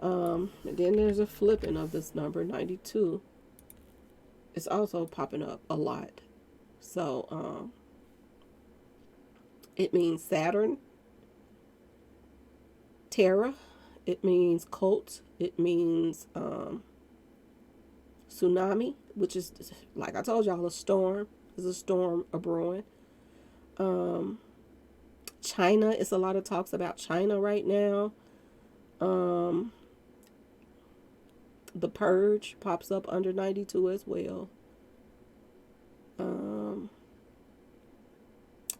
Speaker 1: And then there's a flipping of this number 92. It's also popping up a lot. So it means Saturn, Terra, it means cult, it means tsunami, which is, like I told y'all, a storm. There's a storm a brewing. China, it's a lot of talks about China right now. The Purge pops up under 92 as well.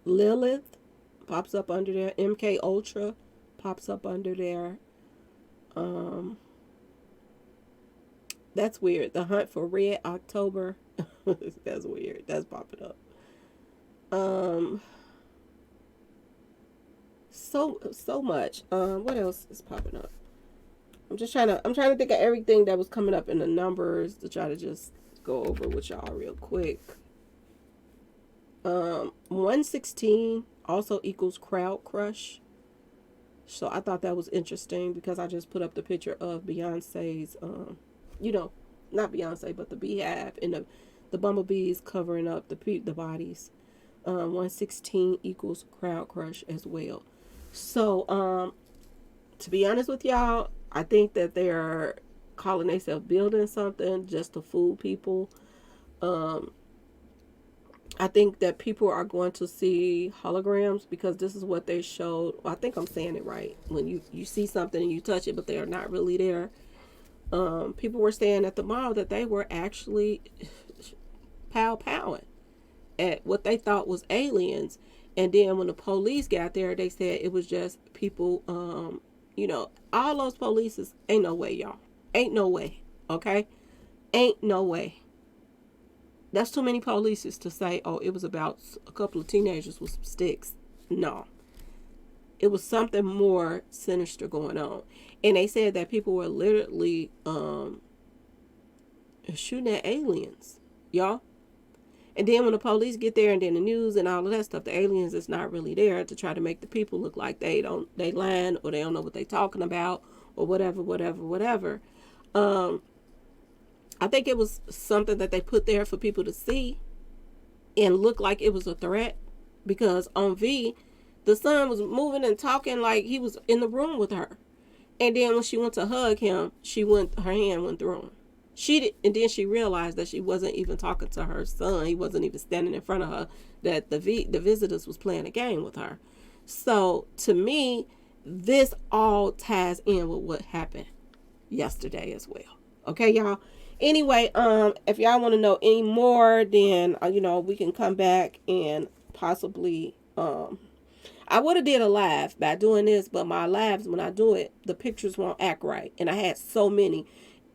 Speaker 1: Lilith pops up under there. MK Ultra pops up under there. That's weird. The Hunt for Red October. That's weird. That's popping up. Um, so much. What else is popping up? I'm trying to think of everything that was coming up in the numbers to try to just go over with y'all real quick. 116 also equals crowd crush. So I thought that was interesting because I just put up the picture of Beyonce's, you know, not Beyonce, but the beehive and the bumblebees covering up the bodies. 116 equals crowd crush as well. So, to be honest with y'all, I think that they're calling themselves building something just to fool people. Um, I think that people are going to see holograms because this is what they showed. Well, I think I'm saying it right. When you see something and you touch it, but they are not really there. People were saying at the mall that they were actually powing at what they thought was aliens. And then when the police got there, they said it was just people, all those polices, ain't no way, y'all. Ain't no way, okay? Ain't no way. That's too many polices to say, oh, it was about a couple of teenagers with some sticks. No. It was something more sinister going on. And they said that people were literally shooting at aliens, y'all. And then when the police get there and then the news and all of that stuff, the aliens is not really there to try to make the people look like they lying or they don't know what they talking about or whatever. I think it was something that they put there for people to see and look like it was a threat because on V, the son was moving and talking like he was in the room with her. And then when she went to hug him, her hand went through him. And then she realized that she wasn't even talking to her son. He wasn't even standing in front of her, that the visitors was playing a game with her. So to me, this all ties in with what happened yesterday as well. Okay, y'all. Anyway, if y'all want to know any more, then we can come back and possibly I would have did a live by doing this, but my lives, when I do it, the pictures won't act right. And I had so many.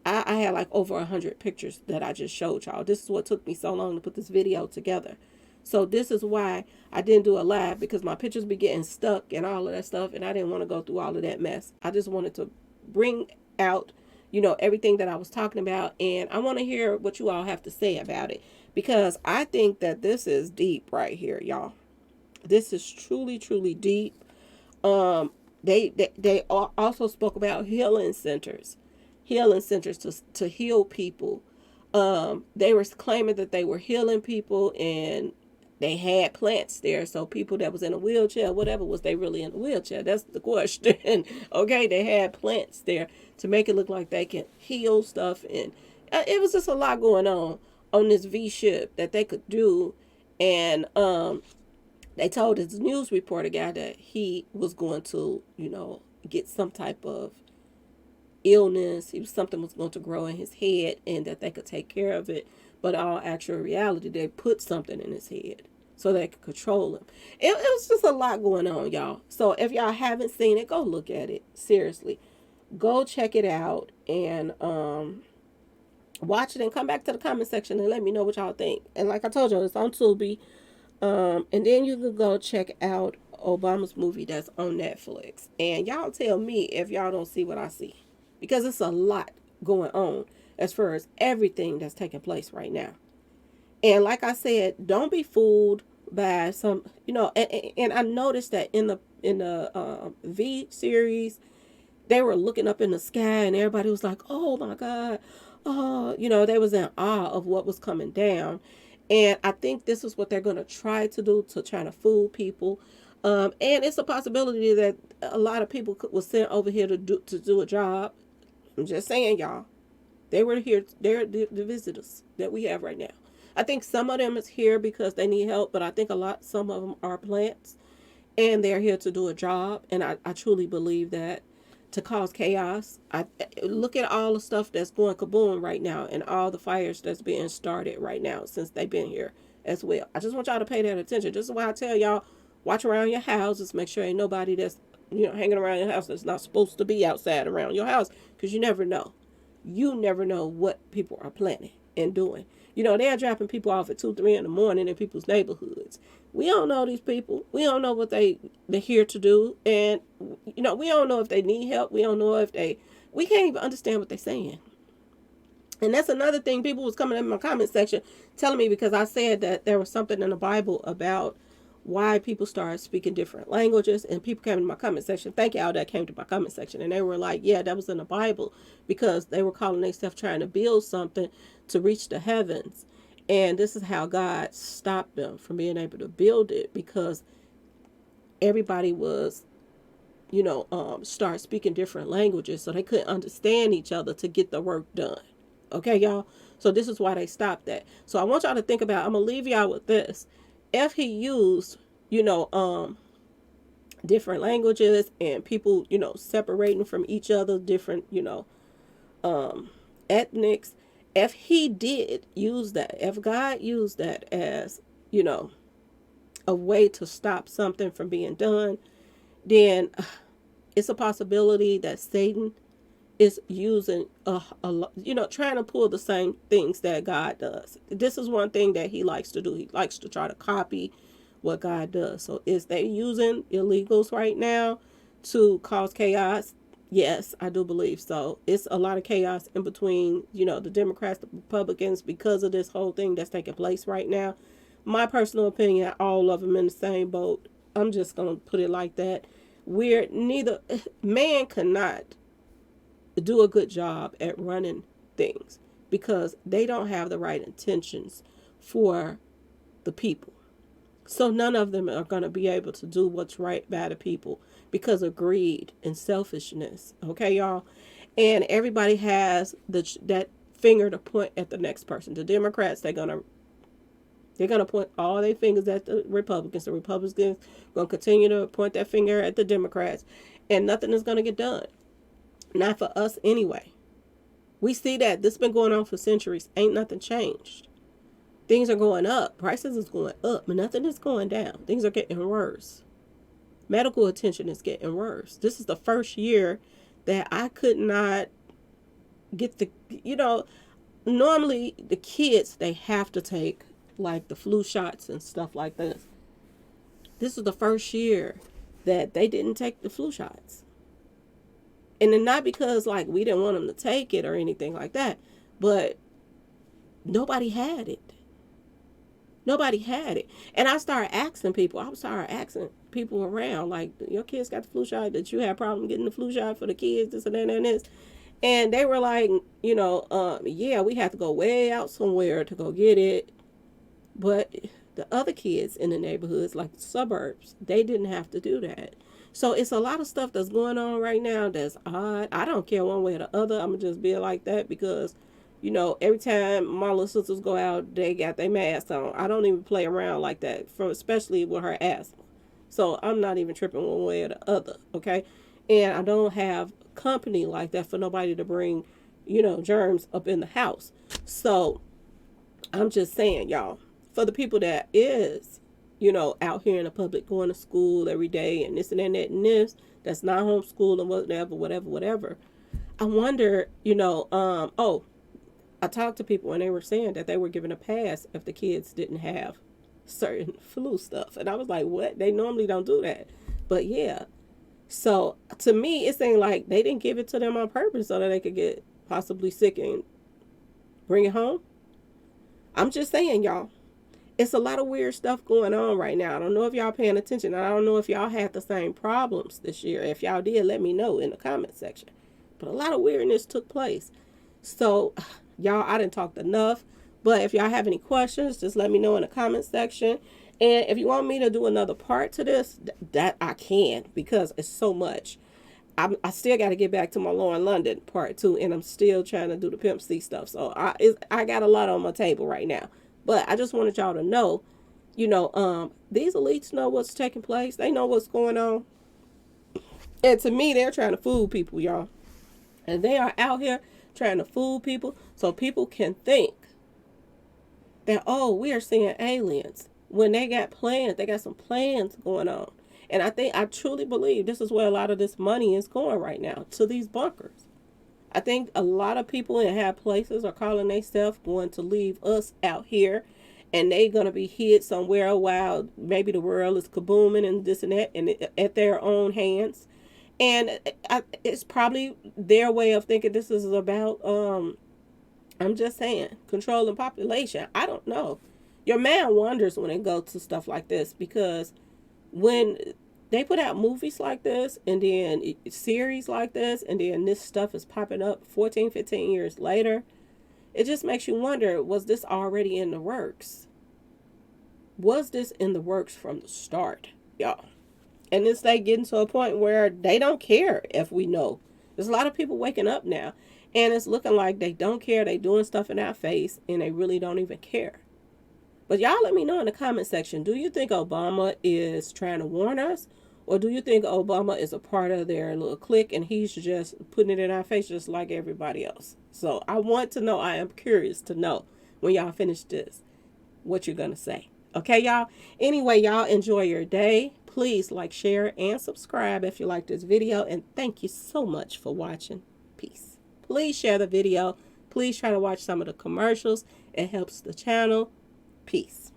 Speaker 1: I had like over 100 pictures that I just showed y'all. This is what took me so long to put this video together. So this is why I didn't do a live, because my pictures be getting stuck and all of that stuff. And I didn't want to go through all of that mess. I just wanted to bring out, everything that I was talking about. And I want to hear what you all have to say about it, because I think that this is deep right here, y'all. This is truly, truly deep. They also spoke about healing centers to heal people. They were claiming that they were healing people and they had plants there. So people that was in a wheelchair, whatever, was they really in a wheelchair? That's the question. Okay, they had plants there to make it look like they can heal stuff. And it was just a lot going on this V ship that they could do. And they told his news reporter guy that he was going to, get some type of illness. Something was going to grow in his head and that they could take care of it. But all actual reality, they put something in his head so they could control him. It was just a lot going on, y'all. So if y'all haven't seen it, go look at it. Seriously. Go check it out and watch it and come back to the comment section and let me know what y'all think. And like I told you, it's on Tubi. And then you can go check out Obama's movie that's on Netflix. And y'all tell me if y'all don't see what I see. Because it's a lot going on as far as everything that's taking place right now. And like I said, don't be fooled by some, and I noticed that in the V series, they were looking up in the sky and everybody was like, oh my God. Oh, they was in awe of what was coming down. And I think this is what they're going to try to do, to try to fool people. And it's a possibility that a lot of people were sent over here to do a job. I'm just saying, y'all. They were here. They're the visitors that we have right now. I think some of them is here because they need help, but I think some of them are plants, and they're here to do a job. And I truly believe that, to cause chaos. I look at all the stuff that's going kaboom right now and all the fires that's being started right now since they've been here as well. I just want y'all to pay that attention. This is why I tell y'all, watch around your houses. Make sure ain't nobody that's hanging around your house that's not supposed to be outside around your house, because you never know. you never know what people are planning and doing. You know, they're dropping people off at 2, 3 in the morning in people's neighborhoods. We don't know these people. We don't know what they're here to do. And, you know, we don't know if they need help. We don't know if we can't even understand what they're saying. And that's another thing. People was coming in my comment section telling me, because I said that there was something in the Bible about why people started speaking different languages, and people came in my comment section. Thank y'all that came to my comment section, and they were like, yeah, that was in the Bible, because they were calling themselves trying to build something to reach the heavens. And this is how God stopped them from being able to build it, because everybody was, start speaking different languages, so they couldn't understand each other to get the work done. Okay, y'all? So this is why they stopped that. So I want y'all to think about, I'm going to leave y'all with this. If he used, different languages and people, separating from each other, different, ethnics, if he did use that, if God used that as, a way to stop something from being done, then it's a possibility that Satan is using trying to pull the same things that God does. This is one thing that he likes to do. He likes to try to copy what God does. So is they using illegals right now to cause chaos? Yes, I do believe so. It's a lot of chaos in between, the Democrats, the Republicans, because of this whole thing that's taking place right now. My personal opinion, all of them in the same boat. I'm just going to put it like that. Man cannot do a good job at running things because they don't have the right intentions for the people. So none of them are going to be able to do what's right by the people because of greed and selfishness. Okay, y'all? And everybody has that finger to point at the next person. The Democrats, they're gonna point all their fingers at the Republicans. The Republicans going to continue to point that finger at the Democrats, and nothing is going to get done. Not for us anyway. We see that this has been going on for centuries. Ain't nothing changed. Things are going up. Prices is going up, but nothing is going down. Things are getting worse. Medical attention is getting worse. This is the first year that I could not get normally the kids, they have to take like the flu shots and stuff like this. This is the first year that they didn't take the flu shots. And then not because like we didn't want them to take it or anything like that, but nobody had it. Nobody had it. And I started asking people around, like, your kids got the flu shot? Did you have a problem getting the flu shot for the kids? This and that and this. And they were like, yeah, we have to go way out somewhere to go get it. But the other kids in the neighborhoods, like the suburbs, they didn't have to do that. So it's a lot of stuff that's going on right now that's odd. I don't care one way or the other. I'm going to just be like that because, every time my little sisters go out, they got their mask on. I don't even play around like that, especially with her asthma. So I'm not even tripping one way or the other, okay? And I don't have company like that for nobody to bring, germs up in the house. So I'm just saying, y'all, for the people that is, out here in the public going to school every day and this and that and this, that's not homeschool and whatever. I wonder, I talked to people and they were saying that they were given a pass if the kids didn't have certain flu stuff. And I was like, what? They normally don't do that. But yeah. So to me, it seemed like they didn't give it to them on purpose so that they could get possibly sick and bring it home. I'm just saying, y'all. It's a lot of weird stuff going on right now. I don't know if y'all paying attention. I don't know if y'all had the same problems this year. If y'all did, let me know in the comment section. But a lot of weirdness took place. So, y'all, I didn't talk enough. But if y'all have any questions, just let me know in the comment section. And if you want me to do another part to this, that I can, because it's so much. I still got to get back to my Lauren London part 2, and I'm still trying to do the Pimp C stuff. So I got a lot on my table right now. But I just wanted y'all to know, these elites know what's taking place. They know what's going on. And to me, they're trying to fool people, y'all. And they are out here trying to fool people so people can think that, we are seeing aliens. When they got plans, they got some plans going on. And I truly believe this is where a lot of this money is going right now, to these bunkers. I think a lot of people in high places are calling themselves going to leave us out here, and they gonna be hid somewhere while maybe the world is kabooming and this and that, and at their own hands. And it's probably their way of thinking this is about I'm just saying, controlling population. I don't know. Your man wonders when it goes to stuff like this, because when they put out movies like this and then series like this and then this stuff is popping up 14, 15 years later, it just makes you wonder, was this already in the works? Was this in the works from the start, y'all? And it's like getting to a point where they don't care if we know. There's a lot of people waking up now, and it's looking like they don't care. They doing stuff in our face, and they really don't even care. But y'all let me know in the comment section. Do you think Obama is trying to warn us? Or do you think Obama is a part of their little clique and he's just putting it in our face just like everybody else? So I want to know. I am curious to know when y'all finish this what you're going to say. Okay, y'all? Anyway, y'all enjoy your day. Please like, share, and subscribe if you like this video. And thank you so much for watching. Peace. Please share the video. Please try to watch some of the commercials. It helps the channel. Peace.